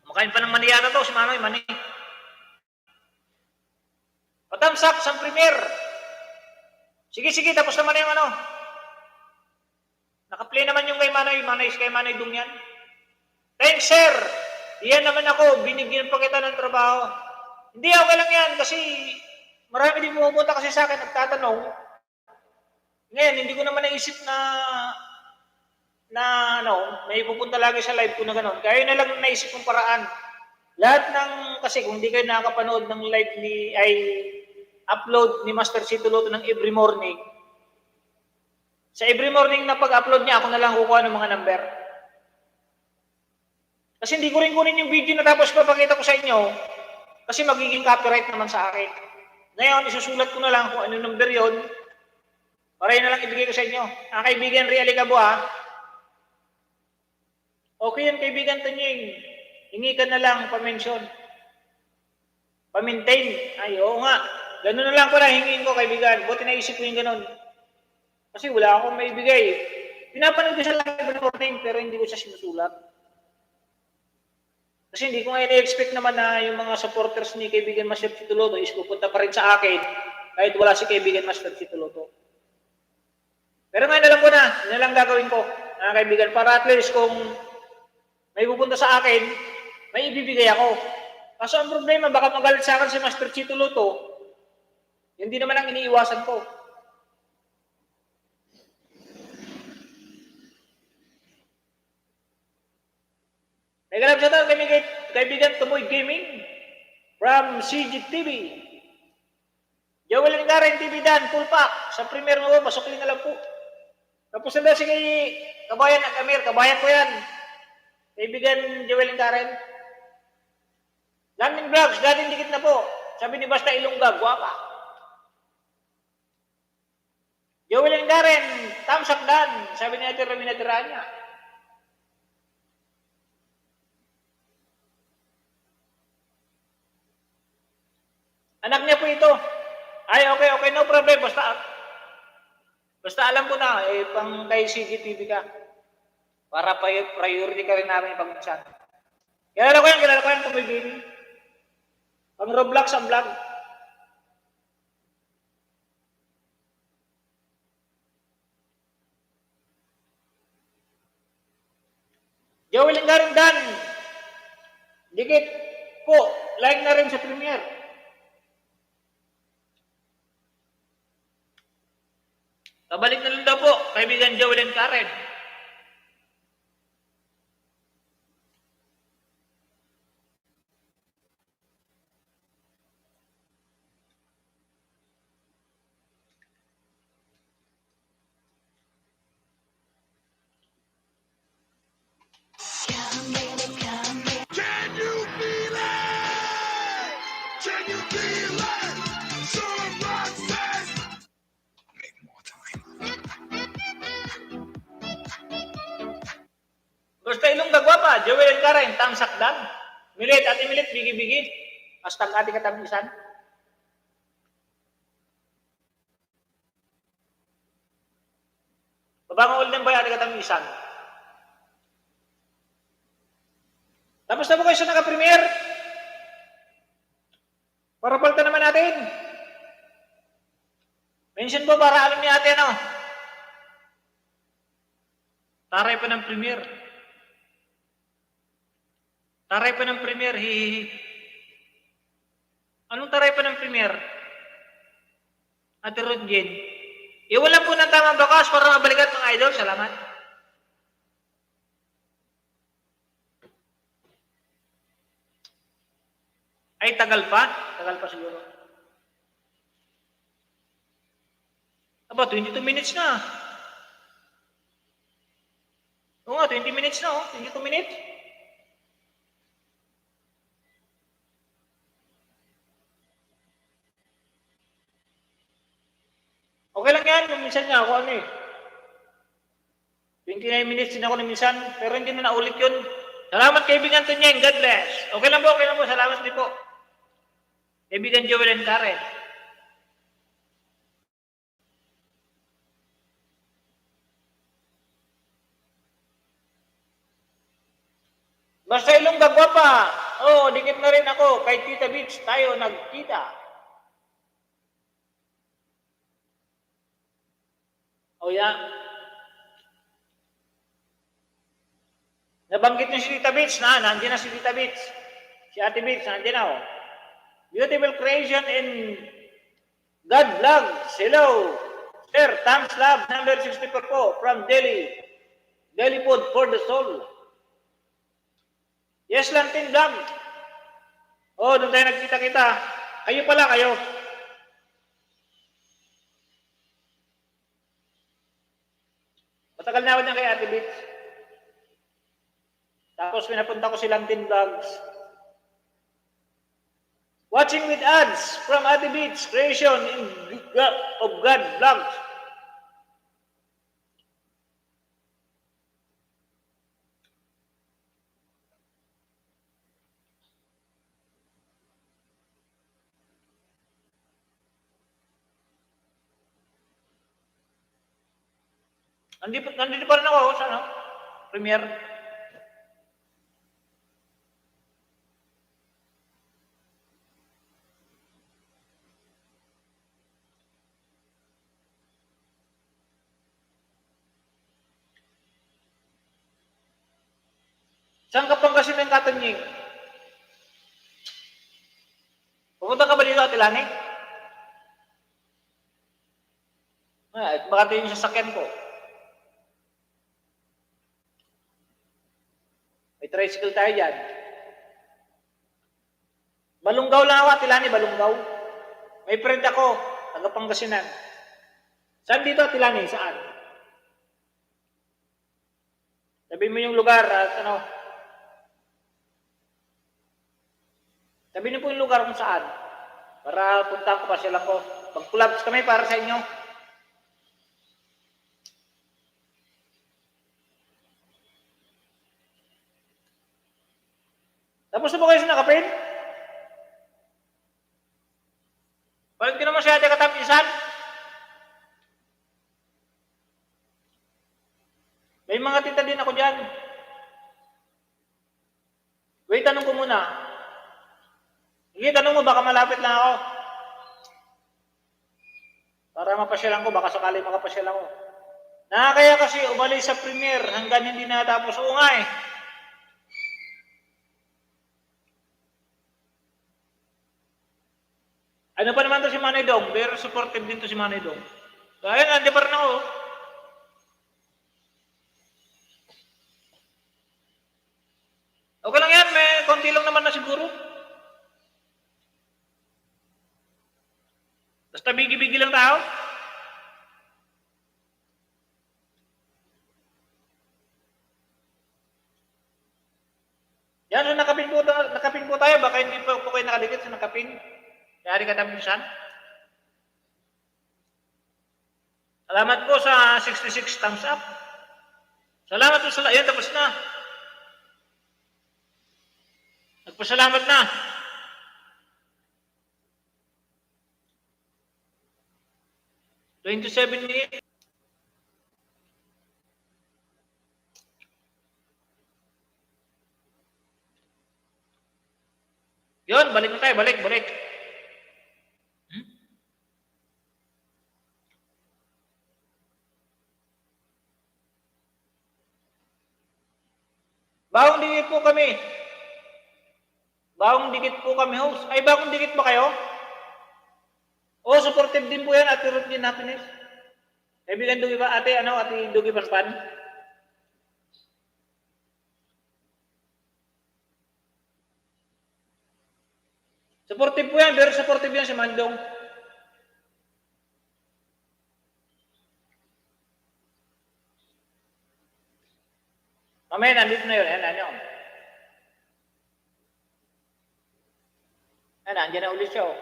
Makain pa ng mani yata to, si Manoy, mani. Patamsak sa premier. Sige, tapos naman yung ano. Naka-play naman yung kay Manoy Dung yan. Thanks, sir. Iyan naman ako, binigyan pa kita ng trabaho. Hindi, okay lang yan, kasi marami din pumupunta kasi sa akin, nagtatanong. Ngayon, hindi ko naman naisip na may pupunta lagi sa live ko na gano'n. Kaya na lang naisip kong paraan. Lahat ng, kasi kung hindi kayo nakakapanood ng live upload ni Master Tito Loto ng every morning, sa every morning na pag-upload niya, ako na lang kukuha ng mga number. Kasi hindi ko rin kunin yung video na tapos papakita ko sa inyo, kasi magiging copyright naman sa akin. Ngayon, isusulat ko na lang kung ano number yon para yun na lang ibigay ko sa inyo. Ang kaibigan Ray Alicabo okay yan, kaibigan Tunying. Hingi ka na lang, pa-mention. Pa-maintain. Ay, oo nga. Ganun na lang pala, hingin ko, kaibigan. Buti naisip ko yung ganun. Kasi wala akong maibigay. Pinapanood ko sa live ng morning, pero hindi ko siya sinusulat. Kasi hindi ko nga i-expect naman na yung mga supporters ni kaibigan Master Tito Loto is pupunta pa rin sa akin kahit wala si kaibigan Master Tito Loto. Pero ngayon alam ko na, yun na lang gagawin ko, mga kaibigan, para at least kung may pupunta sa akin, may ibibigay ako. Kaso ang problema, baka magalit sa akin si Master Tito Loto, hindi naman ang iniiwasan ko. May ganap siya tayo, kaibigan Tumoy Gaming from CGTV. Joel Ngaren TV Dan, full pack. Sa premier mo, masukli na lang po. Tapos na sige, kabayan at Amir, kabayan ko yan. Kaibigan Joel Ngaren. Landing Vlogs, dating dikit na po. Sabi ni Basta Ilongga, guwapa. Joel and Karen, tamsak dan. Sabi ni Ate Rowena Tiranya. Anak niya po ito. Ay, okay, okay, no problem. Basta alam ko na, pang kay CGTV ka. Para priority ka rin namin pag-chat. Kilala ko yan, pumibili. Pang Roblox ang vlog. Joel and Karen Dan. Dikit po, like na rin sa premiere. Kabalik na lang daw po, kaibigan Joel and Karen. Can you feel it? Can you feel it? Some rock says. Make more time. Basta ilong dagwapa, Joel and Karen, tamsak dan. Milit, ati milit, bigi-bigi. Hashtag ati katamisan. Babangol din ba yung ati katamisan? Tapos na po kayo sa naka-premiere? Para palta naman natin. Mention po para alam ni ate ano. Taray pa ng premiere. Taray pa ng premiere, hihihi. Anong taray pa ng premiere? Ate Rodjen. Iwalan po ng tamang bakas para mabalikat ng idol. Salamat. Ay, tagal pa? Tagal pa siguro. Aba, 22 minutes na. Oo nga, 20 minutes na, oh. 22 minutes. Okay lang yan, minsan nga ako ano eh. 29 minutes din ako na minsan, pero hindi na naulit yun. Salamat kaibigan Tunyeng, God bless. Okay lang po, salamat din po. Kaibigan Joel and Karen. Basta ilong gagwapa. Oo, dikit na rin ako. Kay Tita Beach tayo nagkita. Oh, yeah. Nabanggit niyo si Tita Beach na, nandiyan na si Tita Beach. Si Ate Beach, nandiyan na, oh. Beautiful creation in God Vlogs. Hello. Sir, thanks love, number 64 po, from Delhi. Delhi Food for the Soul. Yes, Lantin Vlog. Oh, doon tayo nagkita-kita. Kayo pala, kayo. Matagal na ako niyan kay Ate Beach. Tapos pinapunta ko si Lantin Vlogs. Watching with ads from Ate Beach, creation of God Vlogs. Nandito pa rin ako sa ano? Premiere. Saan ka pang kasi ng Katanying? Pumunta ka ba dito, Ate Lani? Baka ito yung sasakyan ko. May tricycle tayo dyan. Balunggaw lang ako, Ate Lani, Balunggaw. May friend ako, taga Pangasinan. Saan dito, Ate Lani? Saan? Sabihin mo yung lugar at ano. Sabihin niyo po yung lugar kung saan. Para puntahan ko pa sila ko. Pag-collabs kami para sa inyo. Tapos na ba kayo sa nakapin? Bakit ka naman siya katapisan? May mga tita din ako dyan. Wait, tanong ko muna. Sige, tanong mo, baka malapit lang ako. Para mapasyalan ko, baka sakali makapasyalan ko. Nakakaya kasi umalis sa premier hanggang hindi natapos. Oo nga eh. Ano pa naman to si Manay Dong? Very supportive din to si Manay Dong. Kaya nandiyan pa rin ako. Okay lang yan, may konti lang naman na siguro. Basta bigi-bigi lang tao. Yan, so nakapin po tayo. Baka hindi po kayo nakadikit sa nakapin. Yari ka tapisan. Salamat po sa 66 thumbs up. Salamat po sa lahat. Yan, tapos na. Nagpasalamat na. $27 minutes. Yun, balik na tayo. Balik. Bagong dikit po kami. Bagong dikit po kami, host. Ay, bagong dikit ba kayo? Oo, supportive din po yan, Ate Ruth din Happiness. Kaibigan Dugi ba? Ate Dugi Panpan? Supportive po yan, very supportive yan si Mandong. Mamaya, nandito na yun. Ayan, nandiyan na ulit siya. Oh.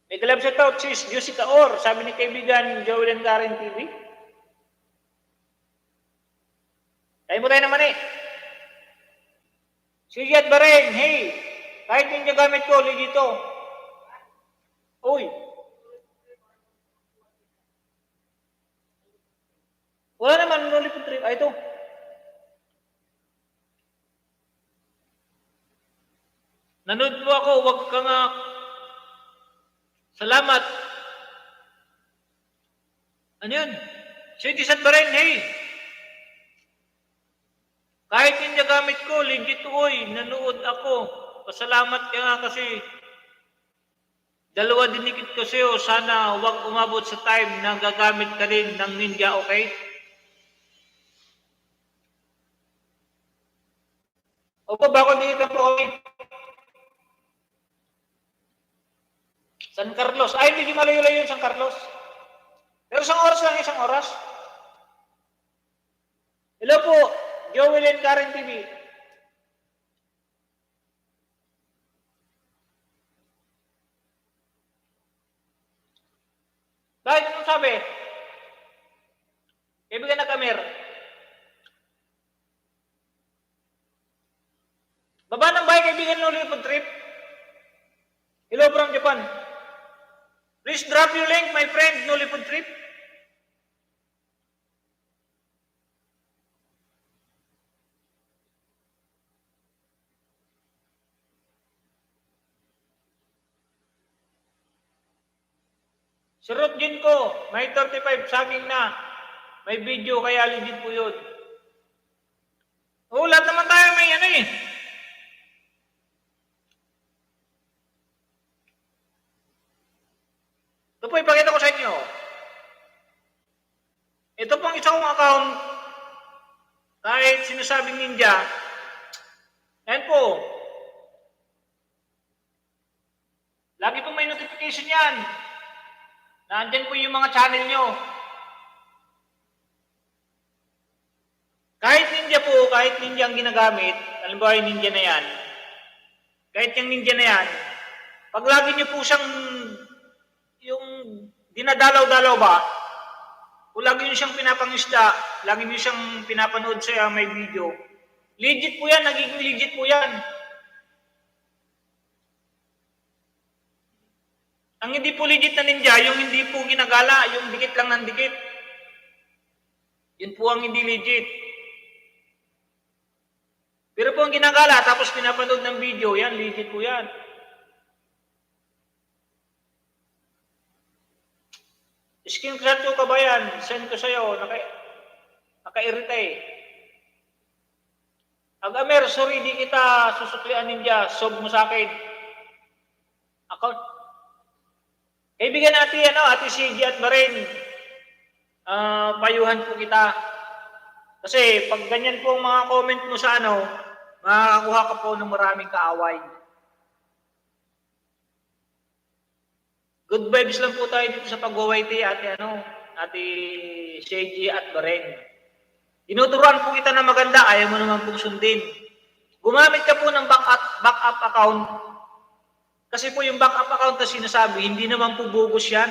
May kalab sa tao, sis, Jessica Or, sabi ni kaibigan Joel and Karen TV. Kaya mo tayo naman eh. Si Yad Baren, hey, kahit yung gamit ko, ulit dito. Uy. Wala naman, nulipot trip. Ito. Nanood po ako, wag ka nga. Salamat. Ano yun? Citizen ba rin? Hey! Kahit hindi gamit ko, legit oy, nanood ako. Pasalamat ka nga kasi dalawa dinikit ko sa'yo. Sana wag umabot sa time na gagamit ka rin ng ninja, okay? Opo, bako dito po kami. San Carlos. Ay, hindi malayo-layo yung San Carlos. Pero isang oras. Hello po, Joel and Karen TV. Bakit anong sabi? Kaibigan na Kamer. Baba ng bahay, kaibigan Lolipod Trip. Hello from Japan. Please drop your link, my friend, Nolipod Trip. Surot din ko, may 35 saging na. May video, kaya legit po yun. Oo, lahat naman tayo may ano eh. Ito po, ipakita ko sa inyo. Ito pong isang account, kahit sinasabing ninja, yan po. Lagi pong may notification yan. Nandyan po yung mga channel nyo. Kahit ninja po, kahit ninja ang ginagamit, halimbawa yung ninja na yan, kahit yung ninja na yan, pag lagi nyo po siyang yung dinadalaw-dalaw ba, kung lagi nyo siyang pinapangisda, lagi nyo siyang pinapanood sa may video, Legit po yan, nagiging legit po yan. Ang hindi po legit na ninja, yung hindi po ginagala, yung dikit lang ng dikit. Yun po ang hindi legit. Pero po ang ginagala, tapos pinapanood ng video, yan, legit po yan. Screenshot ko ka ba yan? Send ko sa'yo, naka-irita eh. Ag-Amer, sorry, di kita susuklian ninja, sob mo sa akin. Account. Kaibigan natin, Ate CG at Baren, payuhan po kita. Kasi pag ganyan po ang mga comment mo sa makakakuha ka po ng maraming kaaway. Good vibes lang po tayo dito sa pag-wawaiti, Ate CG at Baren. Tinuturuan po kita na maganda, ayaw mo naman pong sundin. Gumamit ka po ng backup account. Kasi po yung backup account na sinasabi, hindi naman po bogus yan.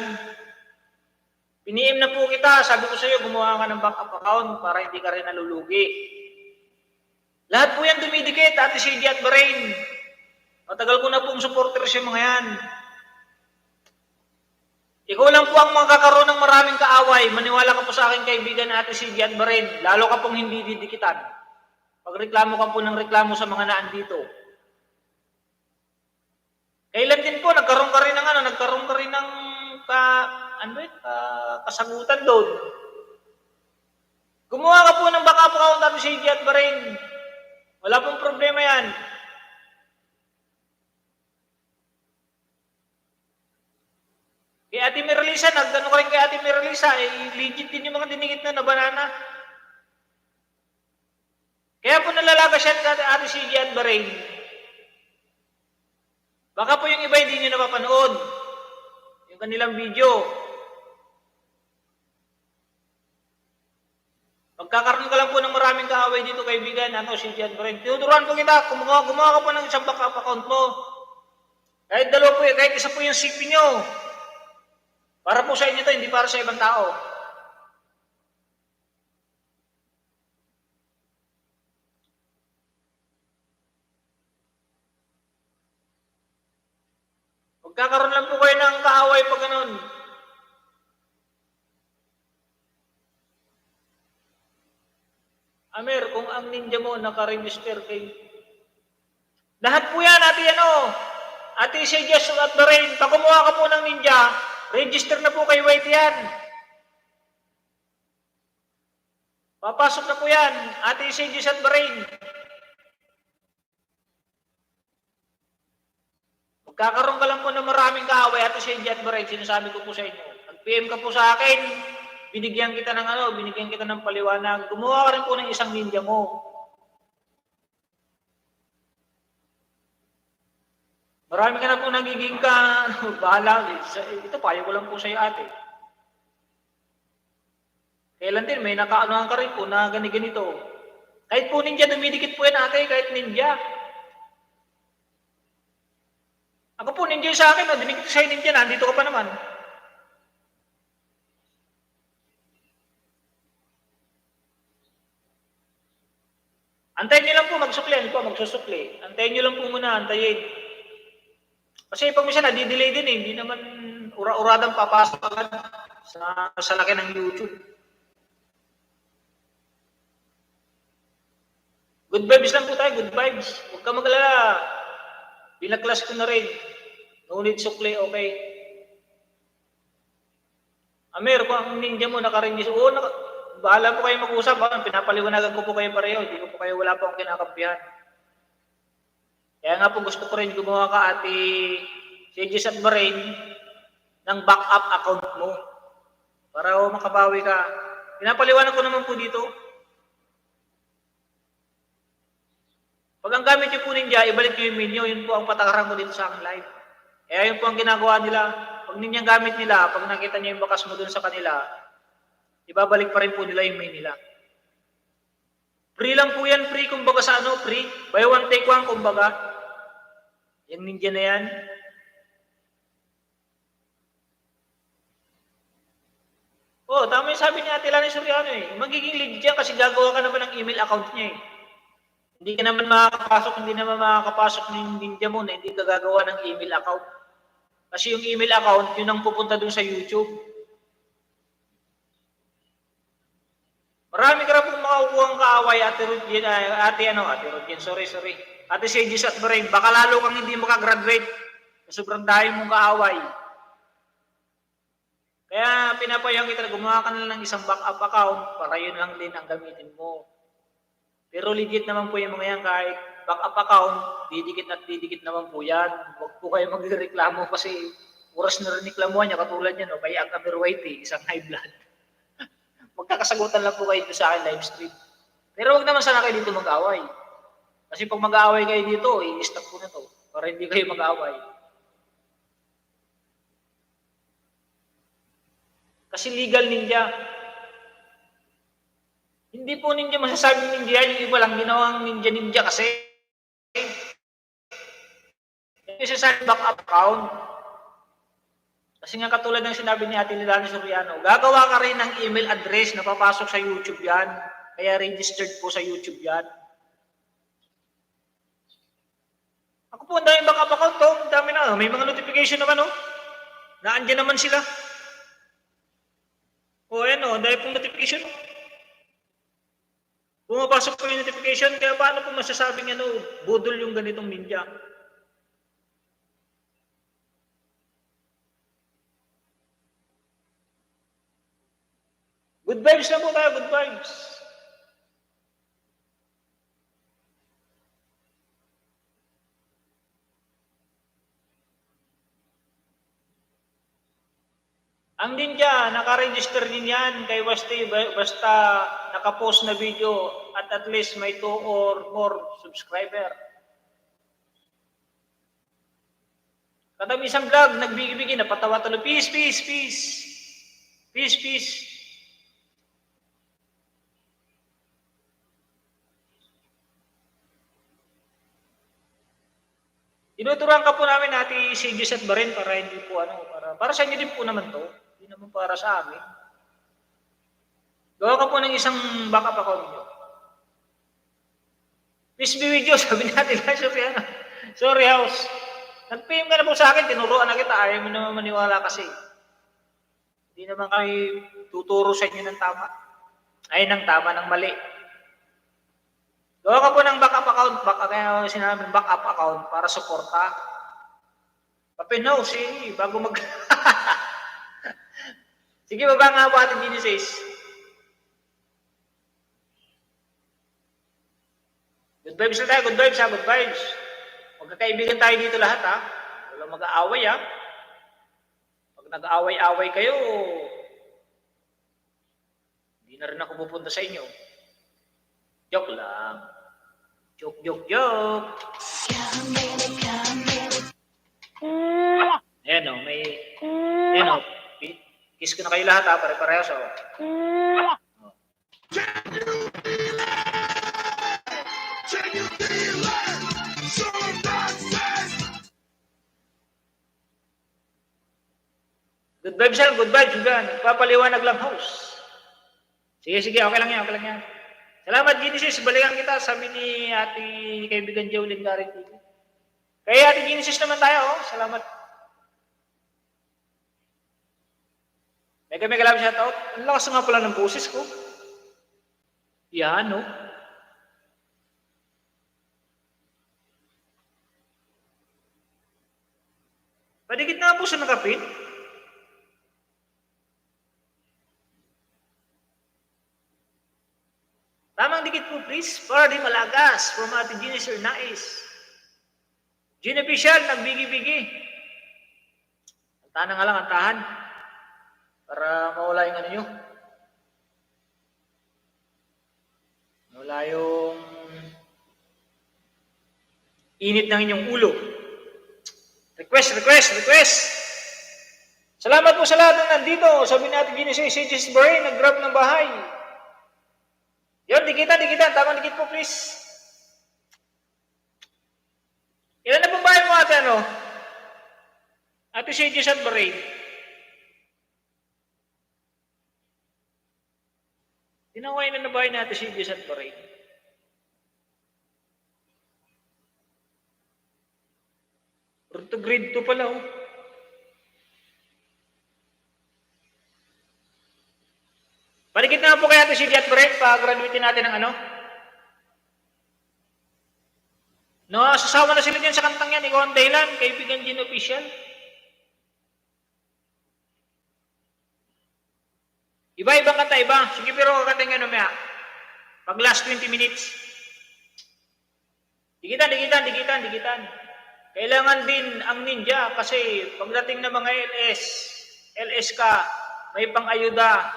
Piniim na po kita, sabi ko sa iyo, gumawa ka ng backup account para hindi ka rin nalulugi. Lahat po yan dumidikit, Ate CG at Baren. Matagal ko na pong supporters yung mga yan. Ikaw lang po ang magkakaroon ng maraming kaaway. Maniwala ka po sa akin, kaibigan na Ate CG at Baren. Lalo ka pong hindi didikitan. Pag reklamo ka po ng reklamo sa mga naandito. Kailan din po, nagkaroon ka rin ng kasagutan doon. Gumawa ka po ng backup account Ate CG at Baren. Wala pong problema yan. Kay Ate Miralisa, nagdano ka rin kay Ate Miralisa, legit din yung mga dinikit na banana. Kaya po nalalaga siya ni Ate CG at Baren. Baka po yung iba hindi nyo napapanood. Yung kanilang video. Magkakaroon ka lang po ng maraming kaaway dito, kaibigan, CG at Baren. Tinuturuan po kita, gumawa ka po ng isang backup account mo. Kahit dalawa po, kahit isa po yung CP nyo. Para po sa inyo to, hindi para sa ibang tao. Magkakaroon lang po kayo ng kaaway pag ganun. Amer, kung ang ninja mo naka-register kay... Lahat po yan, Ate CG at Baren, pag kumuha ka po ng ninja, register na po kay White yan. Papasok na po yan, Ate CG at Baren. Magkakaroon ka lang po ng maraming kaaway, Ate CG at Baren, sinasabi ko po sa inyo. Nag-PM ka po sa akin, binigyan kita ng paliwanag. Gumawa ka rin po ng isang ninja mo. Marami ka na po nagiging bahala. Ito, payo ko lang po sa iyo, ate. Kailan din, may nakaanuhan ka rin po na ganito. Kahit po ninja, dumidikit po yan, ate, kahit ninja. Ako po, ninja sa akin, dinikit sa'yo ninja, nandito ka pa naman. Antayin nyo lang po, magsusukli. Antayin nyo lang po muna, antayin. Kasi pag minsan nadi-delay din hindi naman ura-uradang papasok agad sa laki ng YouTube. Good vibes lang po tayo, good vibes. Huwag ka mag-alala. Binaklas ko na rin. No need sukli, okay. Amer, kung ang ninja mo naka-register, bahala po kayo mag-usap. Pinapaliwanagan ko po kayo pareho. Hindi ko po kayo, wala po akong kinakampihan. Kaya nga po gusto ko rin gumawa ka, Ate CG at Baren, ng backup account mo. Para makabawi ka. Pinapaliwanag ko naman po dito. Pag ang gamit nyo po ninja, ibalik nyo yung menu. Yun po ang patakaran ko dito sa aking live. Kaya yun po ang ginagawa nila. Pag ninyang gamit nila, pag nakita nyo yung bakas mo dun sa kanila, ibabalik pa rin po nila yung menu nila. Free lang po yan, free kumbaga sa free. Buy one take one kumbaga. Yung ninja na yan. Tama yung sabi ni Ate Lani Soriano eh. Magiging legit yan kasi gagawa ka naman ng email account niya eh. hindi naman makakapasok ng ninja mo na hindi ka gagawa ng email account. Kasi yung email account, yun ang pupunta dun sa YouTube. Marami ka na pong makakuha ang kaaway, Ate Rodjen, sorry. Ate Sages at Brain, baka lalo kang hindi makagraduate. Sobrang dahil mong kaaway. Kaya pinapayang kita, gumawa ka na lang isang backup account para yun lang din ang gamitin mo. Pero legit naman po yung mga yan, kahit backup account, didikit naman po yan. Huwag po kayo magreklamo kasi oras na rin reklamuhan niya, katulad niya, no? Kaya ang Whitey, isang high blood. Magkakasagutan lang po kayo sa akin live stream. Pero huwag naman sana kayo dito mag-away. Kasi pag mag-aaway kayo dito, i-stop ko na to para hindi kayo mag-aaway. Kasi legal ninja. Hindi po ninja masasabing ninja yan, yung iba lang ginawang ninja kasi yung isa sa backup account. Kasi nga katulad ng sinabi ni Ate Lilani Soriano, gagawa ka rin ng email address na papasok sa YouTube yan. Kaya registered po sa YouTube yan. Ako po, ang dami backup account to. Ang dami na. May mga notification naman, oh. Naandyan naman sila. O, ayan, oh. Ang dami pong notification. Pumapasok po yung notification. Kaya paano po masasabing, budol yung ganitong ninja? Good vibes lang po tayo, good vibes. Ang ninja, naka-register din yan kay Wasti, basta naka-post na video at least may 2 or more subscriber. Kadang isang vlog, nagbigi-bigi, napatawa talo, peace. Tinuturuan ka po namin Ate Sages at Baren para hindi po para sa inyo din po naman to. Hindi naman para sa amin. Gawa ka po ng isang backup account nyo. Please be with you, sabi natin Sorry house. Nag-PM ka na po sa akin, tinuruan na kita. Ayaw mo naman maniwala kasi. Hindi naman kayo tuturo sa inyo ng tama. Ay, ng tama, ng mali. Gawa ka po ng backup account, kaya sinabing backup account para suporta. Papinaw, bago mag... Sige, baba nga po ating Genesis. Good vibes na tayo, good vibes. Magkakaibigan tayo dito lahat, ha. Walang mag-aaway, ha. Pag nag-aaway-aaway kayo, hindi na rin ako pupunta sa inyo. Joke lang. Joke. Ayan o, Ayan o. Kiss ko na kayo lahat, ha. Pare-parehas, o. Can you feel it? Someone says. Good vibes, sir. Good vibes. Nagpapaliwanag lang, host. Sige. Okay lang yan. Salamat, Genesis. Balikan kita. Sabi ni Ate kaibigan Jolene Garing TV. Kaya Ate Genesis naman tayo. Salamat. Mega love shoutout. Ang lakas nga pala ng boses ko. Yan, no? Padikit nga po sa nakapit. Tamang dikit po, please. Para di malagas. From Ate Genesis or Nais. Gene Official, nagbigi-bigi. Antahan nga lang, antahan. Para mawala yung nyo. Mawala yung init ng inyong ulo. Request. Salamat po sa lahat ng nandito. Sabi natin Genesis, Sages Brain, nag-grab ng bahay. Yun, dikitan. Tamang dikit po, please. Ilan na pong bahay mo ate, Ate Sages at Brain. Tinaway na bahay ni Ate Sages at Brain. Road to grade 2 pala, oh. Paligid na po kaya ito si Jet Brett, pa-graduate natin ng ano? No, sasawa na sila dyan sa kantang yan. Ikaw ang dahilan, kaibigan Gin Official. Iba-ibang kanta, iba. Sige, pero kakanta nga namaya. Pag last 20 minutes. Digitan. Kailangan din ang ninja kasi pagdating ng mga LS ka, may pang-ayuda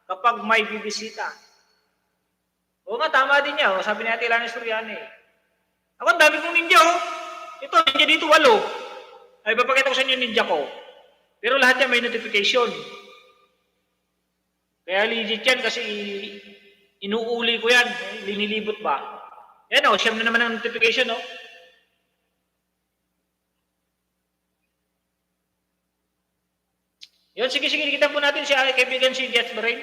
kapag may bibisita. Oo nga, tama din niya. Oh. Sabi ni Ate Lana Soriano eh. Ako, ang dami kong ninja, oh. Ito, ninja dito, 8. Ay, papakita ko sa inyo yung ninja ko. Pero lahat yan may notification. Kaya legit yan kasi inuuli ko yan. Linilibot ba? Yan, oh, siyam na naman ang notification, oh. Yun, sige, kita po natin si kaibigan si Jet Brain.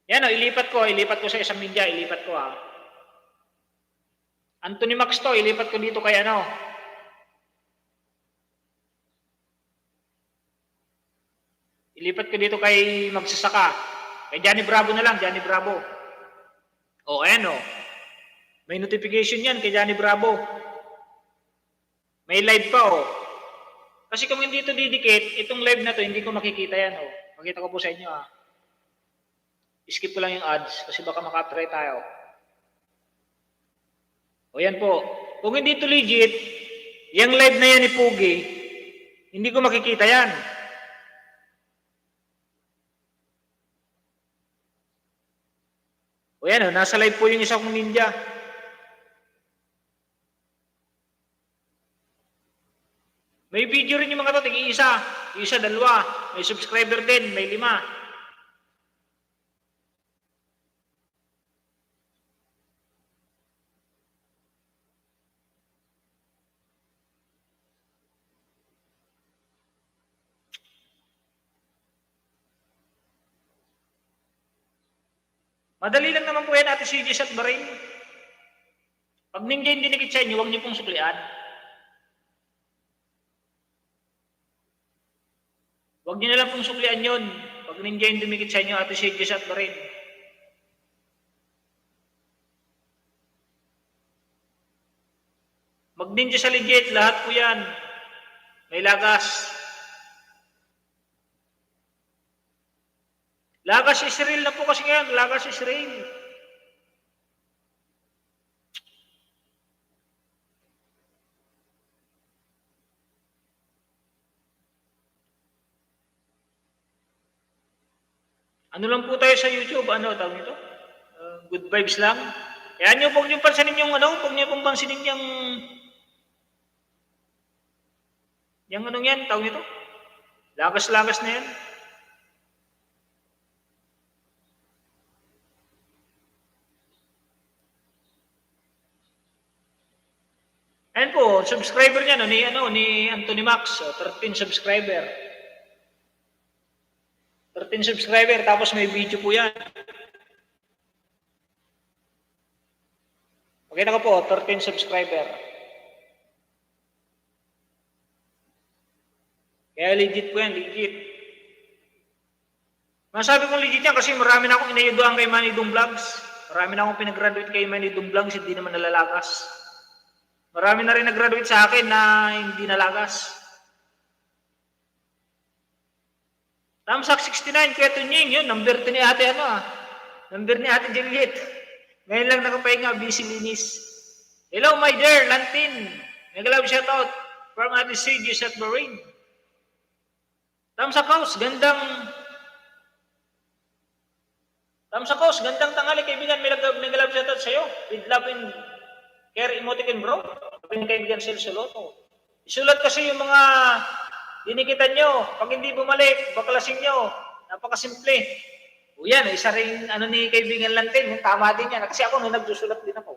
Yan o, ilipat ko sa isang ninja, ilipat ko ha. Anthony Max to, ilipat ko dito kay ano. Ilipat ko dito kay magsasaka. Kay Johnny Bravo na lang, Johnny Bravo. O, ayan o. May notification yan kay Johnny Bravo. May live pa o. Kasi kung hindi ito didikit, itong live na to, hindi ko makikita yan o. Makita ko po sa inyo ha. Skip ko lang yung ads kasi baka makapray tayo. O yan po. Kung hindi ito legit, yung live na yan ni Pugi, hindi ko makikita yan. O yan o, nasa live po yung isa kong ninja. May video rin yung mga to, tig-isa, 2, may subscriber din, may 5. Madali lang naman po yan, Ate CJ at Bahrain. Pag ninja yung dinikit sa inyo, huwag niyo pong suklian. Huwag niyo na lang pong suklian yun. Pag ninja yung dumikit sa inyo, Ate CJ at Bahrain. Mag-ninja sa legit, lahat po yan. May lagas. Lagas Israel na po kasi ngayon. Lagas Israel. Ano lang po tayo sa YouTube? Ano tawag nito? Good vibes lang. Kaya nyo, huwag nyo pansinin yung ano, huwag nyo pong pansinin yung anong yan, tawag nito? Lagas-lagas na yan. Ayan po, subscriber niya ni Anthony Max, 13 subscriber. 13 subscriber, tapos may video po yan. Okay na ko po, 13 subscriber. Kaya legit po yan, legit. Masabi kong legit yan kasi marami na akong inayudoan kay Manny Dung Vlogs. Marami na akong pinag-graduate kay Manny Dung Vlogs, hindi naman nalalagas. Marami na rin nag-graduate sa akin na hindi nalagas. Tamsak 69, Kuya Tunying, yun, number 2 ni ate Number ni ate Juliet. Ngayon lang nakapahinga, busy linis. Hello, my dear, Lantin. Nag-love shoutout from Ate Sages at Bahrain. Tamsak House, gandang tanghali, kaibigan. May nag-love shoutout sa'yo. With love and care emoticon, bro. Kaibigan Celso Loto. Isulat kasi yung mga dinikitan nyo. Pag hindi bumalik, baklasin nyo. Napakasimple. O yan, isa rin ni kaibigan Lantin. Yung tama din yan. Kasi ako nung nagsusulat din ako.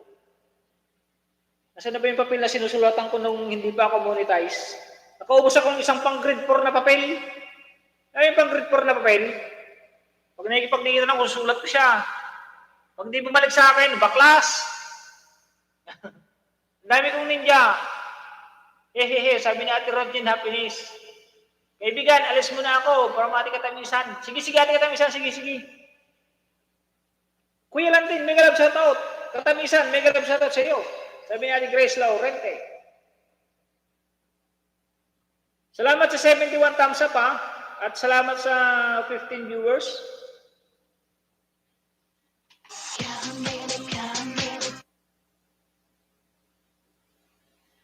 Nasaan na ba yung papel na sinusulatan ko nung hindi pa ako monetize? Nakaubos akong isang pang grade 4 na papel. Ay, yung pang grade 4 na papel. Pag nakikita na ako, sulat ko siya. Pag hindi bumalik sa akin, baklas. Ang dami kong ninja. Hehehe, sabi ni Ate Rodin, happiness. Kaibigan, alis muna ako para mati katamisan. Sige, sige, ate katamisan, sige, sige. Kuya Lantin, mega love shoutout. Katamisan, mega love shoutout sa iyo. Sabi ni Ate Grace Laurente. Salamat sa 71 thumbs up ha. At salamat sa 15 viewers.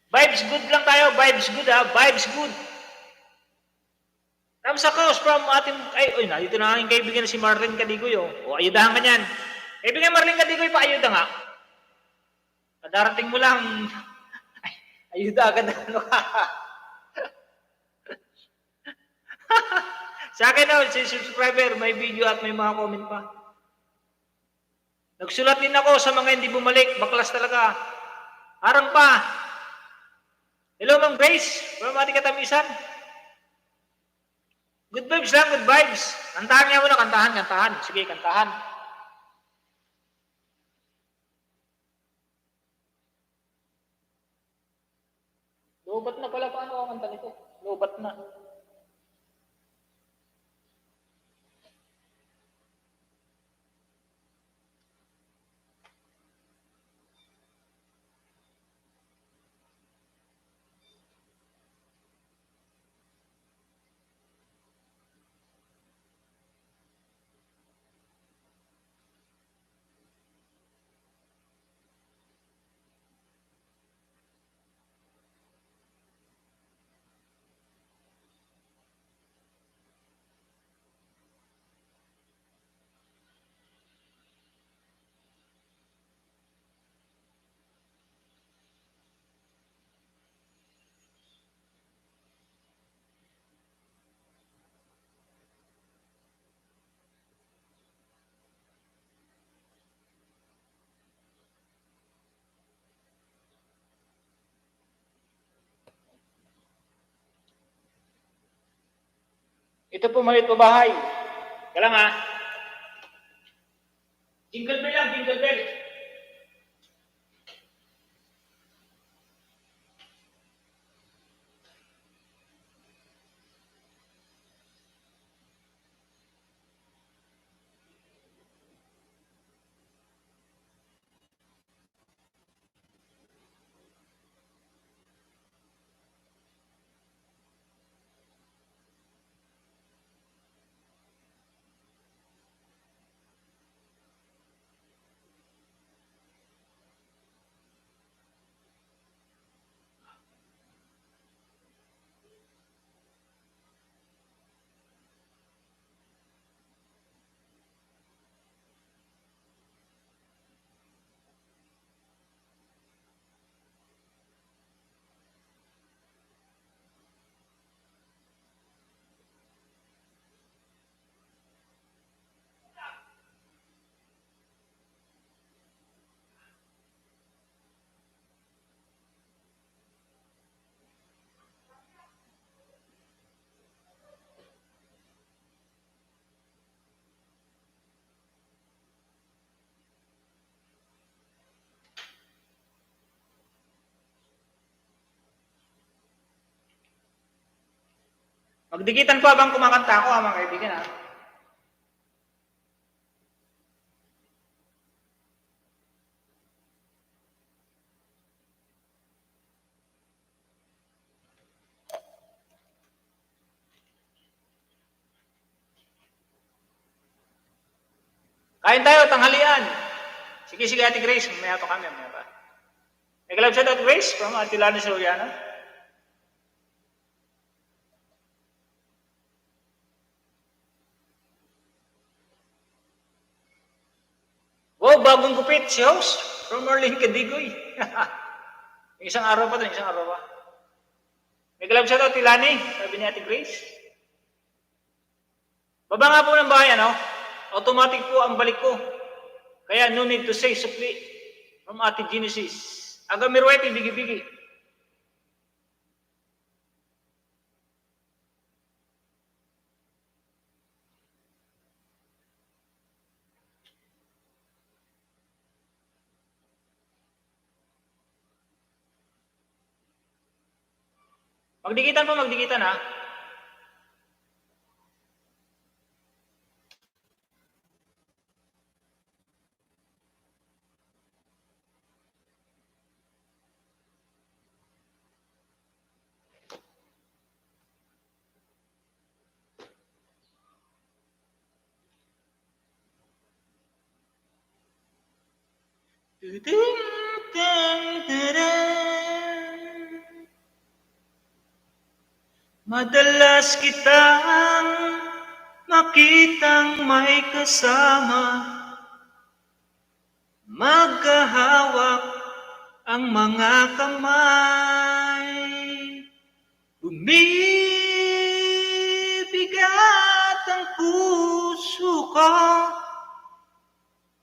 Vibes good lang tayo. Vibes good ha. Vibes good. Thumbs across from ating... Ay, nandito na aking kaibigan na si Marlene Kadigoy. O, ayudahan ka niyan. Kaibigan Marlene Kadigoy, paayuda nga. Darating mo lang. Ay, ayuda agad. Ano ka? Sa akin na, si subscriber, may video at may mga comment pa. Nagsulat din ako sa mga hindi bumalik. Baklas talaga. Harang pa. Hello, Ma'am Grace. From Mati Katamisan. Good vibes lang, good vibes. Kantahan niya muna, kantahan, kantahan. Sige, kantahan. Lobat na pala, paano ako kanta nito? Lobat na. Ito po maliit po bahay. Kailang ha. Jingle bell lang, jingle bell. Magdikitan po habang kumakanta ako ha, mga kaibigan ha. Kain tayo, tanghalian. Sige, sige, Ate Grace. Mamaya pa kami, mamaya pa. Nag-love shoutout, Grace, from Ate Lana Soriano. Wow, bagong gupit si host from Marlene Kadigoy. Isang araw pa doon, isang araw pa. Nag-love shoutout, Tilani, sabi ni Ate Grace. Baba nga po ng bahay, ano? Automatic po ang balik ko. Kaya no need to say supli from Ate Genesis. Aga mirwete, bigi-bigi. Magdikitan po, magdikitan ha. Madalas kitang makitang may kasama, magkahawak ang mga kamay. Bumibigat ang puso ko,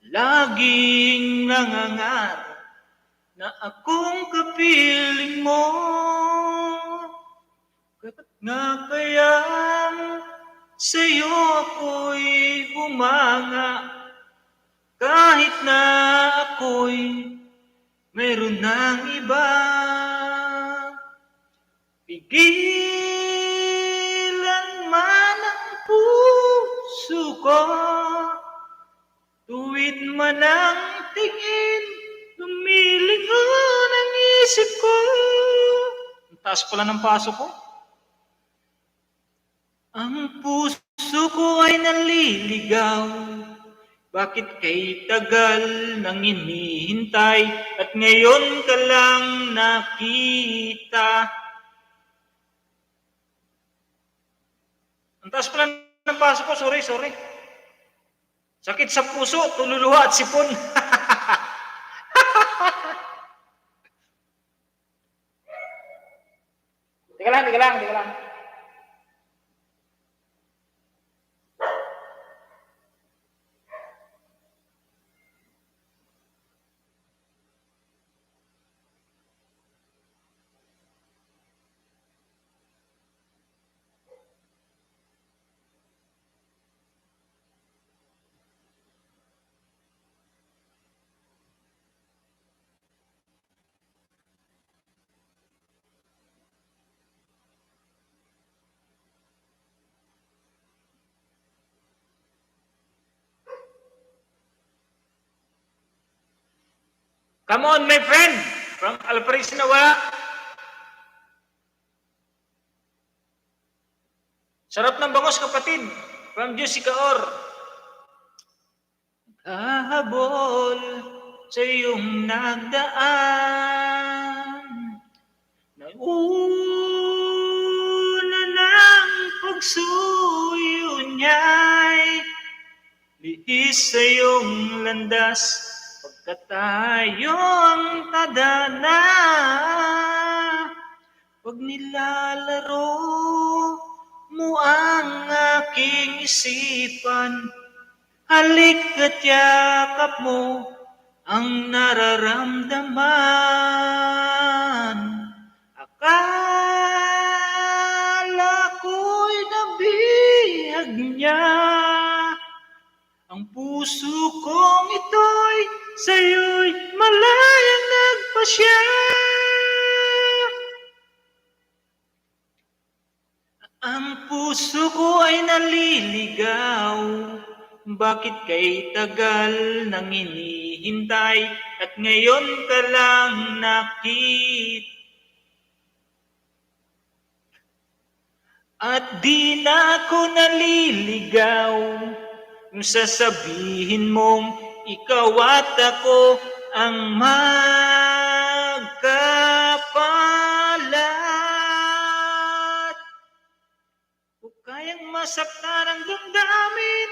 laging nangangarap na akong kapiling mo. Kaya't nga kayang sa'yo ako'y humanga, kahit na ako'y mayroon ng iba. Pigilan man ang puso ko, tuwid man ang tingin, lumilingon ang isip ko. Ang taas pala ng paso ko. Ang puso ko ay naliligaw, bakit kay tagal nang hinihintay at ngayon ka lang nakita? Ang taas pala ng paso ko, sorry. Sakit sa puso, tululuha at sipon. Teka lang. Come on, my friend, from Alfred Nawala. Sarap ng bangos, kapatid, from Jessica Or. Kahabol sa iyong nagdaan, nauna ng pagsuyo niya'y lihis sa iyong landas, pagkat tayo ang tadhana. Pag nilalaro mo ang aking isipan, halik at yakap mo ang nararamdaman. Akala ko'y nabihag niya ang puso kong ito'y sa'yo'y malayang nagpasya. Ang puso ko ay naliligaw, bakit kay tagal nang hinihintay at ngayon ka lang nakita? At di na ako naliligaw kung sasabihin mong ikaw at ako ang magkapalat. Kung kayang masaktan ang damdamin,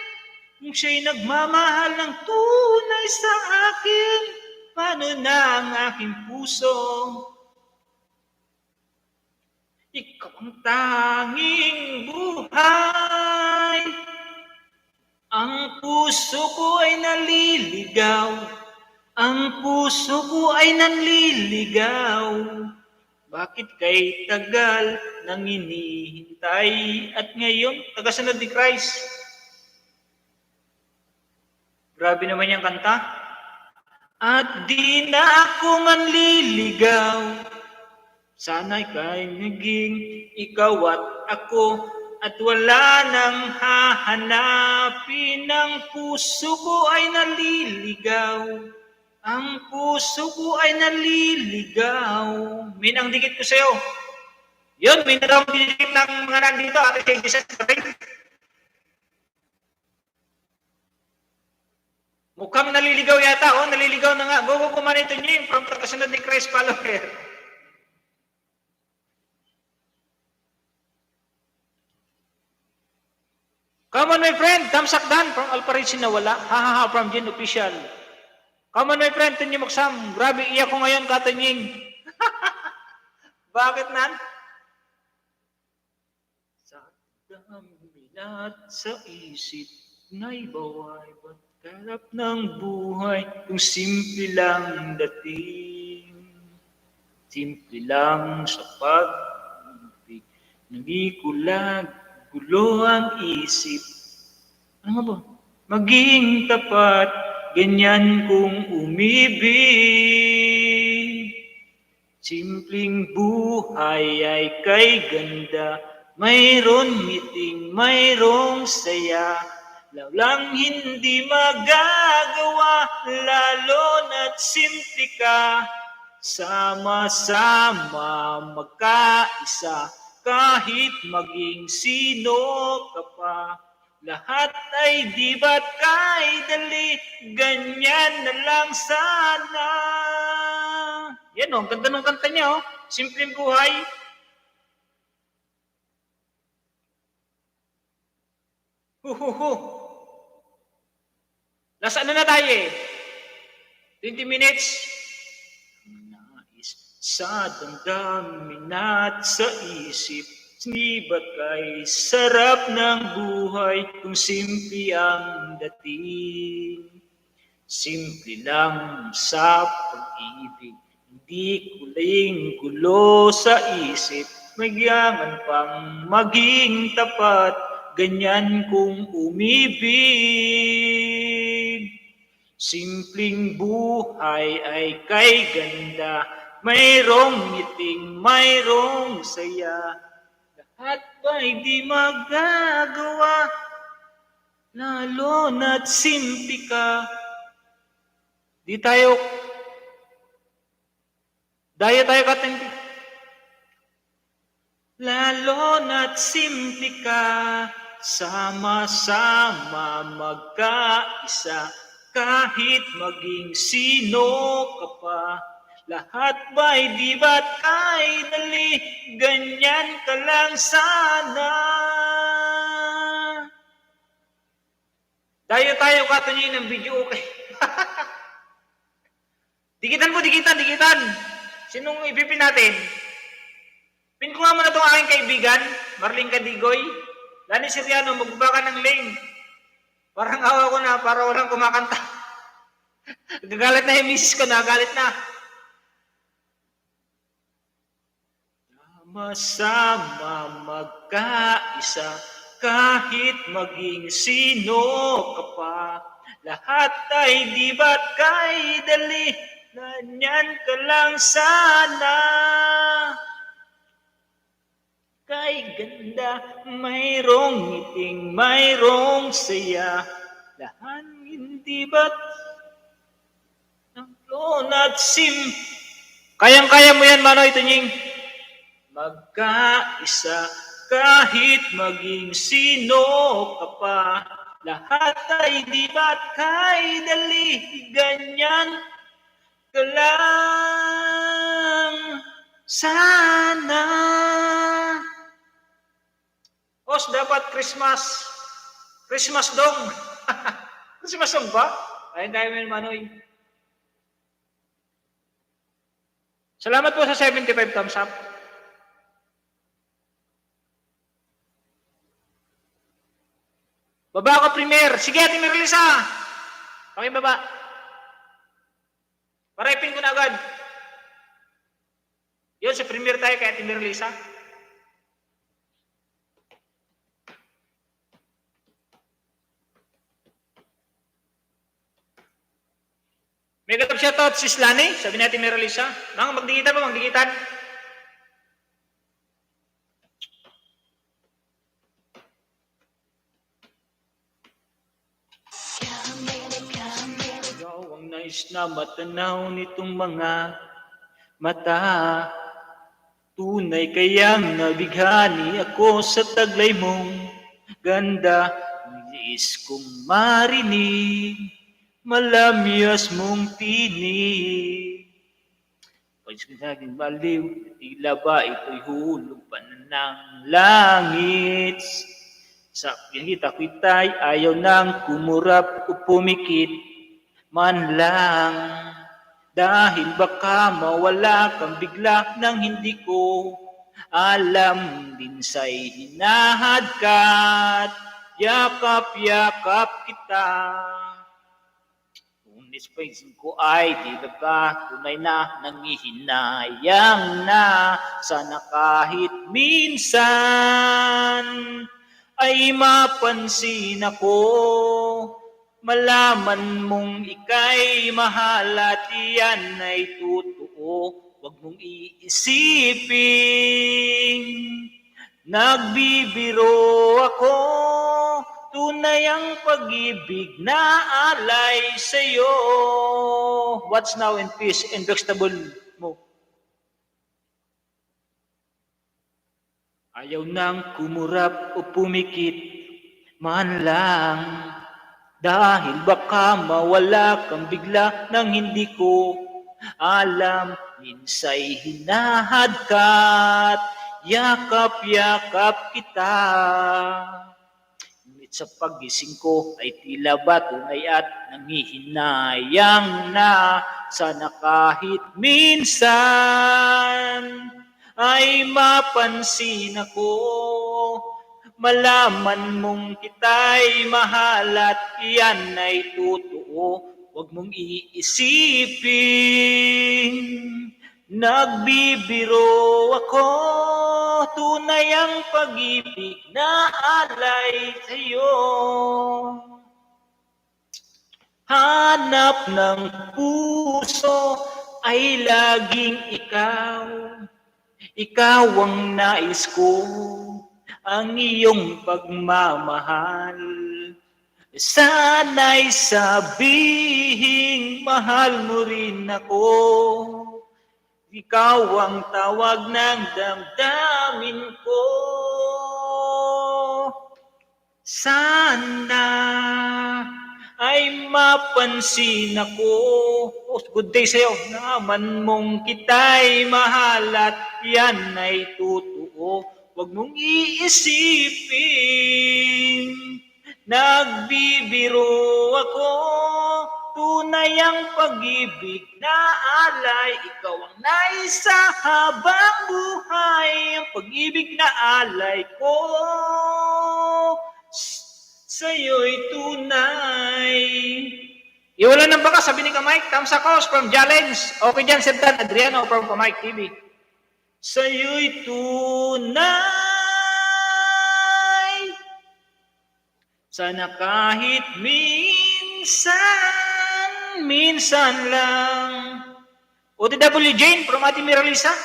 kung siya'y nagmamahal ng tunay sa akin, paano na ang aking puso? Ikaw ang tanging buhay. Ang puso ko ay naliligaw, ang puso ko ay nanliligaw. Bakit kay tagal nang hinihintay at ngayon tagasunod ni Christ? Grabe naman yung kanta. At di na ako manliligaw Sana'y kay naging ikaw at ako at wala nang hahanapin. Ang puso ko ay naliligaw. Ang puso ko ay naliligaw. Min ang dikit ko sa'yo. Yun, may na daw dikit ng mga nandito. Ate Changes sa rin. Mukhang naliligaw yata. Oh, naliligaw na nga. Go, kumanito niyo yung from Kasunod ni Christ follower. Come on, my friend. Tamsak Dan from Alparisin na wala. Ha, from Jen Official. Come on, my friend. Tanyi magsam. Grabe, iyak ko ngayon, katanying. Bakit, nan? Sa dami at sa isip, na'y baway, ba't karap ng buhay, kung simple lang dating. Simple lang sa pag-ibig, nagikulag, gulo ang isip. Ano ba? Maging tapat, ganyan kung umibig. Simpleng buhay ay kay ganda, mayroon ngiting, mayroong saya. Lang hindi magagawa, lalo na't simple ka. Sama-sama magkaisa, kahit maging sino ka pa. Lahat ay di ba't kay dali, ganyan na lang sana. Yan o, ganda ng kanta niya o. Simpleng buhay. Huhuhu. Nasaan na tayo eh? 20 minutes. Nais sa damdamin at sa isip, di ba't kay sarap ng buhay kung simple ang dating. Simple lang sa pag-ibig, hindi kuling gulo sa isip, magyangan pang maging tapat, ganyan kung umibig. Simpleng buhay ay kay ganda, mayroong ngiting, mayroong saya. Lahat ba'y di magagawa, lalo na't simple ka. Di tayo, daya tayo katindi. Lalo na't simple ka, sama-sama magkaisa, kahit maging sino ka pa. Lahat ba'y di ba't kay dali, ganyan ka lang sana. Dayo tayo katanyin ng video, okay? Dikitan po, dikitan. Sinong ipipin natin? Pin ko nga muna itong aking kaibigan, Marlene Cadigoy. Lani Siriano, magbaba ka ng lane. Parang awa ko na, para walang kumakanta. Gagalit na yung misis ko, nagalit na. Sama-sama magkaisa, kahit maging sino ka pa. Lahat ay di ba't kay dali, ganyan ka lang sana. Kay ganda, mayroong ngiting, mayroong saya. Lahat hindi ba't nagloon at Kayang-kaya mo yan, Manoy Tunying. Magkaisa, kahit maging sino ka pa. Lahat ay di ba't kay dali, ganyan ka lang sana. Os, dapat Christmas dong. Christmas dong ba? Ayun tayo may Manoy. Salamat po sa 75 thumbs up. Baba ka, Premier. Sige, Ate Merlisa. Okay, baba. Parepin ko na agad. Yun, sa Premier tayo kay Ate Merlisa. May gatap shoutout si Slani. Sabi natin Merlisa. Mga magdikitan. nais na matanaw nitong mga mata. Tunay kayang nabighani ako sa taglay mong ganda. Nais kong marinig malamyas mong tinig. Pag sinaging baliw, tila ba ito'y hulog pa na ng langit. Sa pinita ko'y ayaw nang kumurap o pumikit man lang. Dahil baka mawala kang bigla nang hindi ko alam. Minsa'y hinahadkat, yakap-yakap kita. Ngunit pansin ko ay tila ba tunay na nangihinayang na. Sana kahit minsan ay mapansin ako, malaman mong ika'y mahal at iyan ay totoo. Huwag mong iisipin nagbibiro ako. Tunay ang pag-ibig na alay sa'yo. What's now in peace and vegetable mo? Ayaw nang kumurap o pumikit man lang. Dahil baka mawala kang bigla nang hindi ko alam. Minsa'y hinahadkat, yakap-yakap kita. Ngunit sa pagising ko ay tila ba tunay at nangihinayang na. Sana kahit minsan ay mapansin ako, malaman mong kita'y mahal at iyan ay totoo. Huwag mong iisipin nagbibiro ako. Tunay ang pag-ibig na alay sa'yo. Hanap ng puso ay laging ikaw. Ikaw ang nais ko, ang iyong pagmamahal. Sana'y sabihing mahal mo rin ako. Ikaw ang tawag ng damdamin ko. Sana ay mapansin ako. Oh, good day sa'yo. Naman mong kita'y mahal at yan ay totoo. Huwag mong iisipin nagbibiro ako. Tunay ang pag-ibig na alay. Ikaw ang nais sa habang buhay. Ang pag-ibig na alay ko sa'yo'y tunay. Iwala ng baka, sabi ni Kamike. Tamsakos from Challenge. Okay dyan, Sir Dan Adriano from Kamike TV. Sa'yo'y tunay. Sana kahit minsan lang. OTW Jane from Ate Miralisa.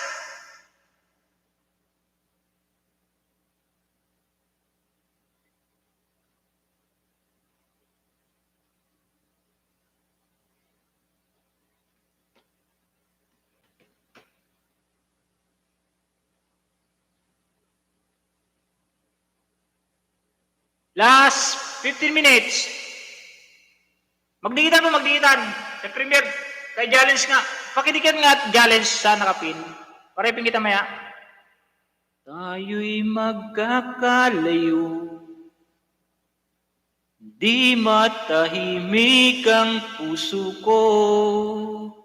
Last 15 minutes. Magdikitan po, magdikitan. Sa premier, kay challenge nga. Pakidikan nga at challenge sa nakapin. Parepin kita maya. Tayo'y magkakalayo. Di matahimik ang puso ko.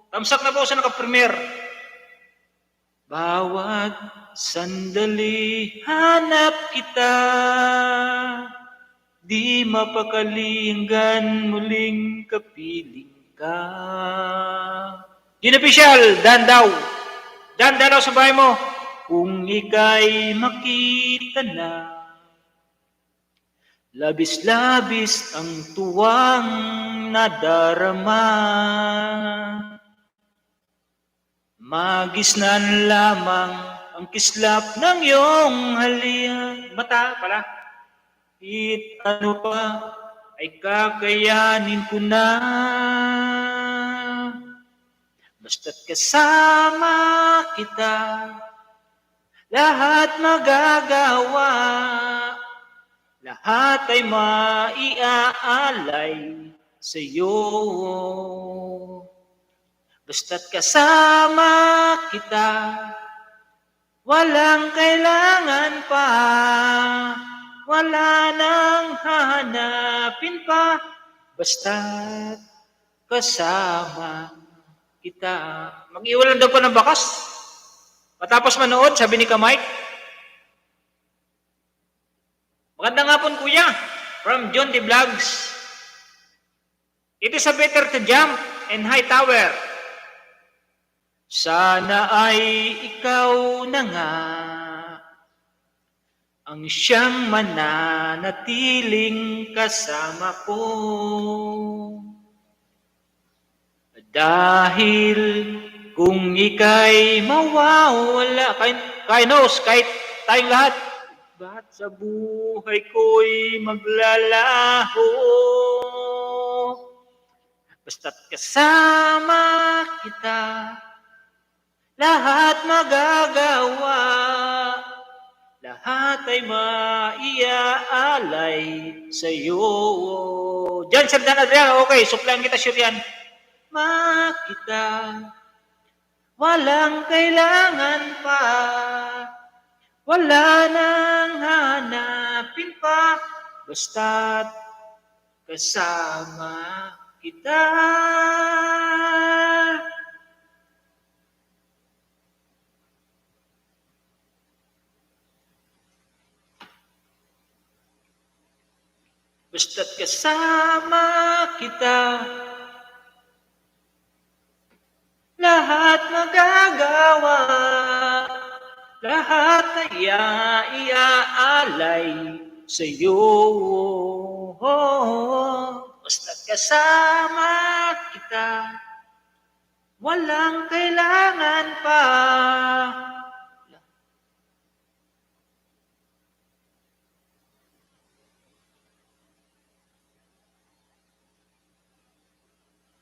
Tamsak na po sa nakapremier. Bawat sandali hanap kita. Di mapakalinggan muling kapiling ka. Ginopisyal, Dan daw. Dan daw sa bahay mo. Kung ika'y makita na, labis-labis ang tuwang nadarama. Magisnan lamang ang kislap ng iyong halian. Mata pala. Ano pa ay kakayanin ko na. Basta't kasama kita, lahat magagawa, lahat ay maiaalay sa'yo. Basta't kasama kita, walang kailangan pa, wala nang hahanapin pa, basta't kasama kita. Mag-iwalan daw pa ng bakas. Matapos manood, sabi ni Kamay, magandang hapon kuya, from John D. Vlogs. It is a better to jump and high tower. Sana ay ikaw na nga ang siyang mananatiling kasama ko. Dahil kung ika'y mawawala, kainos, kahit tayong lahat, ba't sa buhay ko'y maglalaho? Basta't kasama kita, lahat magagawa, lahat ay maiaalay sa'yo. Diyan, Sir Dan Adriano, okay, suplayan kita, sure yan. Makita, walang kailangan pa, wala nang hanapin pa, basta't kasama kita. Basta't kasama kita, lahat magagawa, lahat ay iaalay sa'yo. Basta't kasama kita, walang kailangan pa.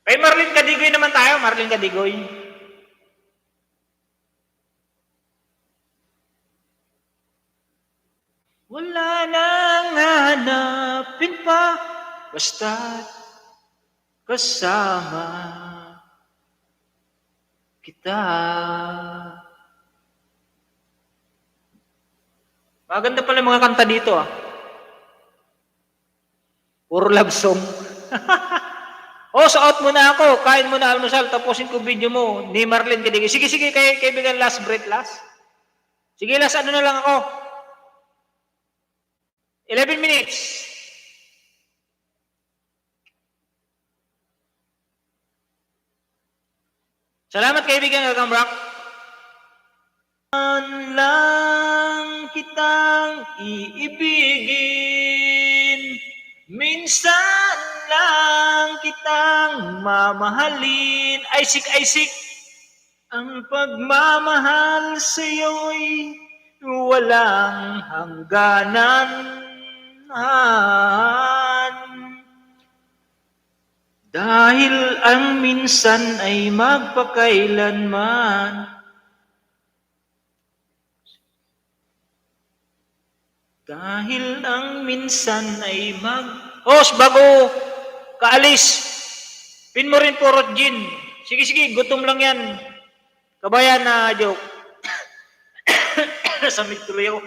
Kay Marlene Cadigoy naman tayo, Marlene Cadigoy. Wala nang hanapin pa, basta't kasama kita. Maganda pala mga kanta dito ah. Puro love song. Oh, sa out muna ako. Kain muna almusal. Tapusin ko video mo ni Marlene Cadigoy. Sige, kaibigan, last breath, last. Sige, last ano na lang ako. 11 minutes. Salamat, kaibigan, Gagambrak. Lang kitang iibigin, minsan lang kitang mamahalin. Aisik, ang pagmamahal sa'yo'y walang hangganan. Dahil ang minsan ay magpakailanman. Dahil ang minsan ay bago kaalis, pin mo rin purot gin. Sige, gutom lang yan. Kabayan na joke. Sa midtuloy ako.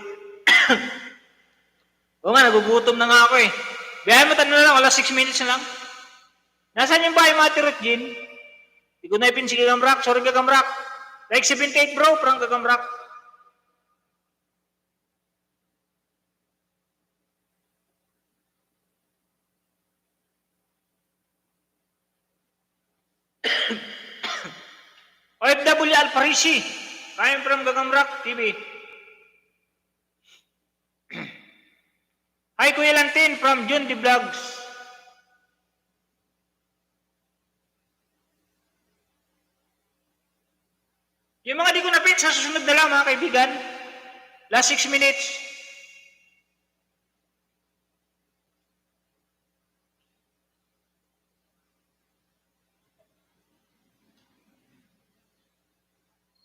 Oo nga, nagugutom na nga ako eh. Biyahe mo na lang, wala 6 minutes na lang. Nasaan yung bahay mga tirot gin? Hindi ko na ipin si Gagambrak. Sorry Gagambrak. Like 78 bro, from Gagambrak. OFW Alparisi, I'm from Gagambrak TV. Hi Kuya Lantin from John D. Vlogs. Yung mga di ko napin, sa susunod na lang mga kaibigan. Last 6 minutes.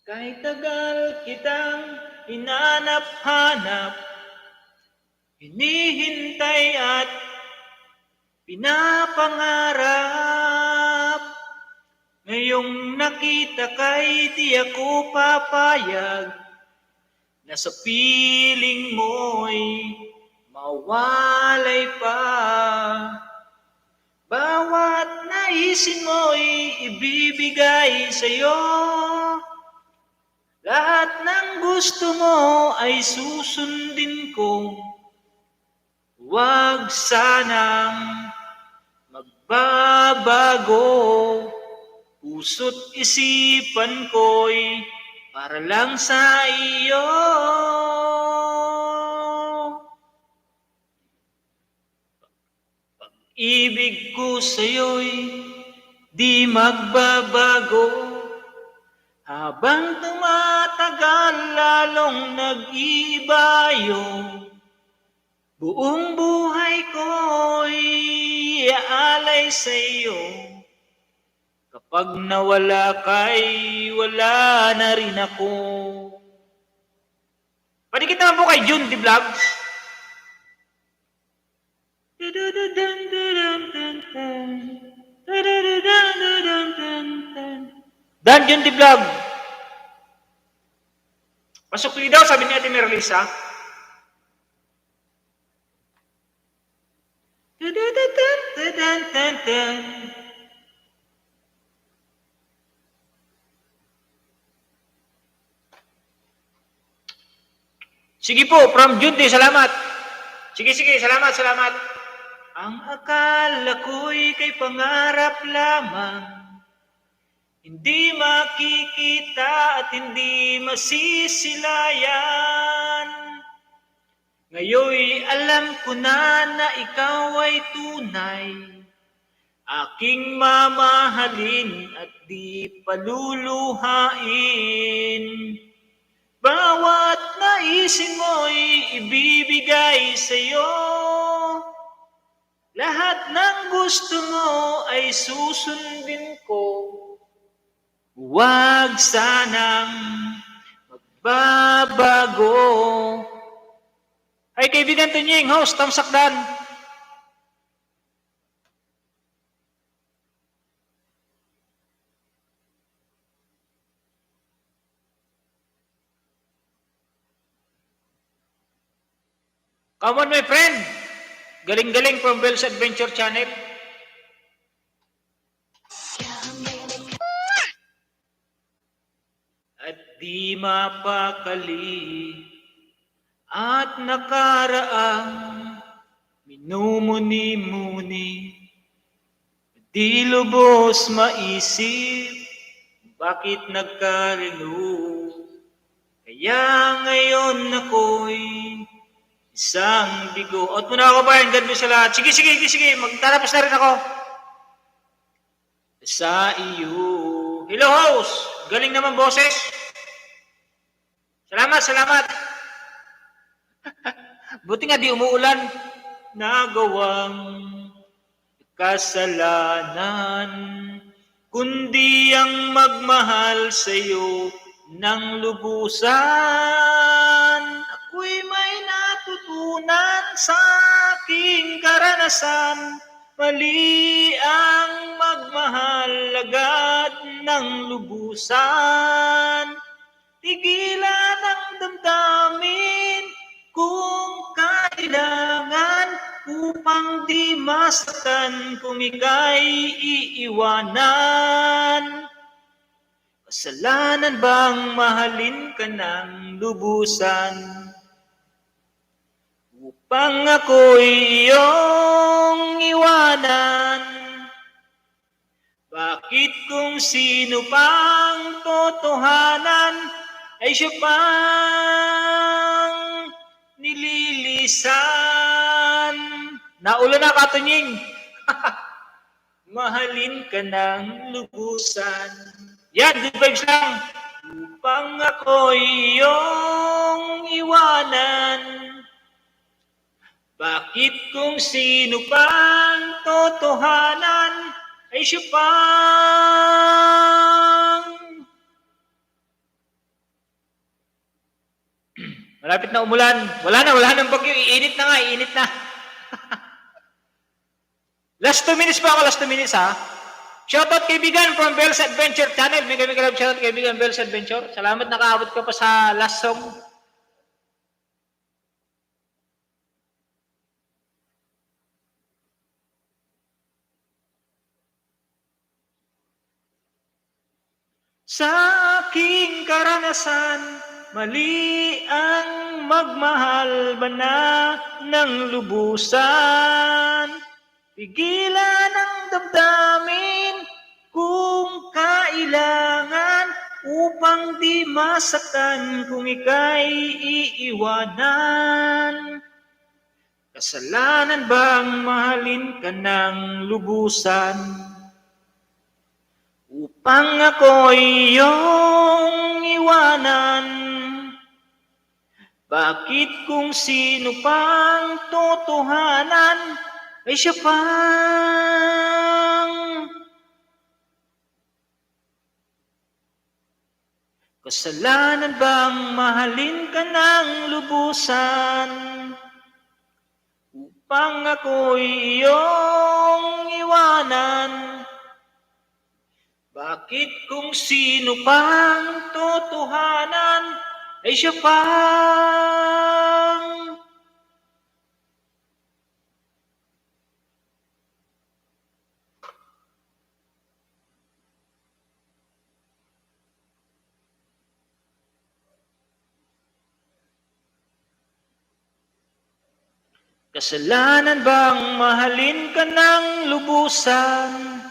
Kahit tagal kitang hinanap-hanap, hinihintay at pinapangarap. Ngayong nakita ka'y di ako papayag na sa piling mo'y mawalay pa. Bawat naisin mo'y ibibigay sa'yo. Lahat ng gusto mo ay susundin ko. Huwag sanang magbabago. Puso't isipan ko'y para lang sa iyo. Pag-ibig ko sa'yo'y di magbabago. Habang tumatagal lalong nag-iiba yung buong buhay ko'y iaalay sa iyo. Kapag nawala ka'y wala na rin ako. Padikit naman po kay June the Vlogs. Dan June the Vlog. Pasukli daw, sabi ni Ate Merlisa. Sige po, from Jude, salamat. Sige, salamat. Ang akala ko'y kay pangarap lamang, hindi makikita at hindi masisilayan. Ngayon'y alam ko na ikaw ay tunay, aking mamahalin at di paluluhain. Bawat naisin mo'y ibibigay sa'yo. Lahat ng gusto mo ay susundin ko. Huwag sanang magbabago. Ay, kaibigan Tunying, host, Tamsakdan. Come on, my friend. Galing-galing from Bell's Adventure Channel. At di mapakali at nakaraang minumuni-muni, di lubos maisip bakit nagkarelo. Kaya ngayon ako'y isang bigo. At muna ako ba yan? God bless sa lahat. Sige. Magtatapos na rin ako. Sa iyo. Hello, host. Galing naman, boses. Salamat. Buti nga di umuulan. Nagawang kasalanan, kundi ang magmahal sa iyo ng lubusan. Ako'y may natutunan sa aking karanasan, mali ang magmahal agad ng lubusan. Tigilan ang damdamin kung kailangan, upang di masaktan kung ika'y iiwanan. Kasalanan bang mahalin ka ng lubusan, upang ako'y iyong iwanan? Bakit kung sino pang totohanan ay siya pang nililisan? Naulo na, Katunying. Mahalin ka ng lubusan. Yan, good vibes lang. Upang ako'y iyong iwanan. Bakit kung sino pang totohanan ay siya pang Malapit na umulan. Wala nang bagyo. Iinit na nga, iinit na. Last 2 minutes pa ako, last 2 minutes ha. Shoutout kaibigan from Bell's Adventure Channel. May love shoutout kaibigan Bell's Adventure. Salamat nakaabot ka pa sa last song. Sa aking karanasan, mali ang magmahal ba na ng lubusan? Pigilan ang damdamin kung kailangan upang di masaktan kung ika'y iiwanan. Kasalanan bang mahalin ka ng lubusan? Upang ako'y iyong iwanan. Bakit kung sino pang totohanan ay siya pang kasalanan bang mahalin ka ng lubusan? Upang ako'y iyong iwanan. Bakit kung sino pang totohanan ay siya pang kasalanan bang mahalin ka ng lubusan?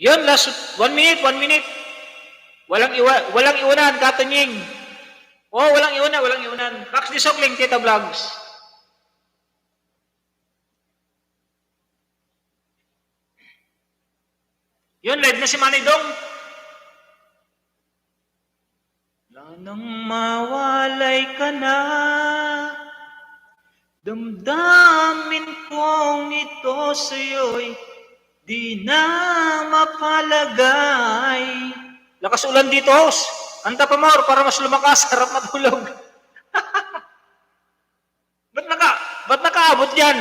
Yun, last 1 minute, 1 minute. Walang iwanan, Katanying. Oh, walang iwanan. Max Disokling, Tita Vlogs. Yun, live na si Manny Dong. Nang mawalay ka na, damdamin kong ito sa'yo'y di na mapalagay. Lakas ulan dito, host. Anta pa more para mas lumakas. Harap matulog. Ba't nakaabot yan?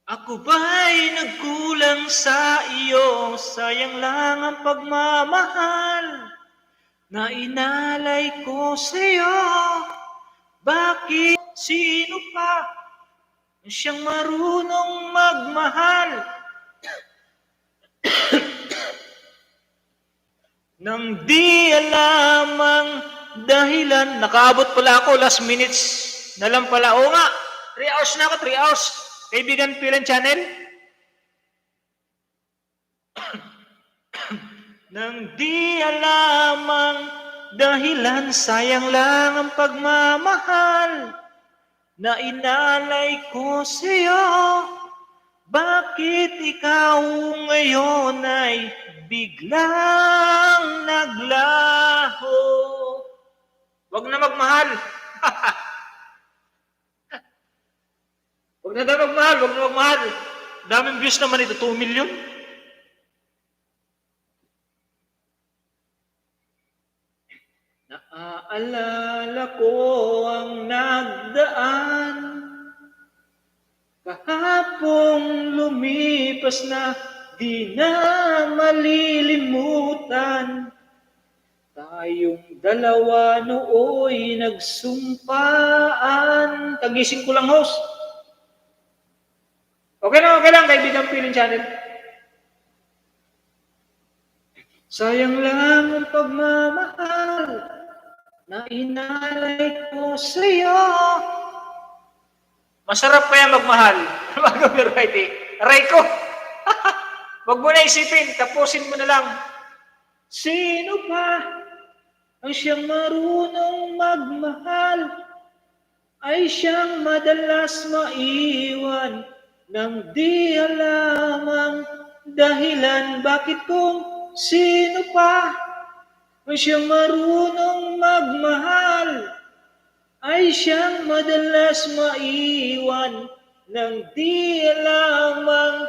Ako ba'y nagkulang sa iyo? Sayang lang ang pagmamahal na inalay ko sa iyo. Bakit sino pa siyang marunong magmahal nang di alam ang dahilan? Nakaabot pala ako, last minutes na lang pala. Oo nga, 3 hours na ako, 3 hours. Kaibigan Pilan Channel. Nang di alam ang dahilan, sayang lang ang pagmamahal na inalay ko sa'yo. Bakit ikaw ngayon ay biglang naglaho? Wag na magmahal. Wag na magmahal. Daming views naman ito, 2 million. Naaalala ko ang nagdaan, kahapong lumipas na di na malilimutan. Tayong dalawa nooy nagsumpaan. Tagising ko lang, host. Okay lang, kaibigan Pilan Channel. Sayang lang ang pagmamahal na inalay ko sa'yo. Masarap kaya magmahal. Aray ko. Wag mo na isipin, tapusin mo na lang. Sino pa ang siyang marunong magmahal ay siyang madalas maiwan nang di alam ang dahilan? Bakit kung sino pa ang siyang marunong magmahal ay siyang madalas maiwan nang di alam ang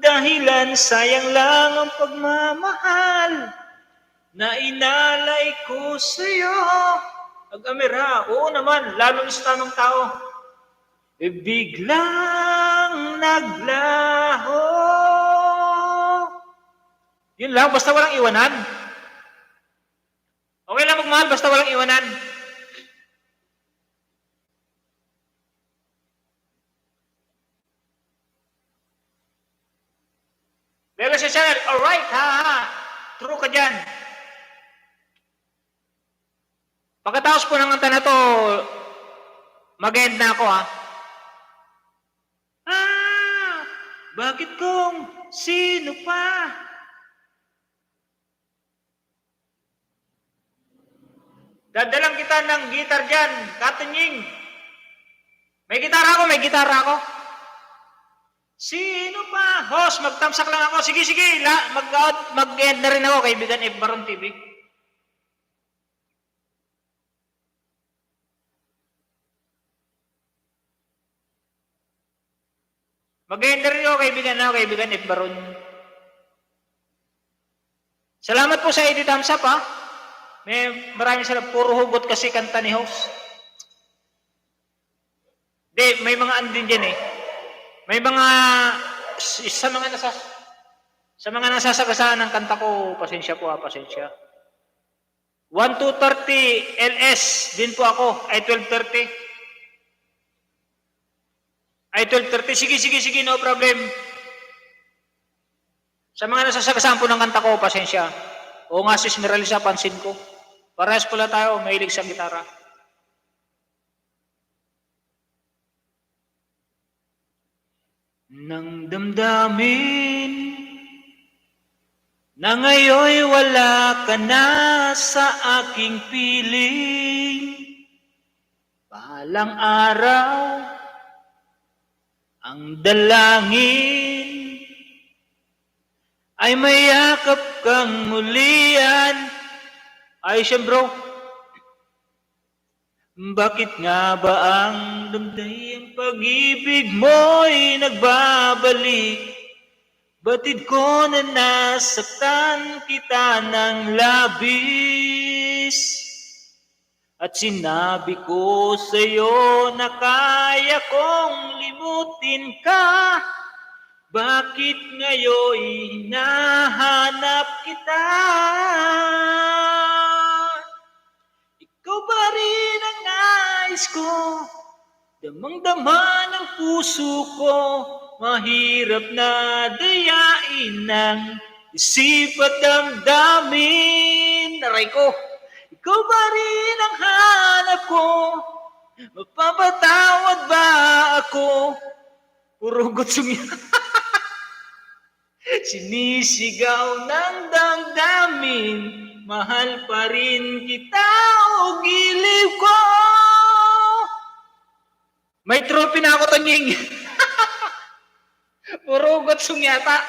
dahilan? dahilan, sayang lang ang pagmamahal na inalay ko sa'yo. Ag-amira, oo naman, lalo sa tamang tao. Biglang naglaho. Yun lang, basta walang iwanan. Okay lang magmahal, basta walang iwanan. Lelo si Chanel, alright, ha. True ka dyan. Pagkatapos po ng kanta na to, mag-end na ako, ha. Bakit kung sino pa? Dadalang kita ng gitar dyan, Katunying. May gitara ako. Sino pa? Host, magtamsak lang ako. Sige, mag-end na rin ako, kaibigan F. Baron TV. Mag-end na rin ako, kaibigan F. Baron. Salamat po sa edit thumbs up, ha. Maraming salamat. Puro hugot kasi kanta ni host. May mga andin dyan eh. May mga sa mga nasasagasaan ng kanta ko, pasensya po, pasensya. 1230 LS din po ako, ay 1230. Ay 1230, sige, no problem. Sa mga nasasagasaan po ng kanta ko, pasensya. Oo nga sis Miralisa, pansin ko. Parehas pala tayo, mahilig sa gitara. Nang damdamin na ngayoy wala ka na sa aking piling, balang araw ang dalangin ay mayakap kang mulian. Ayos yan, bro. Bakit nga ba ang damdayang pag-ibig mo'y nagbabalik? Batid ko na nasaktan kita ng labis. At sinabi ko sa'yo na kaya kong limutin ka. Bakit ngayon hinahanap kita? Ikaw ba rin ang nais ko? Damang-dama ng puso ko. Mahirap na dayain ng isip at damdamin. Aray ko, ikaw ba rin ang hanap ko? Mapapatawad ba ako? Purugot sumya. Sinisigaw ng damdamin, mahal pa rin kita o giliw ko. May trophy na ako, Tanying. Purugot sumyata.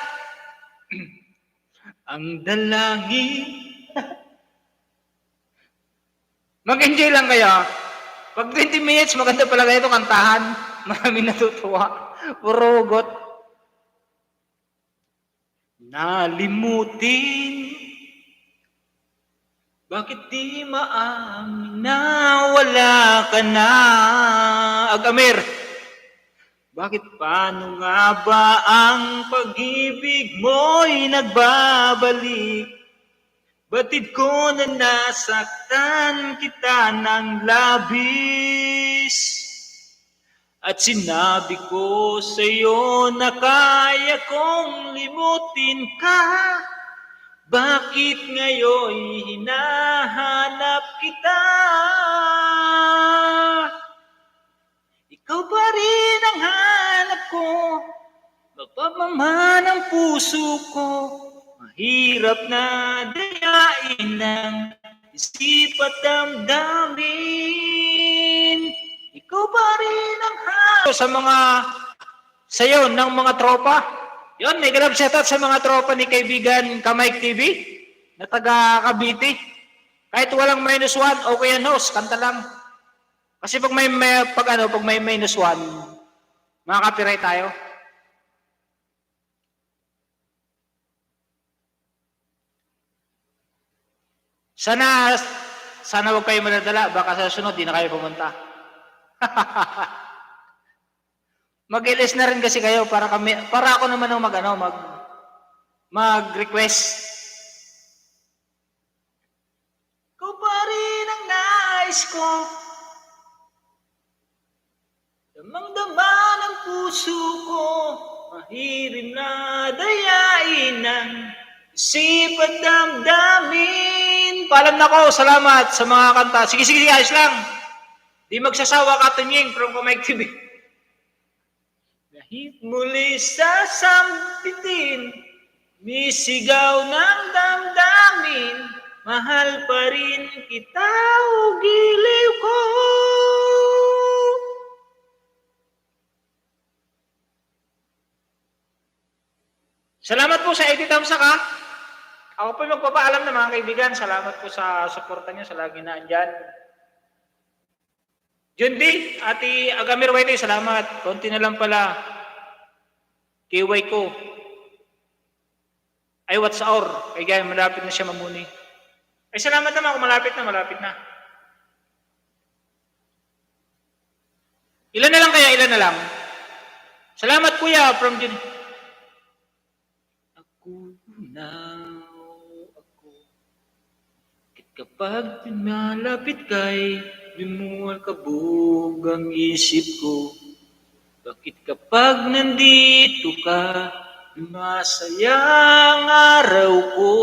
Ang dalangin. Mag-enjoy lang kayo. Pag 20 minutes, maganda pala kayo ito kantahan. Maraming natutuwa. Purugot. Nalimutin. Bakit di maamin na wala ka na? Agamir. Bakit paano nga ba ang pag-ibig mo'y nagbabalik? Batid ko na nasaktan kita ng labis. At sinabi ko sa'yo na kaya kong limutin ka. Bakit ngayon hinahanap kita? Ikaw pa rin ang hanap ko. Magpapama ng puso ko. Mahirap na dayain ng isip at damdamin. Ikaw pa rin ang hanap sa mga sayo ng mga tropa. Yun, may grab shoutout sa mga tropa ni kaibigan Kamike TV na taga Cavite. Kahit walang -1, okay yan host, kanta lang. Kasi pag may -1, makaka-copyright tayo. Sana, sana huwag kayo madadala. Baka sa sunod, di na kayo pumunta. Mag-LS na rin kasi kayo para ako naman ang mag-request. Ikaw pa rin ang nais ko, damang-dama ng puso ko, mahirin na dayain ng isip at damdamin. Paalam na ko, salamat sa mga kanta. Sige, ayos lang. Di magsasawa ka, Tunying, from Kumaig TV. Kahit muli sasampitin, misigaw ng damdamin, mahal pa rin kita o giliw ko. Salamat po sa 80 thumbs up. Ako po magpapaalam na mga kaibigan. Salamat po sa suporta niyo sa lagi na andyan. Jundi, Ate Agamir Whitey, salamat. Konti na lang pala. KY ko. Ay, what's our? Kaya malapit na siya mamuni. Ay, salamat naman kung malapit na. Ilan na lang kaya? Ilan na lang? Salamat kuya from Jundi. Ako. Kapag pinalapit kay lumuwal kabog ang isip ko. Bakit kapag nandito ka, masayang araw ko.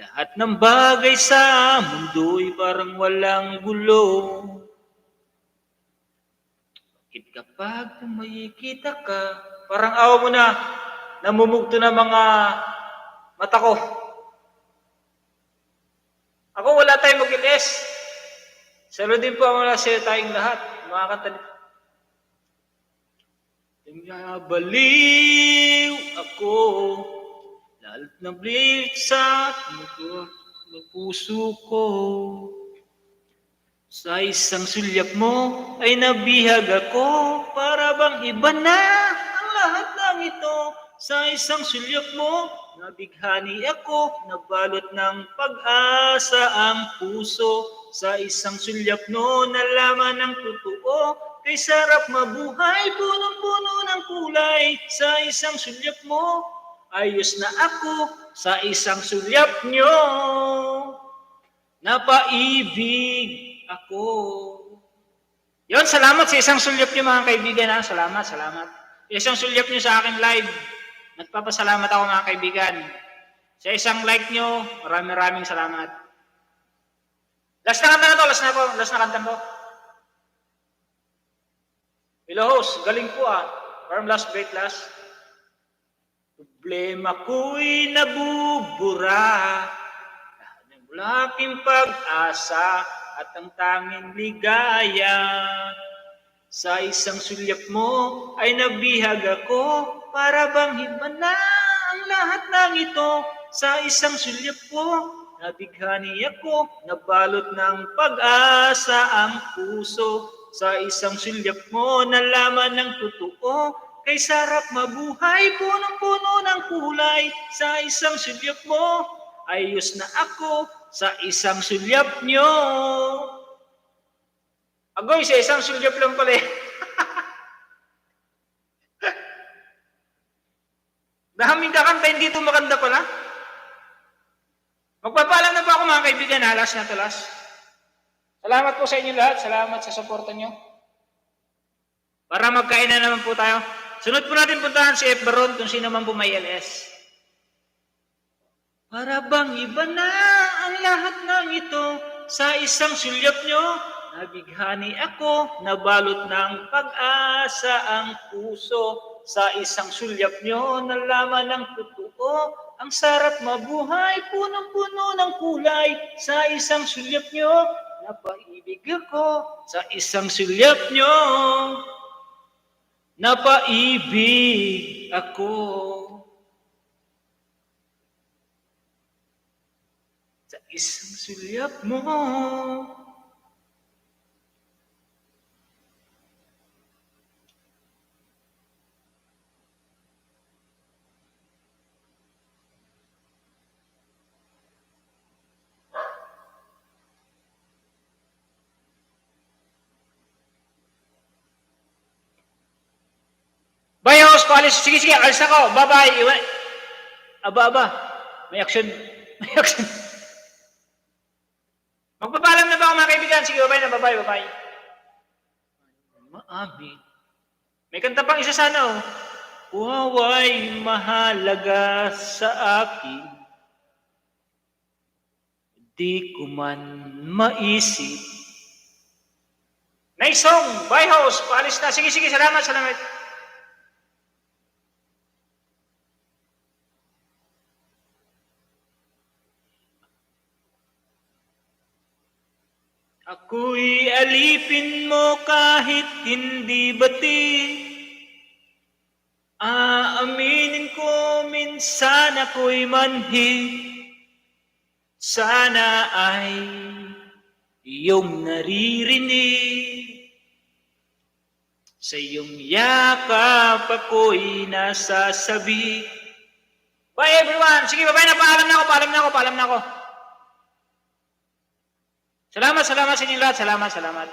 Lahat ng bagay sa mundo'y parang walang gulo. Bakit kapag tumayikita ka, parang awa mo na, namumugto na mga mata ko. Ako wala tayong mag-LS. Saludin po ang wala sa'yo tayong lahat. Mga kanta nito. Baliw ako, lalo't nablik sa puso ko. Sa isang sulyap mo ay nabihag ako, para bang iba na ang lahat ng ito. Sa isang sulyap mo, nabighani ako, nabalot ng pag-asa ang puso. Sa isang sulyap no, nalaman ng totoo, kay sarap mabuhay, punong-puno ng kulay. Sa isang sulyap mo, ayos na ako. Sa isang sulyap nyo, napaibig ako. Yon, salamat sa isang sulyap nyo mga kaibigan. Ha? Salamat. Isang sulyap nyo sa akin live. Nagpapasalamat ako mga kaibigan. Sa isang like nyo, maraming salamat. Last na kanta to. Hello host, galing po From last break last. Problema ko'y nabubura. Ang laking pag-asa at ang tanging ligaya. Sa isang sulyap mo ay nabihag ako, para bang iba na ang lahat ng ito. Sa isang sulyap ko, nabighani ako, nabalot ng pag-asa ang puso. Sa isang sulyap mo, nalaman ng totoo, kay sarap mabuhay, punong-puno ng kulay. Sa isang sulyap mo, ayos na ako. Sa isang sulyap nyo. Agoy, sa isang sulyap lang pala Daming kakanta, hindi ito maganda pala. Magpapaalam na po ako mga kaibigan, last na to last. Salamat po sa inyo lahat, salamat sa suporta nyo. Para magkain na naman po tayo. Sunod po natin puntahan si F. Baron kung sino man po may LS. Para bang iba na ang lahat ng ito, sa isang sulyap nyo, nabighani ako, nabalot ng pag-asa ang puso. Sa isang sulyap nyo, nalaman ng totoo, ang sarap mabuhay, punong-puno ng kulay. Sa isang sulyap nyo, napaibig ako. Sa isang sulyap nyo, napaibig ako. Sa isang sulyap mo, paalis. Sige, sige, alis na ako. Bye-bye. Aba. May action. May action. Magpapaalam na ba ako mga kaibigan? Sige, bye-bye. Maamin. May kanta pang isa sana, oh. Waway mahalaga sa akin. Di ko man maisip. Nice song. Bye, host. Paalis na. Sige, salamat. Ako'y alipin mo kahit hindi bati. Aaminin ko minsan ako'y manhid. Sana ay iyong naririnig. Sa iyong yakap ako'y nasasabi. Bye everyone! Sige, bye na. Paalam na ako. Salamat sa inyong lahat. Salamat.